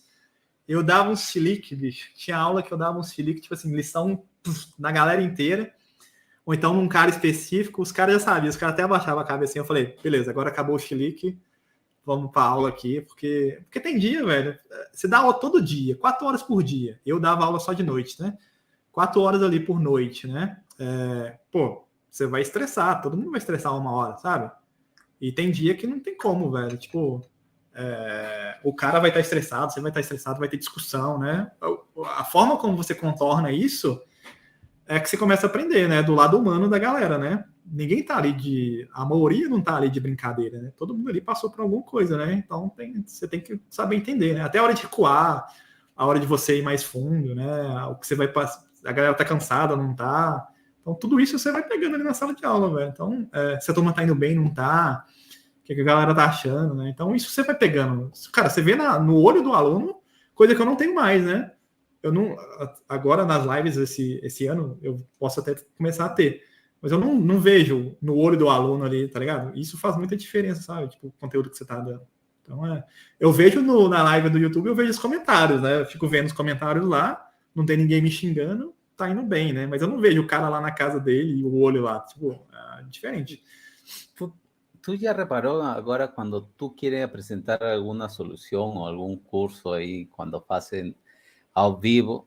eu dava um chilique, bicho. Tinha aula que eu dava um chilique, tipo assim, lição na galera inteira. Ou então num cara específico, os caras já sabiam, os caras até abaixavam a cabeça. Eu falei, beleza, agora acabou o chilique. Vamos para aula aqui, porque tem dia, velho. Você dá aula todo dia, 4 horas por dia. Eu dava aula só de noite, né? 4 horas ali por noite, né? Você vai estressar, todo mundo vai estressar 1 hora, sabe? E tem dia que não tem como, velho. Tipo, o cara vai estar estressado, você vai estar estressado, vai ter discussão, né? A forma como você contorna isso é que você começa a aprender, né? Do lado humano da galera, né? Ninguém tá ali a maioria não tá ali de brincadeira, né? Todo mundo ali passou por alguma coisa, né? Então você tem que saber entender, né? Até a hora de recuar, a hora de você ir mais fundo, né? O que você vai passar, a galera tá cansada, não tá. Então tudo isso você vai pegando ali na sala de aula, velho. Então, se a turma tá indo bem, não tá, o que a galera tá achando, né? Então isso você vai pegando. Cara, você vê no olho do aluno, coisa que eu não tenho mais, né? Eu não, agora nas lives esse ano, eu posso até começar a ter. Mas eu não vejo no olho do aluno ali, tá ligado? Isso faz muita diferença, sabe? Tipo, o conteúdo que você tá dando. Então, eu vejo na live do YouTube, eu vejo os comentários, né? Eu fico vendo os comentários lá, não tem ninguém me xingando, tá indo bem, né? Mas eu não vejo o cara lá na casa dele e o olho lá. Tipo, diferente. Tu já reparou agora quando tu queres apresentar alguma solução ou algum curso aí, quando fazem ao vivo,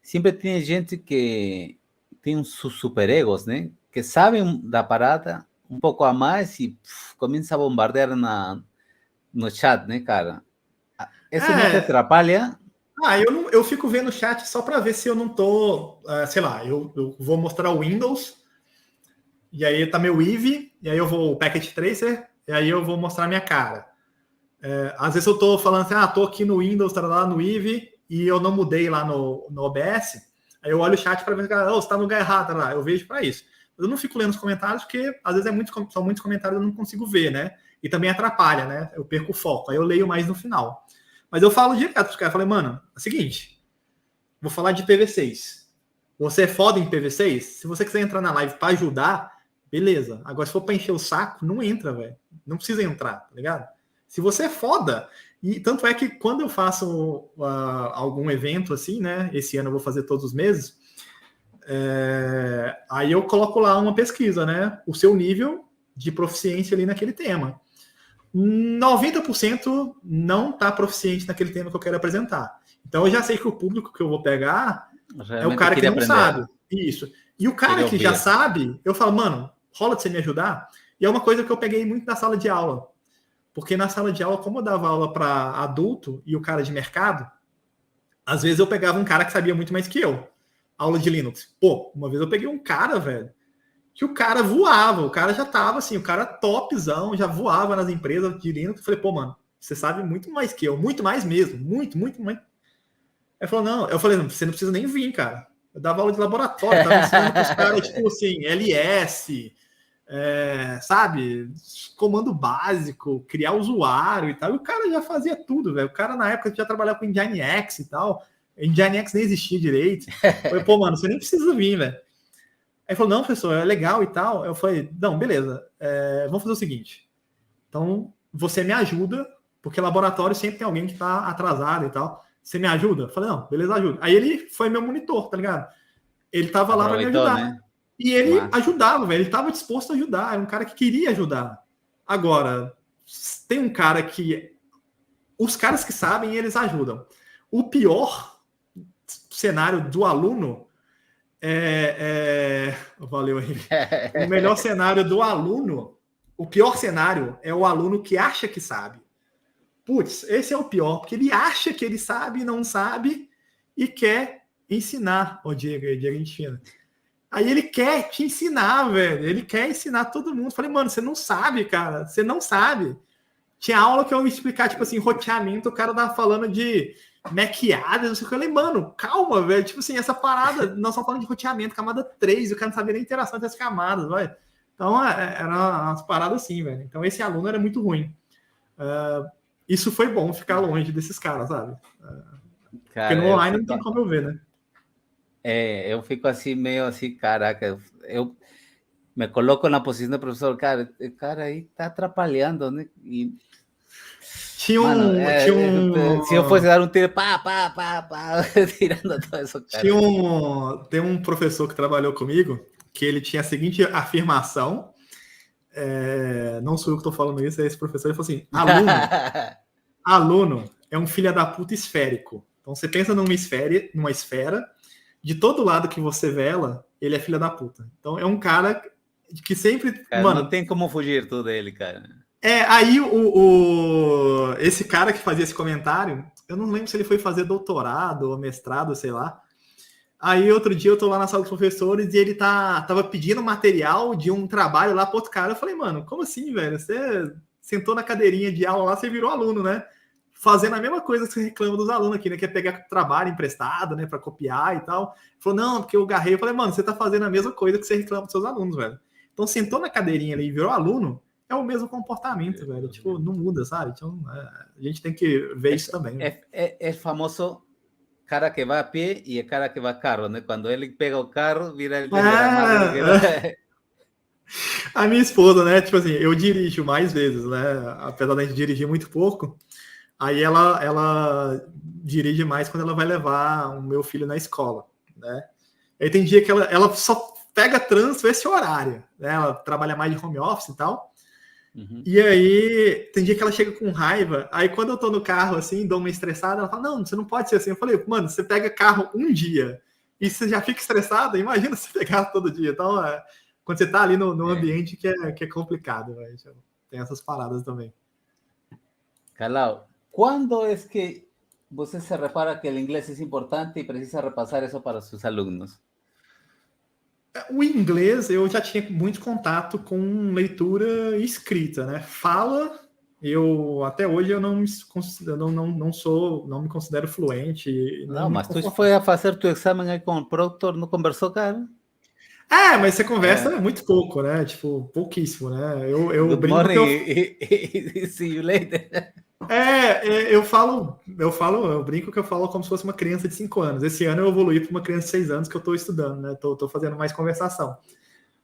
sempre tem gente que tem uns superegos, né? Que sabem da parada um pouco a mais e começa a bombardear no chat, né, cara? Isso não te atrapalha? Eu fico vendo o chat só para ver se eu não tô, sei lá, eu vou mostrar o Windows, e aí tá meu Eevee, e aí eu vou o Packet Tracer, e aí eu vou mostrar minha cara. Às vezes eu tô falando assim, tô aqui no Windows, tá lá no Eevee, e eu não mudei lá no OBS, aí eu olho o chat para ver, você tá no lugar errado, lá, eu vejo para isso. Eu não fico lendo os comentários, porque às vezes são muitos comentários eu não consigo ver, né? E também atrapalha, né? Eu perco o foco, aí eu leio mais no final. Mas eu falo direto pros caras, falei, mano, é o seguinte, vou falar de PV6. Você é foda em PV6? Se você quiser entrar na live para ajudar, beleza. Agora, se for para encher o saco, não entra, velho. Não precisa entrar, tá ligado? Se você é foda, e tanto é que quando eu faço algum evento assim, né? Esse ano eu vou fazer todos os meses, aí eu coloco lá uma pesquisa, né? O seu nível de proficiência ali naquele tema. 90% não está proficiente naquele tema que eu quero apresentar. Então eu já sei que o público que eu vou pegar é o cara que não sabe. Isso. E o cara que já sabe, eu falo, mano, rola de você me ajudar? E é uma coisa que eu peguei muito na sala de aula. Porque na sala de aula, como eu dava aula para adulto e o cara de mercado, às vezes eu pegava um cara que sabia muito mais que eu. Aula de Linux. Pô, uma vez eu peguei um cara, velho, que o cara voava, o cara já tava assim, o cara topzão, já voava nas empresas de Linux. Eu falei, pô, mano, você sabe muito mais que eu, muito mais mesmo, muito mais. Ele falou, não, eu falei, você não precisa nem vir, cara. Eu dava aula de laboratório, tava ensinando pros caras, tipo assim, LS, sabe, comando básico, criar usuário e tal. E o cara já fazia tudo, velho. O cara na época já trabalhava com Nginx e tal. Nginx nem existia direito. Eu falei, pô, mano, você nem precisa vir, velho. Aí falou, não, professor, é legal e tal. Eu falei, não, beleza, vamos fazer o seguinte. Então, você me ajuda, porque laboratório sempre tem alguém que tá atrasado e tal. Você me ajuda? Eu falei, não, beleza, ajuda. Aí ele foi meu monitor, tá ligado? Ele tava lá para me ajudar. Né? E ele ajudava, velho. Ele tava disposto a ajudar. Era um cara que queria ajudar. Agora, tem um cara que... Os caras que sabem, eles ajudam. O pior cenário do aluno valeu aí. O melhor cenário do aluno, o pior cenário é o aluno que acha que sabe. Putz, esse é o pior, porque ele acha que ele sabe, não sabe e quer ensinar. Ô, Diego, gente fina. Aí ele quer te ensinar, velho. Ele quer ensinar todo mundo. Falei, mano, você não sabe, cara. Você não sabe. Tinha aula que eu ia explicar, tipo assim, roteamento, o cara tava falando de maquiada, não sei o que. Eu falei, mano, calma, velho. Tipo assim, essa parada, nós estamos falando de roteamento, camada 3, o cara não sabia nem a interação entre as camadas, velho. Então, era umas paradas assim, velho. Então, esse aluno era muito ruim. Isso foi bom, ficar longe desses caras, sabe? Porque no online não tem como eu ver, né? Eu fico assim, meio assim, caraca, eu me coloco na posição do professor, cara, o cara aí tá atrapalhando, né? E, se eu fosse dar um tiro, pá, tirando todo isso, cara. Tem um professor que trabalhou comigo, que ele tinha a seguinte afirmação, não sou eu que tô falando isso, é esse professor, ele falou assim, aluno é um filho da puta esférico. Então você pensa numa esfera, de todo lado que você vela, ele é filho da puta. Então é um cara que sempre... Cara, mano, não tem como fugir tudo dele, cara. Aí esse cara que fazia esse comentário, eu não lembro se ele foi fazer doutorado ou mestrado, sei lá. Aí outro dia eu tô lá na sala dos professores e ele tava pedindo material de um trabalho lá pro outro cara. Eu falei, mano, como assim, velho? Você sentou na cadeirinha de aula lá, você virou aluno, né? Fazendo a mesma coisa que você reclama dos alunos aqui, né? Que é pegar trabalho emprestado, né? Pra copiar e tal. Ele falou, não, porque eu garrei. Eu falei, mano, você tá fazendo a mesma coisa que você reclama dos seus alunos, velho. Então sentou na cadeirinha ali e virou aluno, é o mesmo comportamento, velho. Tipo, não muda, sabe? Então, a gente tem que ver isso também. É famoso cara que vai a pé e cara que vai a carro, né? Quando ele pega o carro, vira ele A minha esposa, né? Tipo assim, eu dirijo mais vezes, né? Apesar de a gente dirigir muito pouco, aí ela dirige mais quando ela vai levar o meu filho na escola, né? Aí tem dia que ela só pega trânsito esse horário, né? Ela trabalha mais de home office e tal. Uhum. E aí, tem dia que ela chega com raiva, aí quando eu tô no carro, assim, dou uma estressada, ela fala, não, você não pode ser assim. Eu falei, mano, você pega carro um dia e você já fica estressado, imagina se pegar todo dia. Então, quando você tá ali no ambiente que é complicado, véio. Tem essas paradas também. Carlau, quando é que você se repara que o inglês é importante e precisa repassar isso para seus alunos? O inglês, eu já tinha muito contato com leitura e escrita, né? Fala, até hoje eu não me considero fluente. Não, mas tu foi a fazer tu exame aí com o produtor, não conversou, cara? Mas você conversa muito pouco, né? Tipo, pouquíssimo, né? Eu Good brinco morning que e see you later. eu brinco que eu falo como se fosse uma criança de 5 anos. Esse ano eu evoluí para uma criança de 6 anos que eu estou estudando, né? Tô fazendo mais conversação.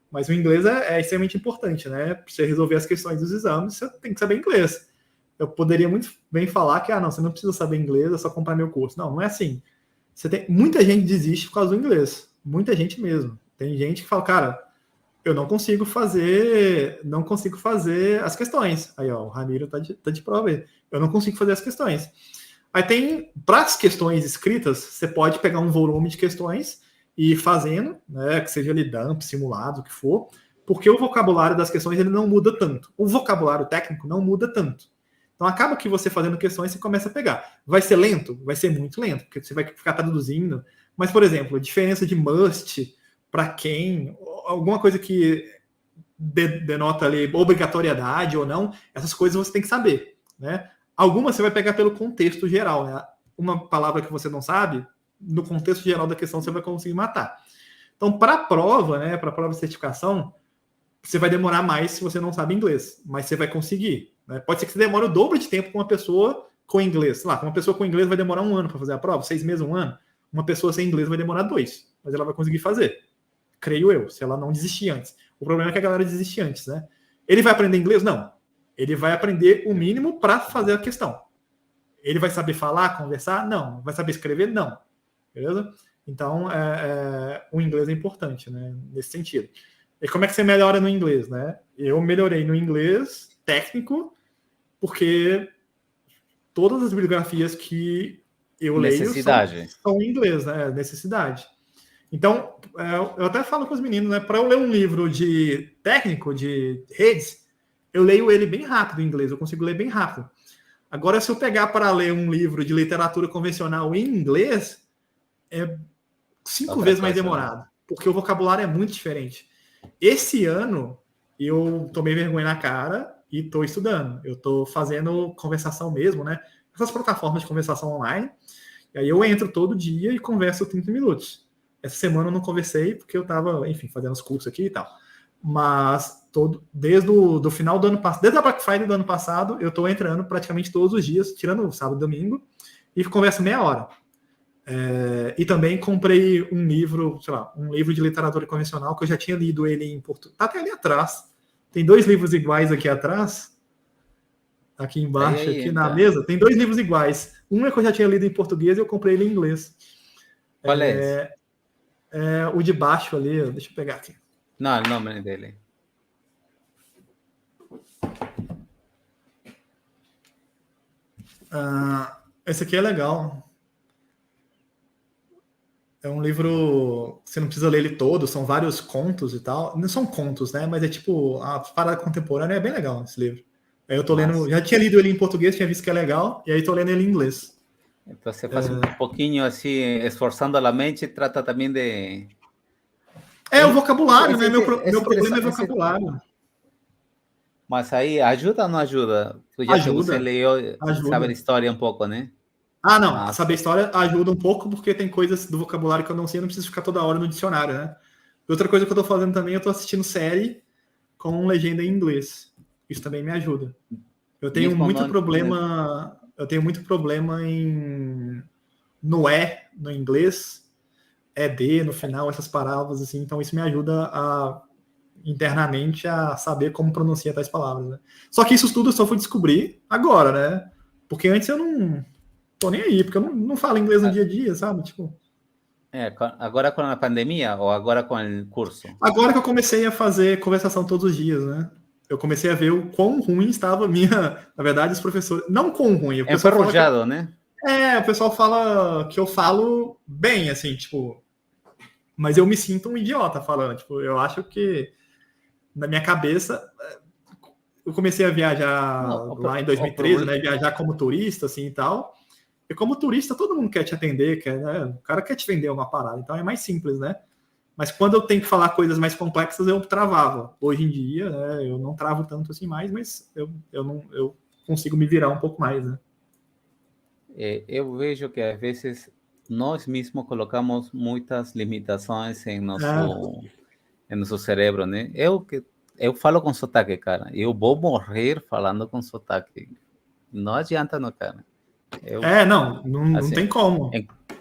Mas o inglês é extremamente importante, né? Para você resolver as questões dos exames, você tem que saber inglês. Eu poderia muito bem falar que, não, você não precisa saber inglês, é só comprar meu curso. Não, não é assim. Muita gente desiste por causa do inglês. Muita gente mesmo. Tem gente que fala, cara, eu não consigo fazer as questões. Aí, ó, o Ramiro tá de prova aí. Eu não consigo fazer as questões. Aí para as questões escritas, você pode pegar um volume de questões e ir fazendo, né, que seja ali dump, simulado, o que for, porque o vocabulário das questões ele não muda tanto. O vocabulário técnico não muda tanto. Então acaba que você fazendo questões, você começa a pegar. Vai ser lento? Vai ser muito lento, porque você vai ficar traduzindo. Mas, por exemplo, a diferença de must para quem, alguma coisa que denota ali obrigatoriedade ou não, essas coisas você tem que saber, né? Algumas você vai pegar pelo contexto geral, né? Uma palavra que você não sabe, no contexto geral da questão você vai conseguir matar. Então, para a prova, né, para a prova de certificação, você vai demorar mais se você não sabe inglês, mas você vai conseguir, né? Pode ser que você demore o dobro de tempo com uma pessoa com inglês. Sei lá, uma pessoa com inglês vai demorar 1 ano para fazer a prova, 6 meses, 1 ano. Uma pessoa sem inglês vai demorar 2, mas ela vai conseguir fazer. Creio eu, se ela não desistir antes. O problema é que a galera desiste antes, né? Ele vai aprender inglês? Não. Ele vai aprender o mínimo para fazer a questão. Ele vai saber falar, conversar? Não. Vai saber escrever? Não. Beleza? Então, o inglês é importante, né? Nesse sentido. E como é que você melhora no inglês, né? Eu melhorei no inglês técnico, porque todas as bibliografias que eu leio são em inglês, né? Necessidade. Então, eu até falo com os meninos, né? Para eu ler um livro de técnico, de redes, eu leio ele bem rápido em inglês, eu consigo ler bem rápido. Agora, se eu pegar para ler um livro de literatura convencional em inglês, é 5 vezes mais demorado, porque o vocabulário é muito diferente. Esse ano, eu tomei vergonha na cara e estou estudando. Eu estou fazendo conversação mesmo, né? Essas plataformas de conversação online. E aí eu entro todo dia e converso 30 minutos. Essa semana eu não conversei porque eu estava, enfim, fazendo os cursos aqui e tal. Mas desde o final do ano passado, desde a Black Friday do ano passado, eu estou entrando praticamente todos os dias, tirando sábado e domingo, e converso meia hora. E também comprei um livro, sei lá, um livro de literatura convencional que eu já tinha lido ele em português. Tá até ali atrás. Tem 2 livros iguais aqui atrás. Aqui embaixo, aqui na mesa, tem 2 livros iguais. Um é que eu já tinha lido em português e eu comprei ele em inglês. Qual é? O de baixo ali, deixa eu pegar aqui. Não, o nome dele. Esse aqui é legal. É um livro, você não precisa ler ele todo, são vários contos e tal. Não são contos, né? Mas é tipo, a parada contemporânea é bem legal esse livro. Aí eu tô lendo, já tinha lido ele em português, tinha visto que é legal, e aí tô lendo ele em inglês. Então você faz um pouquinho assim, esforçando a mente, trata também de... o vocabulário, né? Meu problema é vocabulário. Mas aí, ajuda ou não ajuda? Já que você leu, sabe a história um pouco, né? Não, saber história ajuda um pouco, porque tem coisas do vocabulário que eu não sei, eu não preciso ficar toda hora no dicionário, né? E outra coisa que eu tô fazendo também, eu tô assistindo série com legenda em inglês. Isso também me ajuda. Eu tenho muito problema no no inglês, ED no final, essas palavras assim, então isso me ajuda internamente a saber como pronunciar tais palavras, né? Só que isso tudo eu só fui descobrir agora, né? Porque antes eu não tô nem aí, porque eu não falo inglês no dia a dia, sabe? Tipo... agora com a pandemia ou agora com o curso? Agora que eu comecei a fazer conversação todos os dias, né? Eu comecei a ver o quão ruim estava a minha... Na verdade, os professores... Não quão ruim. É enferrujado, né? O pessoal fala que eu falo bem, assim, tipo... Mas eu me sinto um idiota falando. Tipo, eu acho que na minha cabeça... Eu comecei a viajar lá em 2013, né? Viajar como turista, assim, e tal. E como turista, todo mundo quer te atender, né? O cara quer te vender uma parada. Então é mais simples, né? Mas quando eu tenho que falar coisas mais complexas, eu travava. Hoje em dia, né, eu não travo tanto assim mais, mas eu consigo me virar um pouco mais, né? Eu vejo que às vezes nós mesmos colocamos muitas limitações em no seu cérebro, né? Eu falo com sotaque, cara. Eu vou morrer falando com sotaque. Não adianta, não, cara. Não assim, tem como.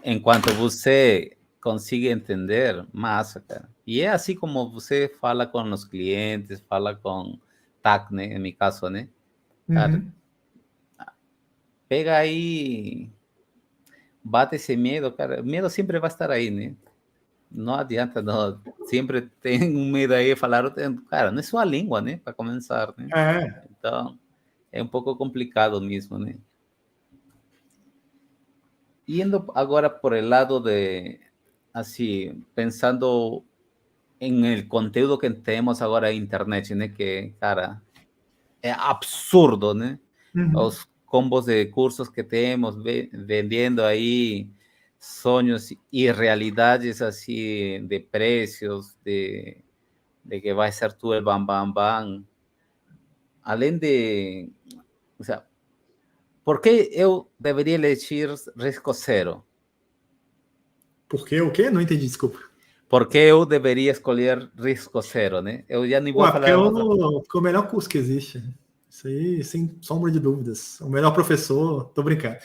Enquanto você consiga entender, massa, cara. E é assim como você fala com os clientes, fala com TAC, né? Em meu caso, né? Cara, pega aí, bate esse medo, cara. O medo sempre vai estar aí, né? Não adianta, não. Sempre tem um medo aí de falar, cara, não é sua língua, né? Para começar, né? Então, é um pouco complicado mesmo, né? Indo agora por el lado de, assim, pensando em el conteúdo que temos agora na internet, né? Que, cara, é absurdo, né? Os combos de cursos que temos, vendendo aí sonhos e realidades assim de preços, de que vai ser tudo el bam, bam, bam. Além de, o sea, por que eu deveria elegir risco zero? Por quê? O quê? Não entendi, desculpa. Por que eu deveria escolher risco zero, né? Eu já nem vou Porque falar outra. é o melhor curso que existe. Isso aí, sem sombra de dúvidas. O melhor professor, tô brincando.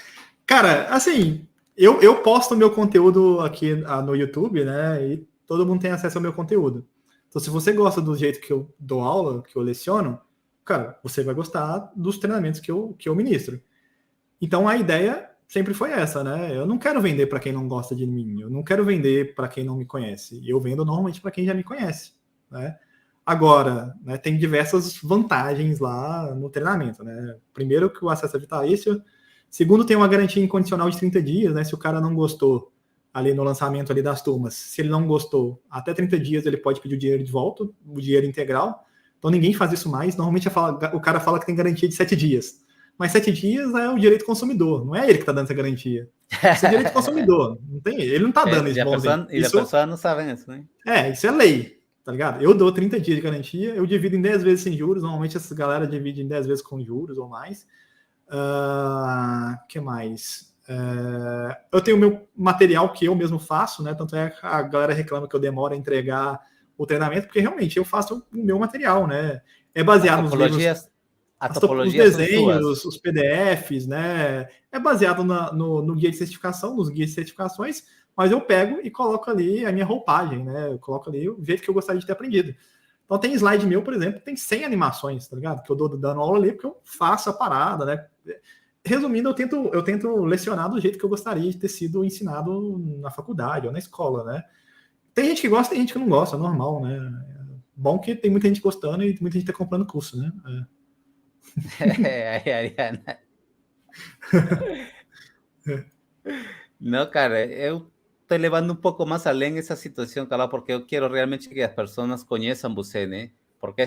Cara, assim, eu posto meu conteúdo aqui no YouTube, né? E todo mundo tem acesso ao meu conteúdo. Então, se você gosta do jeito que eu dou aula, que eu leciono, cara, você vai gostar dos treinamentos que eu ministro. Então, a ideia sempre foi essa, né? Eu não quero vender para quem não gosta de mim, eu não quero vender para quem não me conhece. Eu vendo normalmente para quem já me conhece, né? Agora, né, tem diversas vantagens lá no treinamento, né? Primeiro, que o acesso é vitalício. Segundo, tem uma garantia incondicional de 30 dias, né? Se o cara não gostou ali no lançamento ali das turmas, se ele não gostou, até 30 dias ele pode pedir o dinheiro de volta, o dinheiro integral. Então ninguém faz isso mais. Normalmente o cara fala que tem garantia de 7 dias. Mas 7 dias é o direito do consumidor, não é ele que está dando essa garantia. Isso é direito do consumidor. Não tem, ele não está dando esse bonzinho. E as pessoas não sabem isso, né? Isso é lei, tá ligado? Eu dou 30 dias de garantia, eu divido em 10 vezes sem juros. Normalmente essa galera divide em 10 vezes com juros ou mais. Que mais? Eu tenho o meu material que eu mesmo faço, né? Tanto é que a galera reclama que eu demoro a entregar o treinamento, porque realmente eu faço o meu material, né? É baseado nos livros, os desenhos, os PDFs, né? É baseado no guia de certificação, nos guias de certificações, mas eu pego e coloco ali a minha roupagem, né? Eu coloco ali o jeito que eu gostaria de ter aprendido. Então tem slide meu, por exemplo, tem 100 animações, tá ligado? Que eu dou dando aula ali porque eu faço a parada, né? Resumindo, eu tento lecionar do jeito que eu gostaria de ter sido ensinado na faculdade ou na escola, né? Tem gente que gosta, tem gente que não gosta, é normal, né? Bom que tem muita gente gostando e muita gente tá comprando curso, né? Não, cara, eu estou levando um pouco mais além essa situação, cara, porque eu quero realmente que as pessoas conheçam você, né? Porque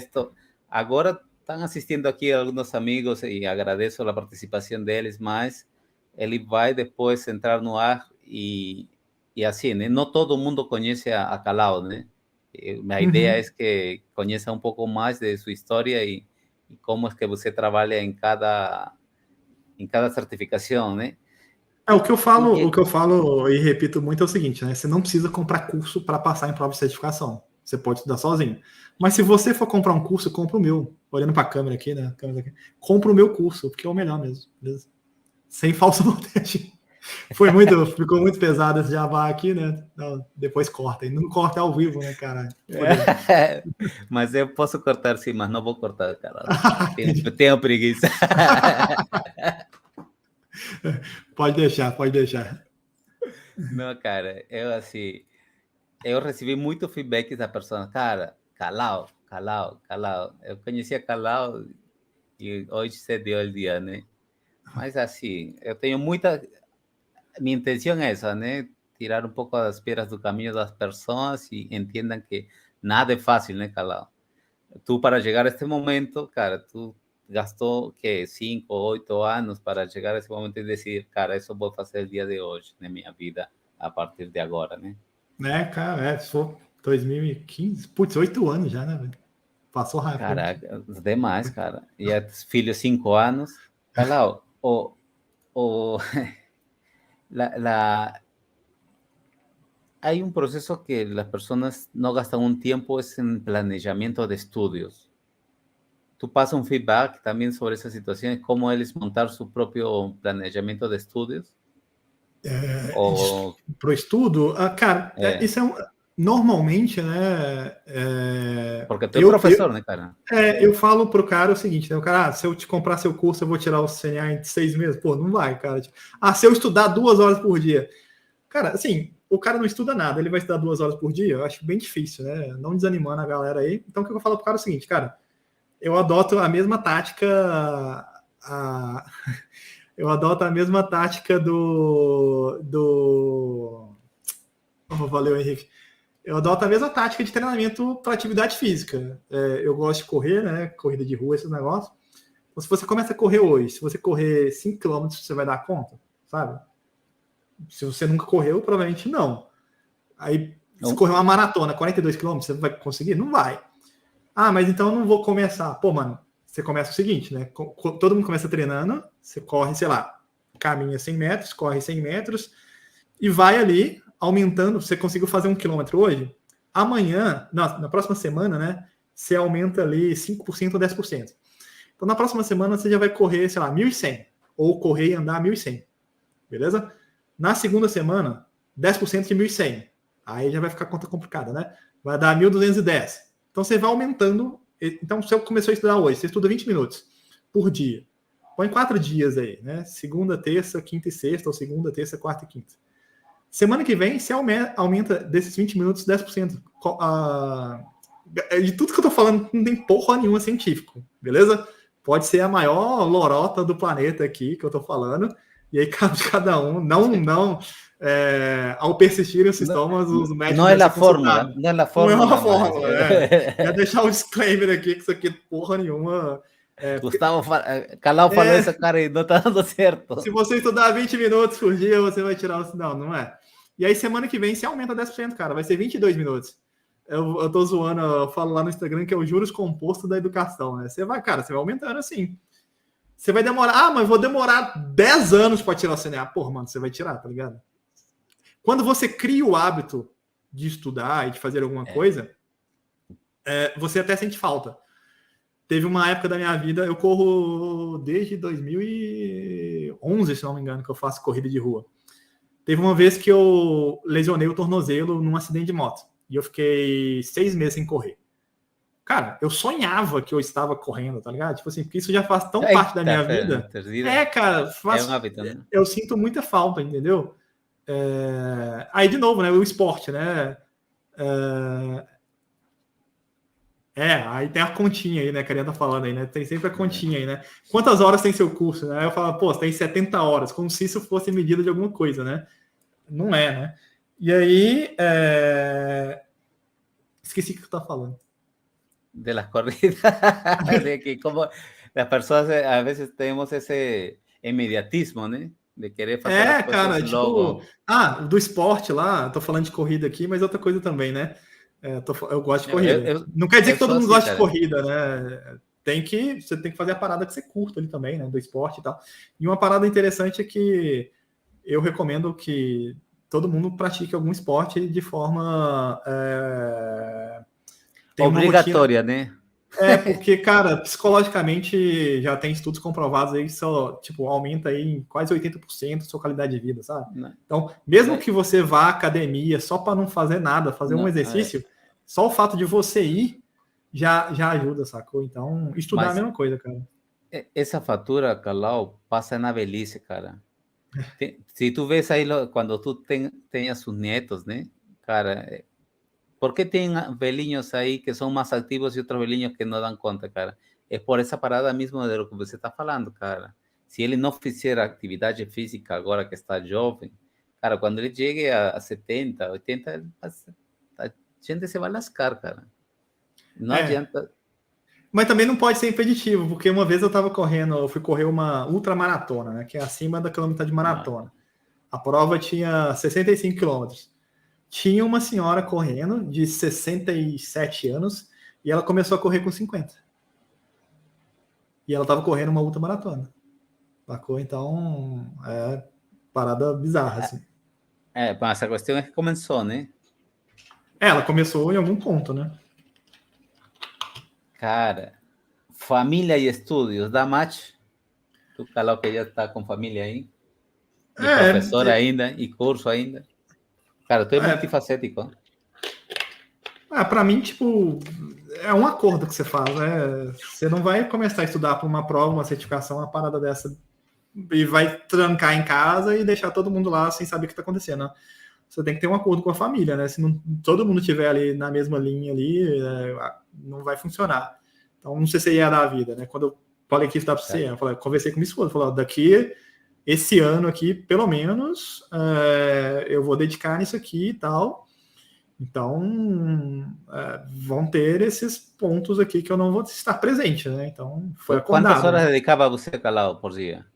agora estão assistindo aqui alguns amigos e agradeço a participação deles, mas ele vai depois entrar no ar e assim, né? Não todo mundo conhece a Calao, né? A ideia é que conheça um pouco mais de sua história e como é que você trabalha em cada certificação, né? O que eu falo e repito muito é o seguinte, né? Você não precisa comprar curso para passar em prova de certificação. Você pode estudar sozinho. Mas se você for comprar um curso, compra o meu. Olhando para a câmera aqui, né? Compra o meu curso, porque é o melhor mesmo. Beleza? Sem falsa modéstia. Ficou muito pesado esse jabá aqui, né? Não, depois corta. E não corta ao vivo, né, caralho? Mas eu posso cortar sim, mas não vou cortar, cara. Tenho preguiça. Pode deixar. Não, cara, eu recebi muito feedback da pessoa, cara, Calao. Eu conhecia Calao e hoje se deu o dia, né? Mas assim, eu tenho minha intenção é essa, né? Tirar um pouco as pedras do caminho das pessoas e entendam que nada é fácil, né, Calao? Tu, para chegar a este momento, cara, tu gastou, que 5, 8 anos para chegar a esse momento e decidir, cara, isso vou fazer o dia de hoje, na minha vida, a partir de agora, né? Né, cara, se for 2015, putz, 8 anos já, né, velho? Passou rápido. Caraca, demais, cara. E a filho, 5 anos. Calao, la, hay un proceso que las personas no gastan un tiempo, es en planeamiento de estudios. ¿Tú pasas un feedback también sobre esa situación? ¿Cómo eles montar su propio planeamento de estudios? Pro estudo, cara, isso normalmente, né? Porque tu é professor, né, cara? Eu falo pro cara o seguinte, né? O cara, se eu te comprar seu curso, eu vou tirar o CNA em 6 meses. Pô, não vai, cara. Se eu estudar 2 horas por dia. Cara, assim, o cara não estuda nada, ele vai estudar 2 horas por dia? Eu acho bem difícil, né? Não desanimando a galera aí. Então, o que eu falo pro cara é o seguinte, cara, eu adoto a mesma tática. Eu adoto a mesma tática do. Oh, valeu, Henrique. Eu adoto a mesma tática de treinamento para atividade física. Eu gosto de correr, né? Corrida de rua, esses negócios. Então, se você começa a correr hoje, se você correr 5 km, você vai dar conta, sabe? Se você nunca correu, provavelmente não. Aí, se correr uma maratona, 42 km, você vai conseguir? Não vai. Mas então eu não vou começar. Pô, mano, você começa o seguinte, né? Todo mundo começa treinando, você corre, sei lá, caminha 100 metros, corre 100 metros e vai ali aumentando. Você conseguiu fazer 1 quilômetro hoje? Amanhã, na próxima semana, né? Você aumenta ali 5% ou 10%. Então, na próxima semana, você já vai correr, sei lá, 1.100. Ou correr e andar 1.100. Beleza? Na segunda semana, 10% de 1.100. Aí já vai ficar a conta complicada, né? Vai dar 1.210. Então, você vai aumentando. Então, se eu começou a estudar hoje, você estuda 20 minutos por dia. Põe 4 dias aí, né? Segunda, terça, quinta e sexta, ou segunda, terça, quarta e quinta. Semana que vem, você aumenta desses 20 minutos 10%. De tudo que eu tô falando, não tem porra nenhuma científico, beleza? Pode ser a maior lorota do planeta aqui que eu tô falando, e aí cabe de cada um. Ao persistirem os sintomas, os médicos... Não é a fórmula. Não é a fórmula. Não é uma fórmula, Quer deixar um disclaimer aqui que isso aqui é porra nenhuma... Gustavo Calao falou isso, cara, e não tá dando certo. Se você estudar 20 minutos por dia, você vai tirar o... Não é. E aí, semana que vem, você aumenta 10%, cara. Vai ser 22 minutos. Eu tô zoando, eu falo lá no Instagram que é o juros composto da educação, né? Você vai aumentando assim. Você vai demorar... mas vou demorar 10 anos para tirar o CNA. Porra, mano, você vai tirar, tá ligado? Quando você cria o hábito de estudar e de fazer alguma coisa, você até sente falta. Teve uma época da minha vida, eu corro desde 2011, se não me engano, que eu faço corrida de rua. Teve uma vez que eu lesionei o tornozelo num acidente de moto. E eu fiquei 6 meses sem correr. Cara, eu sonhava que eu estava correndo, tá ligado? Tipo assim, porque isso já faz tão parte da minha vida. Cara, é um hábito, né? Eu sinto muita falta, entendeu? Aí, de novo, né? O esporte, né? Aí tem a continha aí, né? Que a Ariana tá falando aí, né? Tem sempre a continha aí, né? Quantas horas tem seu curso, né? Aí eu falo, pô, você tem 70 horas, como se isso fosse medida de alguma coisa, né? Não é, né? E aí, esqueci o que eu tava falando. De las corridas, de que como las personas a veces tenemos ese inmediatismo, né? De querer fazer as coisas cara, logo. Do esporte lá, tô falando de corrida aqui, mas outra coisa também, né? Eu gosto de corrida. Não quer dizer que todo mundo gosta de corrida, né? Você tem que fazer a parada que você curta ali também, né? Do esporte e tal. E uma parada interessante é que eu recomendo que todo mundo pratique algum esporte de forma obrigatória, né? Porque, cara, psicologicamente já tem estudos comprovados aí que só, aumenta aí em quase 80% a sua qualidade de vida, sabe? Então, mesmo que você vá à academia só para não fazer nada, fazer um exercício, só o fato de você ir já ajuda, sacou? Então, estudar é a mesma coisa, cara. Essa fatura, Calao, passa na velhice, cara. Se tu vês aí, quando tu tenhas os netos, né? Cara, ¿por qué tienen velhinhos ahí que son más activos y otros velhinhos que no dan conta, cara? Es por essa parada mismo de lo que você está falando, cara. Se ele não fizer atividade física agora que está jovem, cara, quando ele chegue a 70, 80, a gente se vai lascar, cara. Não adianta. Mas também não pode ser impeditivo, porque uma vez eu fui correr uma ultramaratona, né? Que é acima da quilometragem de maratona. A prova tinha 65 quilômetros. Tinha uma senhora correndo de 67 anos e ela começou a correr com 50. E ela estava correndo uma ultramaratona. Sacou? Então, parada bizarra, assim. Mas a questão é que começou, né? Ela começou em algum ponto, né? Cara, família e estudos, dá match? Tu, Calau, que já está com família aí? E professor É, ainda, e curso ainda. Cara, tu é é, multifacético. para mim, tipo, é um acordo que você faz, né? Você não vai começar a estudar para uma prova, uma certificação, uma parada dessa, e vai trancar em casa e deixar todo mundo lá sem saber o que está acontecendo, né? Você tem que ter um acordo com a família, né? Se não, todo mundo estiver ali na mesma linha ali, não vai funcionar. Então, não sei se ia dar a vida, né? Quando eu falei que isso dá para você, eu conversei com minha esposa, falei, daqui esse ano aqui, pelo menos, eu vou dedicar nisso aqui e tal. Então, vão ter esses pontos aqui que eu não vou estar presente, né? Então, foi Quantas acordado. horas Né? dedicava você, Calau, por dia?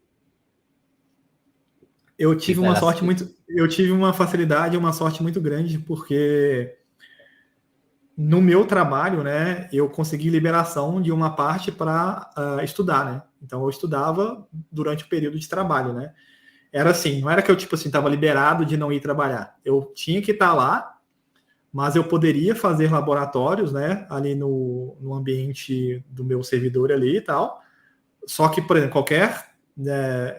Eu tive Tipo, uma era sorte muito, eu tive uma facilidade, uma sorte muito grande, porque no meu trabalho, né, eu consegui liberação de uma parte para estudar, né? Então eu estudava durante o período de trabalho, né? Era assim, não era que eu tipo assim estava liberado de não ir trabalhar. Eu tinha que estar lá, mas eu poderia fazer laboratórios, né, ali no ambiente do meu servidor ali e tal. Só que, por exemplo,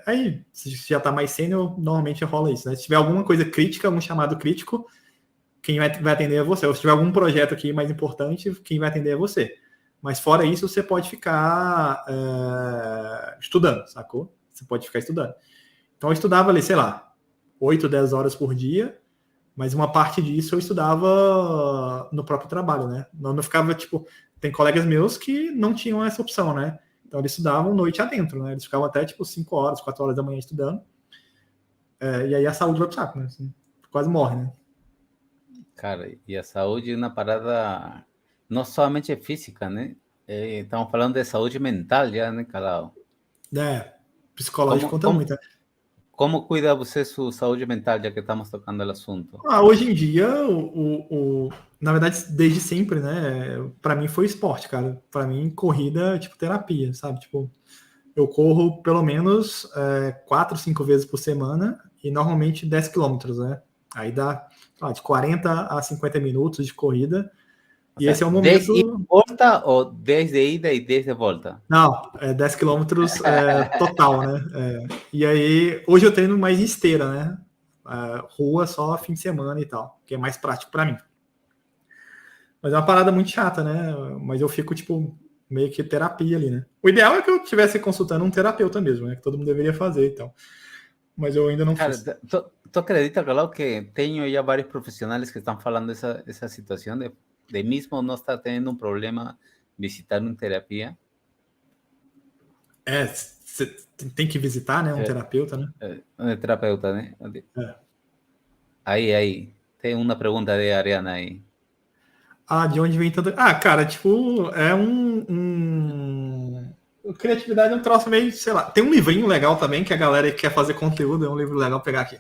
aí, se já está mais sênior, normalmente rola isso, né? Se tiver alguma coisa crítica, um chamado crítico, quem vai atender é você. Ou se tiver algum projeto aqui mais importante, quem vai atender é você. Mas fora isso, você pode ficar estudando, sacou? Você pode ficar estudando. Então eu estudava ali, sei lá, 8, 10 horas por dia, mas uma parte disso eu estudava no próprio trabalho, né? Não ficava, tipo, tem colegas meus que não tinham essa opção, né? Então eles estudavam noite adentro, né? Eles ficavam até, tipo, 5 horas, 4 horas da manhã estudando. E aí a saúde vai pro saco, né? Assim, quase morre, né? Cara, e a saúde é uma parada não somente física, né? Estamos falando de saúde mental já, né, Calau? Psicológico Como, conta como, muito, né? como cuida você sua saúde mental, já que estamos tocando o assunto? Hoje em dia, na verdade, desde sempre, né? Para mim foi esporte, cara. Para mim, corrida é tipo terapia, sabe? Tipo, eu corro pelo menos 4, 5 vezes por semana e normalmente 10 quilômetros, né? Aí dá, sei lá, de 40 a 50 minutos de corrida. O E sea, esse é o 10 ida momento. e volta ou 10 de ida e 10 de volta? Não, 10 quilômetros total, né? E aí, hoje eu treino mais em esteira, né? Rua só fim de semana e tal, que é mais prático para mim. Mas é uma parada muito chata, né? Mas eu fico, tipo, meio que terapia ali, né? O ideal é que eu estivesse consultando um terapeuta mesmo, né? Que todo mundo deveria fazer, então. Mas eu ainda não Cara, fiz. tu acredita, Carlos, que tenho já vários profissionais que estão falando essa situação de mesmo não estar tendo um problema visitar uma terapia? Você tem que visitar, né? Um terapeuta, né? Um terapeuta, né? É. Aí, tem uma pergunta de Ariana aí. De onde vem tanto. Cara, tipo, Criatividade é um troço meio, sei lá. Tem um livrinho legal também que a galera que quer fazer conteúdo, é um livro legal pegar aqui.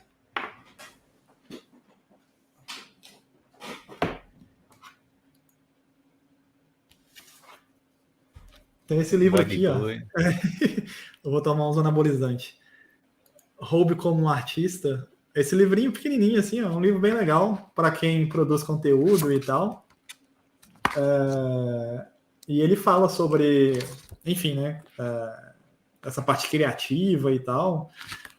Tem esse livro aqui, ó. Eu vou tomar uns anabolizantes. Roube como um artista. Esse livrinho pequenininho, assim, ó, um livro bem legal para quem produz conteúdo e tal. E ele fala sobre, enfim, né? Essa parte criativa e tal.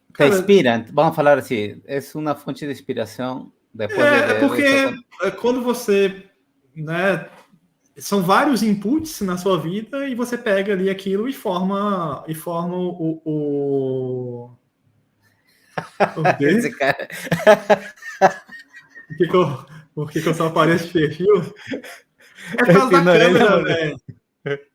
Te Cara, inspira, vamos falar assim, é uma fonte de inspiração depois de ler porque isso. quando você, né, são vários inputs na sua vida e você pega ali aquilo e forma o quê? Esse cara. Por que eu só apareço de perfil? É por É causa que da não orelha, câmera, mano. velho.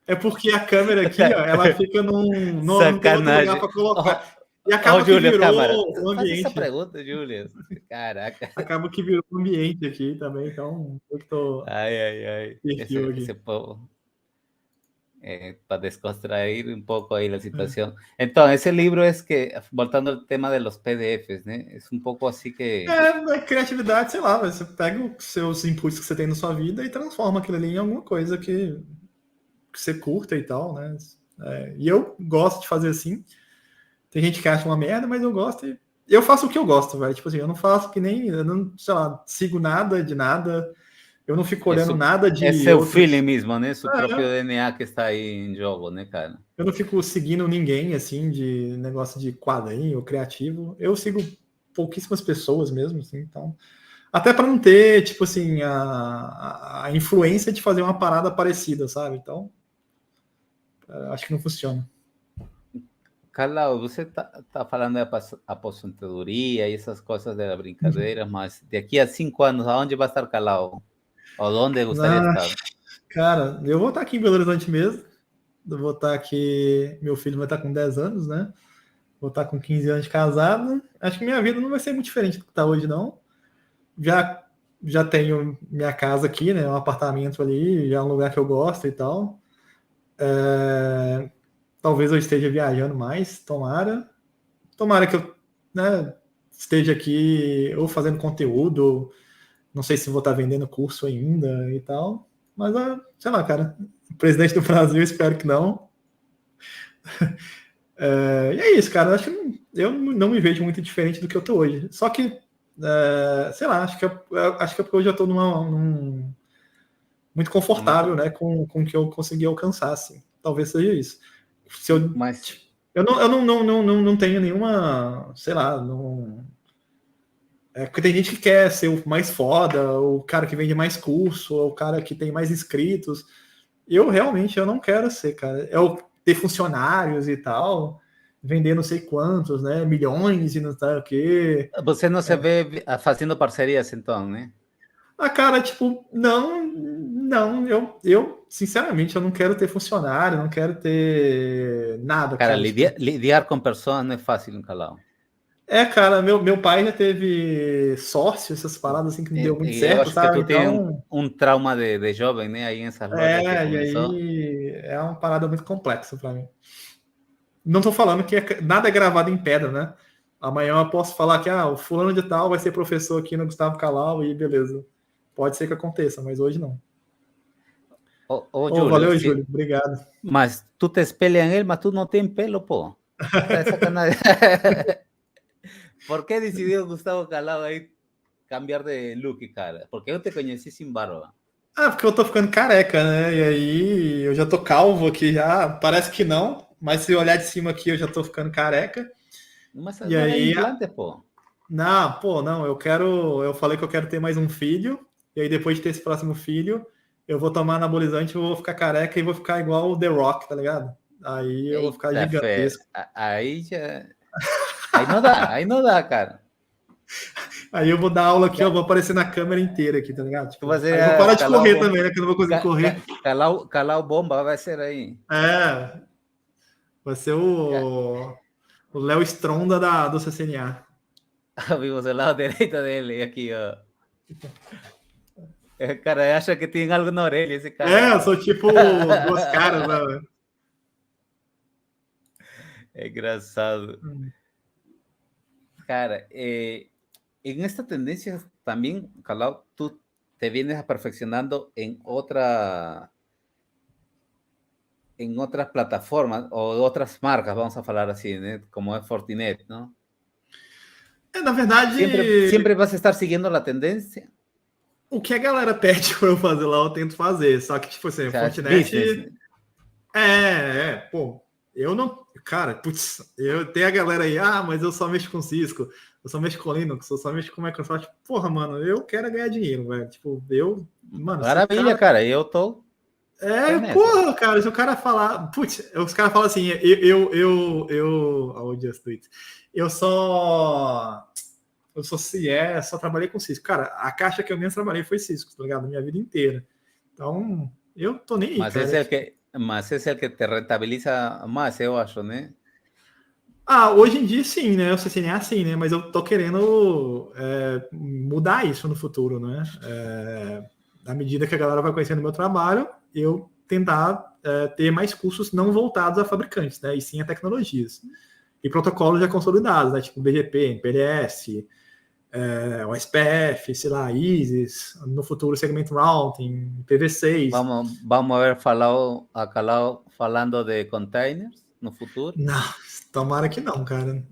É porque a câmera aqui, ó, ela fica não tem outro lugar Sacanagem. para colocar. E Ó, acaba que Júlio, virou câmara. o Faz essa ambiente. pergunta, Júlio. Caraca. Acaba que virou o ambiente aqui também, então eu que tô Ai, ai, ai. perfil Esse aqui. povo. Para descontrair un poco ahí la situación. Entonces, ese libro es que, voltando al tema de los PDFs, ¿no? Es un poco así que... Criatividade, sei lá, você pega os seus inputs que você tem na sua vida e transforma aquilo ali em alguma coisa que você curta e tal, né? E eu gosto de fazer assim. Tem gente que acha uma merda, mas eu gosto e eu faço o que eu gosto, velho. Tipo assim, eu não faço que nem, eu não, sei lá, sigo nada de nada, eu não fico olhando nada É de seu outros. feeling mesmo, né? Seu próprio DNA que está aí em jogo, né, cara? Eu não fico seguindo ninguém, assim, de negócio de quadrinho criativo. Eu sigo pouquíssimas pessoas mesmo, assim, então. Até para não ter, tipo assim, a influência de fazer uma parada parecida, sabe? Então, acho que não funciona. Carla, você tá falando de aposentadoria e essas coisas da brincadeira, mas daqui a 5 anos, aonde vai estar Calao? Ou onde gostaria de Ah, estar? cara, eu vou estar aqui em Belo Horizonte mesmo. Eu vou estar aqui. Meu filho vai estar com 10 anos, né? Vou estar com 15 anos de casado. Acho que minha vida não vai ser muito diferente do que está hoje, não. Já, já tenho minha casa aqui, né? Um apartamento ali, já é um lugar que eu gosto e tal. Talvez eu esteja viajando mais, tomara. Tomara que eu, né, esteja aqui ou fazendo conteúdo, não sei se vou estar vendendo curso ainda e tal. Mas, sei lá, cara. Presidente do Brasil, espero que não. E é isso, cara. Eu não me vejo muito diferente do que eu tô hoje. Só que, sei lá, acho que é porque hoje eu tô muito confortável, né, com o que eu consegui alcançar, assim. Talvez seja isso. Se eu, Mas, não tenho nenhuma, sei lá, não. Porque tem gente que quer ser o mais foda, o cara que vende mais curso, ou o cara que tem mais inscritos. Eu não quero ser, cara. Eu ter funcionários e tal, vender não sei quantos, né? Milhões e não sei o quê. você não se vê fazendo parcerias, então, né? Cara, tipo, não, sinceramente, eu não quero ter funcionário, não quero ter nada, Cara, cara. Tipo, lidiar com pessoas não é fácil em Calao. cara, meu pai já teve sócio, essas paradas assim que não deu muito Eu certo, acho que sabe? tu tem Então, um trauma de jovem, né? Aí nessas lojas que e começou. aí é uma parada muito complexa pra mim. Não tô falando que nada é gravado em pedra, né? Amanhã eu posso falar que o fulano de tal vai ser professor aqui no Gustavo Calau e beleza. Pode ser que aconteça, mas hoje não. Júlio, Valeu, Júlio. Obrigado. mas tu te espelhas em ele, mas tu não tem pelo, pô. Tá de sacanagem. ¿Por qué decidió Gustavo Calao aí cambiar de look, cara? Porque eu te conheci sem barba. Porque eu tô ficando careca, né? E aí eu já tô calvo aqui já. Parece que não, mas se olhar de cima aqui eu já tô ficando careca. Mas E agora é aí, implante, pô. não, pô, não, eu quero. Eu falei que eu quero ter mais um filho. E aí, depois de ter esse próximo filho, eu vou tomar anabolizante, eu vou ficar careca e vou ficar igual o The Rock, tá ligado? Aí eu vou ficar Eita, fé. gigantesco. Aí já. Aí não dá, cara. Aí eu vou dar aula aqui, eu vou aparecer na câmera inteira aqui, tá ligado? Tu Tipo, vai ser aí eu vou parar de Calao correr Bomba. também, né? Que eu não vou conseguir correr. Calao Bomba vai ser aí. É, vai ser o Léo Stronda do CCNA. Vimos o lado direito dele aqui, ó. Cara, acha que tem algo na orelha esse cara Eu aí. sou tipo duas caras, né? É engraçado. Cara, en esta tendencia también, Calao, tú te vienes perfeccionando en otras plataformas o otras marcas, vamos a hablar así, ¿no? Como es Fortinet, ¿no? Na Siempre verdade, vas a estar siguiendo la tendencia. o que a galera pede pra eu fazer lá, eu tento fazer. Só que, tipo assim, O sea, es business. Fortinet. Pô, eu não. Cara, putz, eu tenho a galera aí, mas eu só mexo com Cisco, eu só mexo com Linux, eu só mexo com Microsoft. Porra, mano, eu quero ganhar dinheiro, velho. Tipo, mano, se o Maravilha, cara. cara, eu tô nessa. Porra, cara, se o cara falar. Putz, os caras falam assim, oh, just do it. Eu só. Eu sou CIE, só trabalhei com Cisco. Cara, a caixa que eu menos trabalhei foi Cisco, tá ligado? Minha vida inteira. Então, eu tô nem aí, Mas es cara. el que te rentabiliza más, eu acho, né? Hoje em dia sim, né? O CCNA é assim, né? Mas eu tô querendo mudar isso no futuro, né? À medida que a galera vai conhecendo o meu trabalho, eu tentar ter mais cursos não voltados a fabricantes, né? E sim a tecnologias. E protocolos já consolidados, né? Tipo BGP, MPLS, o SPF, sei lá, ISIS, no futuro segmento routing, PV6. Vamos a ver a Calao falando de containers. no futuro? Não, tomara que não, cara.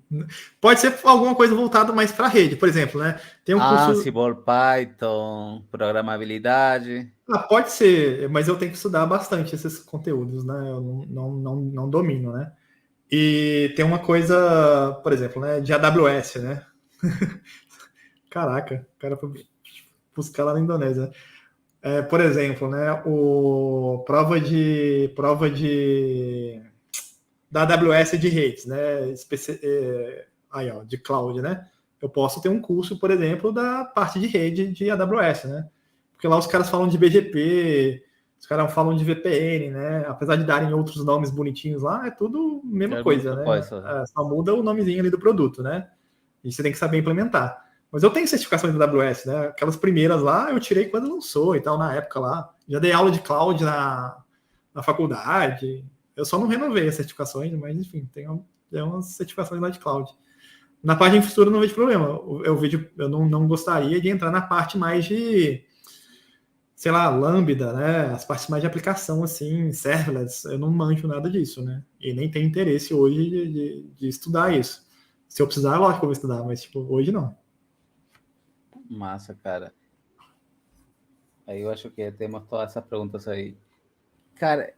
Pode ser alguma coisa voltada mais para a rede, por exemplo, né? Tem um curso. Ansible, Python, programabilidade. Pode ser, mas eu tenho que estudar bastante esses conteúdos, né? Eu não domino, né? E tem uma coisa, por exemplo, né, de AWS, né? Caraca, o cara foi buscar lá na Indonésia. Por exemplo, né, prova da AWS de redes, né? Aí, ó, de cloud, né? Eu posso ter um curso, por exemplo, da parte de rede de AWS, né? Porque lá os caras falam de BGP, os caras falam de VPN, né? Apesar de darem outros nomes bonitinhos lá, é tudo a mesma coisa, né? Só muda o nomezinho ali do produto, né? E você tem que saber implementar. Mas eu tenho certificações da AWS, né? Aquelas primeiras lá eu tirei quando lançou e tal, na época lá. Já dei aula de cloud na faculdade. Eu só não renovei as certificações, mas enfim, tem umas certificações lá de cloud. Na parte de infraestrutura eu não vejo problema. Eu não gostaria de entrar na parte mais de, sei lá, Lambda, né? As partes mais de aplicação, assim, serverless. Eu não manjo nada disso, né? E nem tenho interesse hoje de estudar isso. Se eu precisar, lógico que eu vou estudar, mas tipo, hoje não. Massa, cara. Aí eu acho que temos todas essas perguntas aí. Cara,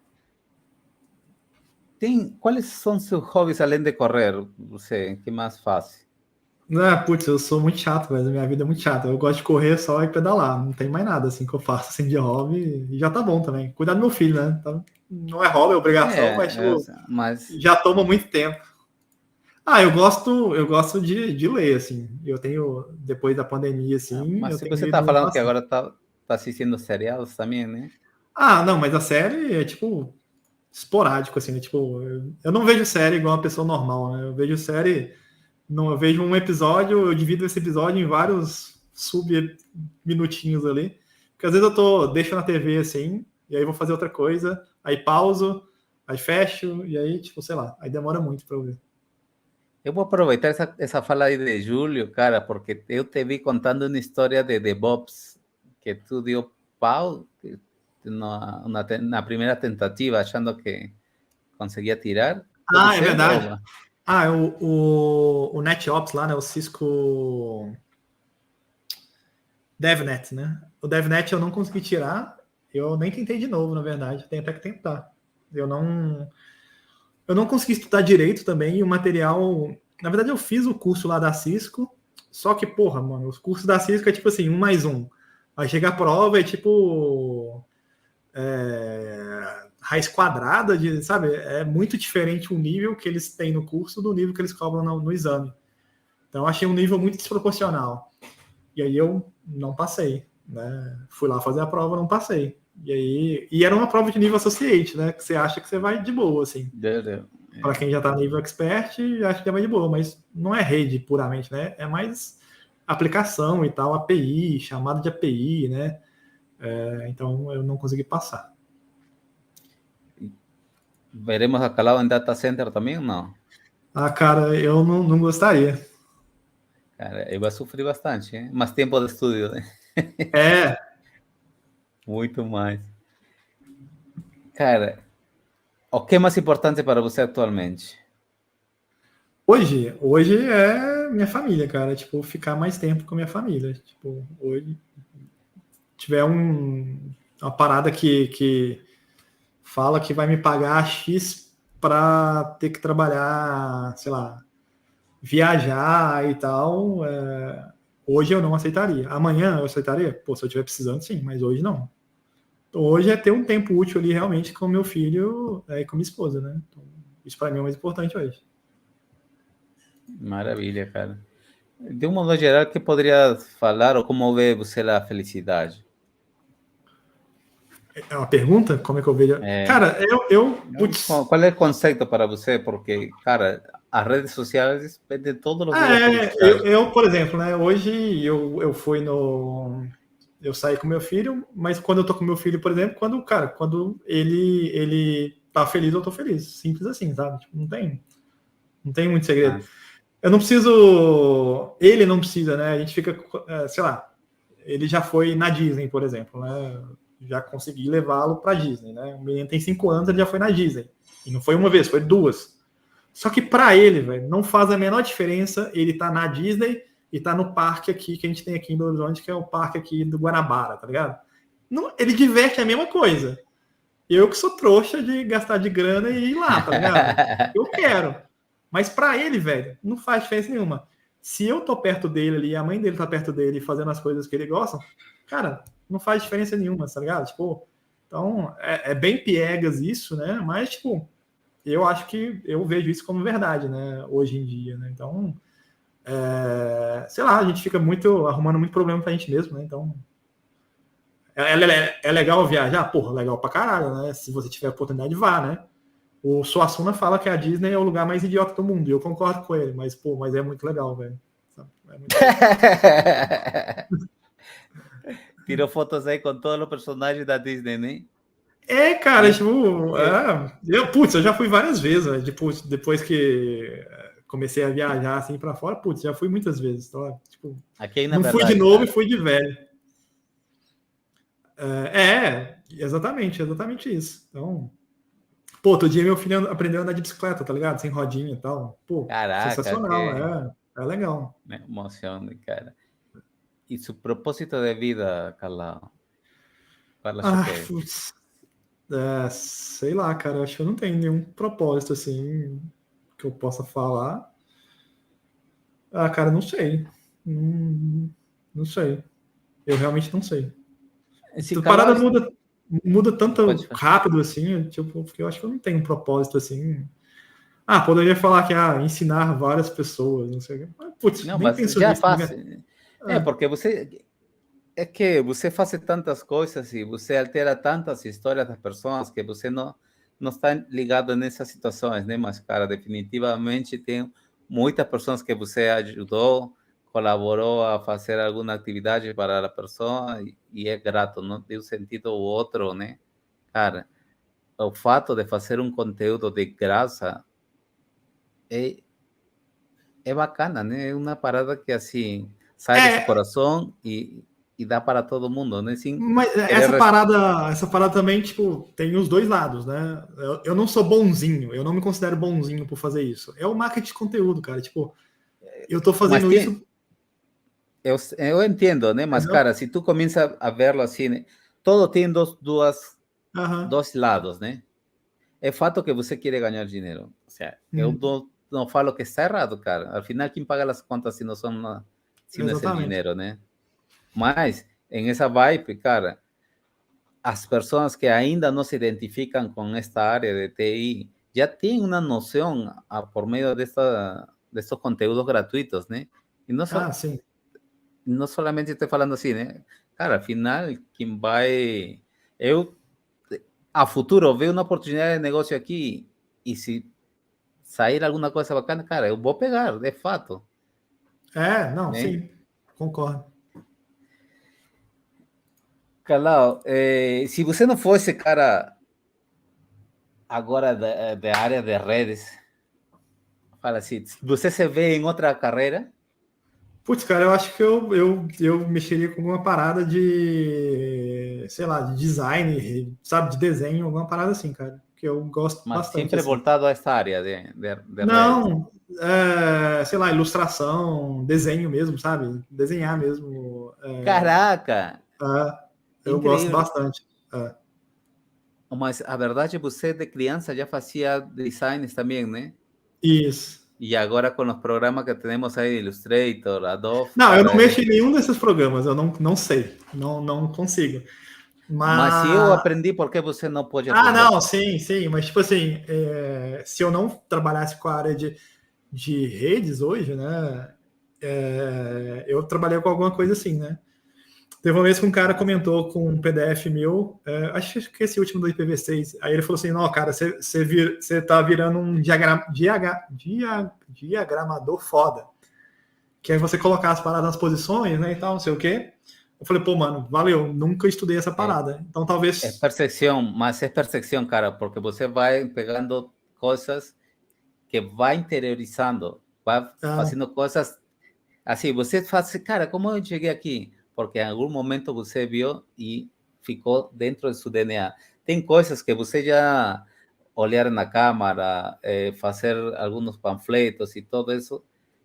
quais são seus hobbies além de correr? Você, que mais faz? Putz, eu sou muito chato, velho. Minha vida é muito chata. Eu gosto de correr só e pedalar. Não tem mais nada assim que eu faço assim de hobby. E já tá bom também. Cuidar do meu filho, né? Então, não é hobby, é obrigação, mas já toma muito tempo. Eu gosto de ler, assim. Eu tenho, depois da pandemia, assim. Mas se você tá falando que agora tá assistindo seriados também, né? Não, mas a série é tipo esporádico, assim, né? Tipo, eu não vejo série igual uma pessoa normal, né? Eu vejo série. Não, eu vejo um episódio, eu divido esse episódio em vários sub-minutinhos ali. Porque às vezes deixo na TV assim, e aí vou fazer outra coisa, aí pauso, aí fecho, e aí, tipo, sei lá, aí demora muito para eu ver. Eu vou aproveitar essa fala aí de Júlio, cara, porque eu te vi contando uma história de DevOps que tu deu pau na primeira tentativa, achando que conseguia tirar. É verdade. O NetOps lá, né? O Cisco DevNet, né? O DevNet eu não consegui tirar, eu nem tentei de novo, na verdade. Tem até que tentar. Eu não consegui estudar direito também, e o material. Na verdade, eu fiz o curso lá da Cisco, só que, porra, mano, os cursos da Cisco é tipo assim, 1 mais 1. Aí chega a prova, é tipo. Raiz quadrada, sabe? É muito diferente o nível que eles têm no curso do nível que eles cobram no exame. Então, eu achei um nível muito desproporcional. E aí eu não passei, né? Fui lá fazer a prova, não passei. E era uma prova de nível associate, né? Que você acha que você vai de boa, assim. Para quem já está nível expert, acha que já vai de boa, mas não é rede puramente, né? É mais aplicação e tal, API, chamada de API, né? Então eu não consegui passar. Veremos a Calado em data center também ou não? Cara, eu não gostaria. Cara, eu vou sofrer bastante, hein? Mais tempo de estudo, né? Muito mais. Cara, o que é mais importante para você atualmente? Hoje é minha família, cara. Tipo, ficar mais tempo com a minha família. Tipo, hoje tiver uma parada que fala que vai me pagar X para ter que trabalhar, sei lá, viajar e tal, hoje eu não aceitaria. Amanhã eu aceitaria? Pô, se eu estiver precisando, sim, mas hoje não. Então, hoje é ter um tempo útil ali realmente com meu filho e com minha esposa, né? Então, isso para mim é o mais importante hoje. Maravilha, cara. De um modo geral, que poderia falar ou como vê você a felicidade? É uma pergunta? Como é que eu vejo? Cara, qual é o conceito para você? Porque, cara, as redes sociais vendem todos os dias. Eu, por exemplo, né? Hoje eu fui eu saí com meu filho, mas quando eu tô com meu filho, por exemplo, quando ele tá feliz, eu tô feliz. Simples assim, sabe? Tipo, não tem muito segredo. Eu não preciso. Ele não precisa, né? A gente fica, sei lá, ele já foi na Disney, por exemplo, né? Já consegui levá-lo para Disney, né? O menino tem 5 anos, ele já foi na Disney. E não foi uma vez, foi 2. Só que para ele, velho, não faz a menor diferença ele tá na Disney e tá no parque aqui que a gente tem aqui em Belo Horizonte, que é o parque aqui do Guanabara, tá ligado? Não, ele diverte a mesma coisa. Eu que sou trouxa de gastar de grana e ir lá, tá ligado? Eu quero. Mas para ele, velho, não faz diferença nenhuma. Se eu tô perto dele ali, a mãe dele tá perto dele fazendo as coisas que ele gosta, cara, não faz diferença nenhuma, tá ligado? Tipo, então, é bem piegas isso, né? Mas, tipo, eu acho que eu vejo isso como verdade, né? Hoje em dia, né? Então, sei lá, a gente fica arrumando muito problema pra gente mesmo, né? Então, é legal viajar? Porra, legal pra caralho, né? Se você tiver oportunidade, vá, né? O Suassuna fala que a Disney é o lugar mais idiota do mundo, e eu concordo com ele, mas, pô, mas é muito legal, velho. É muito legal. Tirou fotos aí com todos os personagens da Disney, né? Cara, tipo, eu já fui várias vezes, né? Depois que comecei a viajar assim pra fora, já fui muitas vezes. Então, tipo, Aqui, na não verdade, fui de novo cara. e fui de velho. Exatamente isso. Então, pô, outro dia meu filho aprendeu a andar de bicicleta, tá ligado? Sem rodinha e tal. Pô, Caraca, sensacional, é legal. me emociona, cara. E su propósito de vida, Carla Choquei. Putz, sei lá, cara, acho que eu não tenho nenhum propósito assim que eu possa falar. Cara, não sei. Não sei. Eu realmente não sei. Esse A parada Carla, muda tanto pode falar. rápido assim, tipo, porque eu acho que eu não tenho um propósito assim. Poderia falar que ensinar várias pessoas, não sei o quê. Mas, putz, Não, nem mas penso já nisso, faz. né? Porque você. É que você faz tantas coisas e você altera tantas histórias das pessoas que você não está ligado nessas situações, né? Mas, cara, definitivamente tem muitas pessoas que você ajudou, colaborou a fazer alguma atividade para a pessoa e é grato, não tem um sentido ou outro, né? Cara, o fato de fazer um conteúdo de graça é bacana, né? É uma parada que, assim, sai do seu É, coração e dá para todo mundo, né? Sem mas querer essa parada também, tipo, tem os dois lados, né? Eu não sou bonzinho, eu não me considero bonzinho por fazer isso. É o marketing de conteúdo, cara. Tipo, eu tô Mas fazendo tem, isso, eu entendo, né? Mas, entendeu? cara, se tu começa a verlo assim, né? Todo tem Aham. dois lados, né? É fato que você quer ganhar dinheiro. O sea, eu Uhum. não falo que está errado, cara. Al final, quem paga as contas se não é o Exatamente. dinheiro, né? Mas, em essa vibe, cara, as pessoas que ainda não se identificam com esta área de TI já têm uma noção por meio desses conteúdos gratuitos, né? E Sim. não solamente estou falando assim, né? Cara, afinal, quem vai. Eu, a futuro, ver uma oportunidade de negócio aqui e se sair alguma coisa bacana, cara, eu vou pegar, de fato, Não, né? sim. Concordo. Carlau, se você não fosse, cara, agora da área de redes, fala assim, você se vê em outra carreira? Putz, cara, eu acho que eu mexeria com alguma parada de, sei lá, de design, sabe, de desenho, alguma parada assim, cara, que eu gosto Mas bastante, sempre assim. voltado a esta área de redes. Não, sei lá, ilustração, desenho mesmo, sabe? Desenhar mesmo. Caraca, Eu gosto incrível. bastante. É. Mas a verdade, você de criança já fazia designs também, né? Isso. E agora com os programas que temos aí, Illustrator, Adobe, Não, eu não cara, mexo em nenhum desses programas, eu não sei, não consigo. mas se eu Mas aprendi, por que você não pode aprender? não, sim, mas tipo assim, se eu não trabalhasse com a área de redes hoje, né, eu trabalhei com alguma coisa assim, né? Teve uma vez que um cara Nossa. comentou com um PDF meu, acho que esse último do IPv6, aí ele falou assim, não, cara, você tá virando um diagramador foda, que é você colocar as paradas nas posições, né, e tal, não sei o quê. Eu falei, pô, mano, valeu, nunca estudei essa É, parada. Então é talvez... percepção, mas é percepção, cara, porque você vai pegando coisas que vai interiorizando, vai Ah, fazendo coisas assim, você faz, cara, como eu cheguei aqui? Porque em algum momento você viu e ficou dentro do seu DNA. Tem coisas que você já olhar na câmera, fazer alguns panfletos e tudo isso,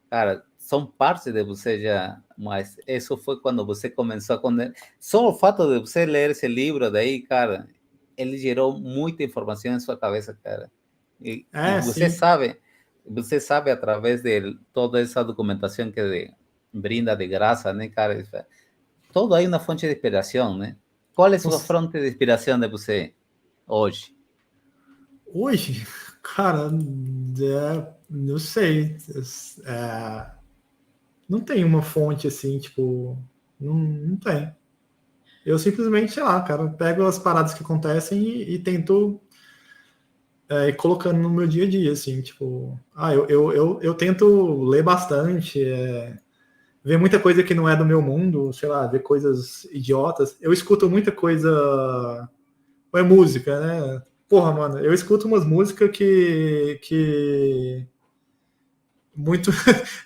cara, são parte de você já, mas isso foi quando você começou a... Só o fato de você ler esse livro daí, cara, ele gerou muita informação em sua cabeça, cara. E você sabe através de toda essa documentação que brinda de graça, né, cara? Todo aí uma fonte de inspiração, né? Qual é a sua fonte de inspiração de você hoje? Hoje, cara, não sei. Não tem uma fonte assim, tipo, não tem. Eu simplesmente, sei lá, cara, pego as paradas que acontecem e tento ir colocando no meu dia a dia, assim, tipo, eu tento ler bastante, ver muita coisa que não é do meu mundo, sei lá, ver coisas idiotas. Eu escuto muita coisa, é música, né? Porra, mano, eu escuto umas músicas que muito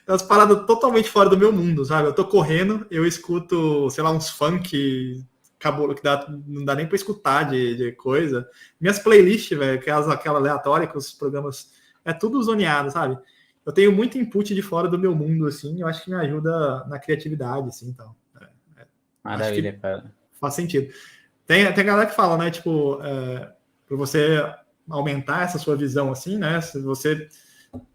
as paradas totalmente fora do meu mundo, sabe? Eu tô correndo, eu escuto, sei lá, uns funk acabou que não dá nem para escutar de coisa. Minhas playlists, velho, aquela aleatória com os programas é tudo zoneado, sabe? Eu tenho muito input de fora do meu mundo, assim, eu acho que me ajuda na criatividade, assim, então. Maravilha, cara. Faz sentido. Tem galera que fala, né, tipo, para você aumentar essa sua visão, assim, né, se você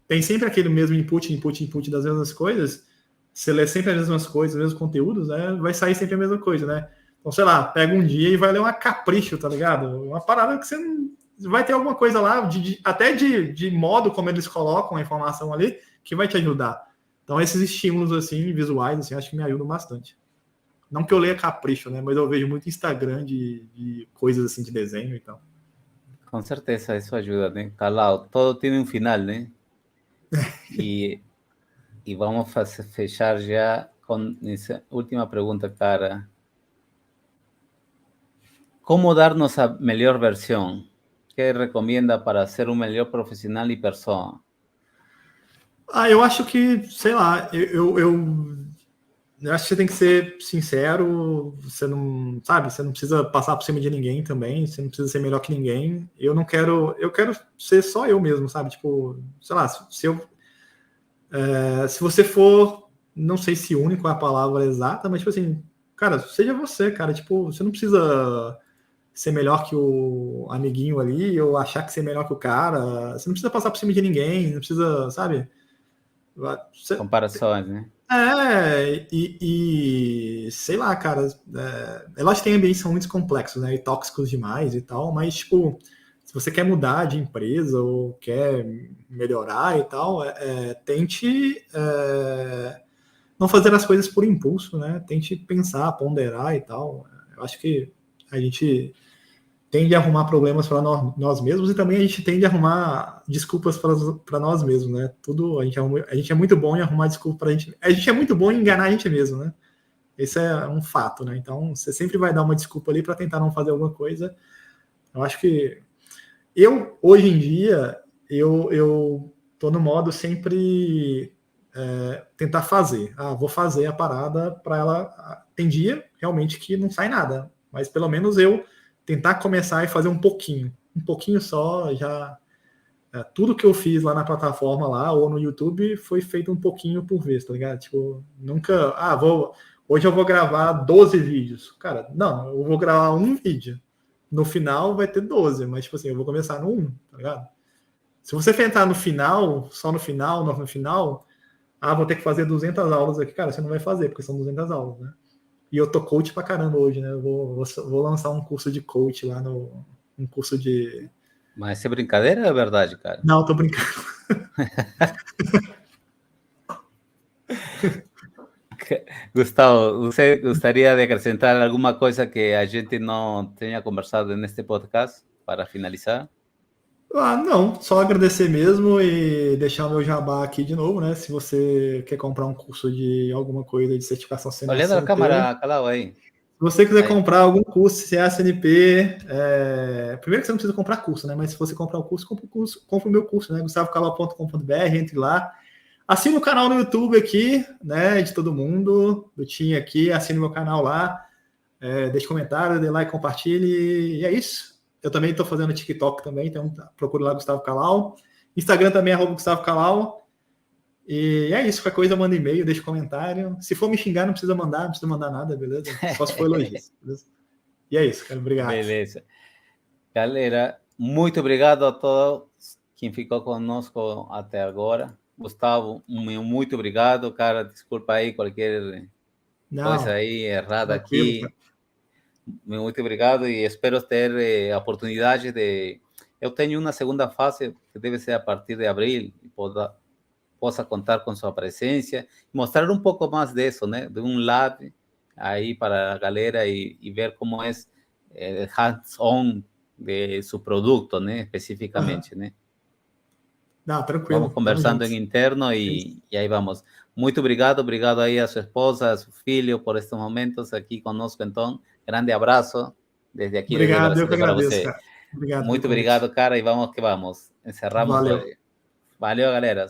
tem sempre aquele mesmo input das mesmas coisas, você lê sempre as mesmas coisas, os mesmos conteúdos, né, vai sair sempre a mesma coisa, né. Então, sei lá, pega um dia e vai ler uma Capricho, tá ligado? Uma parada que você não... Vai ter alguma coisa lá, até de modo como eles colocam a informação ali, que vai te ajudar. Então, esses estímulos, assim, visuais, assim, acho que me ajudam bastante. Não que eu leia Capricho, né? Mas eu vejo muito Instagram de coisas, assim, de desenho e tal. Com certeza, isso ajuda, né? Claro, todo tem um final, né? E vamos fechar já com essa última pergunta, cara. Como dar nossa melhor versão? Que recomenda para ser um melhor profissional e pessoa? Eu acho que, sei lá, eu acho que você tem que ser sincero, você não, sabe, você não precisa passar por cima de ninguém também, você não precisa ser melhor que ninguém. Eu quero ser só eu mesmo, sabe? Tipo, sei lá, se você for, não sei se único é a palavra exata, mas tipo assim, cara, seja você, cara, tipo, você não precisa ser melhor que o amiguinho ali, ou achar que você é melhor que o cara, você não precisa passar por cima de ninguém, não precisa, sabe? Comparações, né? Sei lá, cara, elas têm ambientes que são muito complexos, né, e tóxicos demais e tal, mas, tipo, se você quer mudar de empresa ou quer melhorar e tal, tente não fazer as coisas por impulso, né, tente pensar, ponderar e tal. Eu acho que a gente tende a arrumar problemas para nós mesmos e também a gente tende a arrumar desculpas para nós mesmos, né? Tudo a gente é muito bom em arrumar desculpa para a gente é muito bom em enganar a gente mesmo, né? Esse é um fato, né? Então você sempre vai dar uma desculpa ali para tentar não fazer alguma coisa. Eu acho que hoje em dia eu tô no modo sempre tentar fazer. Vou fazer a parada para ela. Tem dia realmente que não sai nada, mas pelo menos eu tentar começar e fazer um pouquinho só, já tudo que eu fiz lá na plataforma lá ou no YouTube foi feito um pouquinho por vez, tá ligado? Tipo, nunca, hoje eu vou gravar 12 vídeos. Cara, não, eu vou gravar um vídeo. No final vai ter 12, mas tipo assim, eu vou começar no 1, tá ligado? Se você tentar no final, só no final, vou ter que fazer 200 aulas aqui, cara, você não vai fazer, porque são 200 aulas, né? E eu tô coach pra caramba hoje, né? Eu vou lançar um curso de coach lá um curso de... Mas é brincadeira ou é verdade, cara? Não, tô brincando. Gustavo, você gostaria de acrescentar alguma coisa que a gente não tenha conversado neste podcast para finalizar? Não, só agradecer mesmo e deixar o meu jabá aqui de novo, né? Se você quer comprar um curso de alguma coisa de certificação Olhando a câmera, Calau, aí. Se você quiser comprar algum curso CACNP, primeiro que você não precisa comprar curso, né? Mas se você comprar o curso, compra o meu curso, né? gustavocalau.com.br, entre lá. Assine o canal no YouTube aqui, né? De todo mundo, do Tim aqui, assine o meu canal lá, deixe comentário, dê like, compartilhe, e é isso. Eu também estou fazendo TikTok também, então procura lá Gustavo Calau. Instagram também é @Gustavo Calau. E é isso, qualquer coisa manda e-mail, deixa comentário. Se for me xingar, não precisa mandar nada, beleza? Só se for elogios, beleza? E é isso, cara, obrigado. Beleza. Galera, muito obrigado a todos quem ficou conosco até agora. Gustavo, muito obrigado, cara. Desculpa aí qualquer coisa aí errada aqui. Cara. Muito obrigado e espero ter a oportunidade de... Eu tenho uma segunda fase que deve ser a partir de abril, e possa contar com sua presença, mostrar um pouco mais disso, né? De um lab aí para a galera e ver como é hands-on de seu produto, né? Especificamente, né? Não, tranquilo. Vamos conversando em interno e aí vamos. Muito obrigado aí a sua esposa, a seu filho por estes momentos aqui conosco, então. Grande abraço desde aqui, obrigado, desde eu que para agradeço, você. Cara. Obrigado. Muito obrigado, cara, e vamos que vamos. Encerramos. Valeu. Valeu, galera.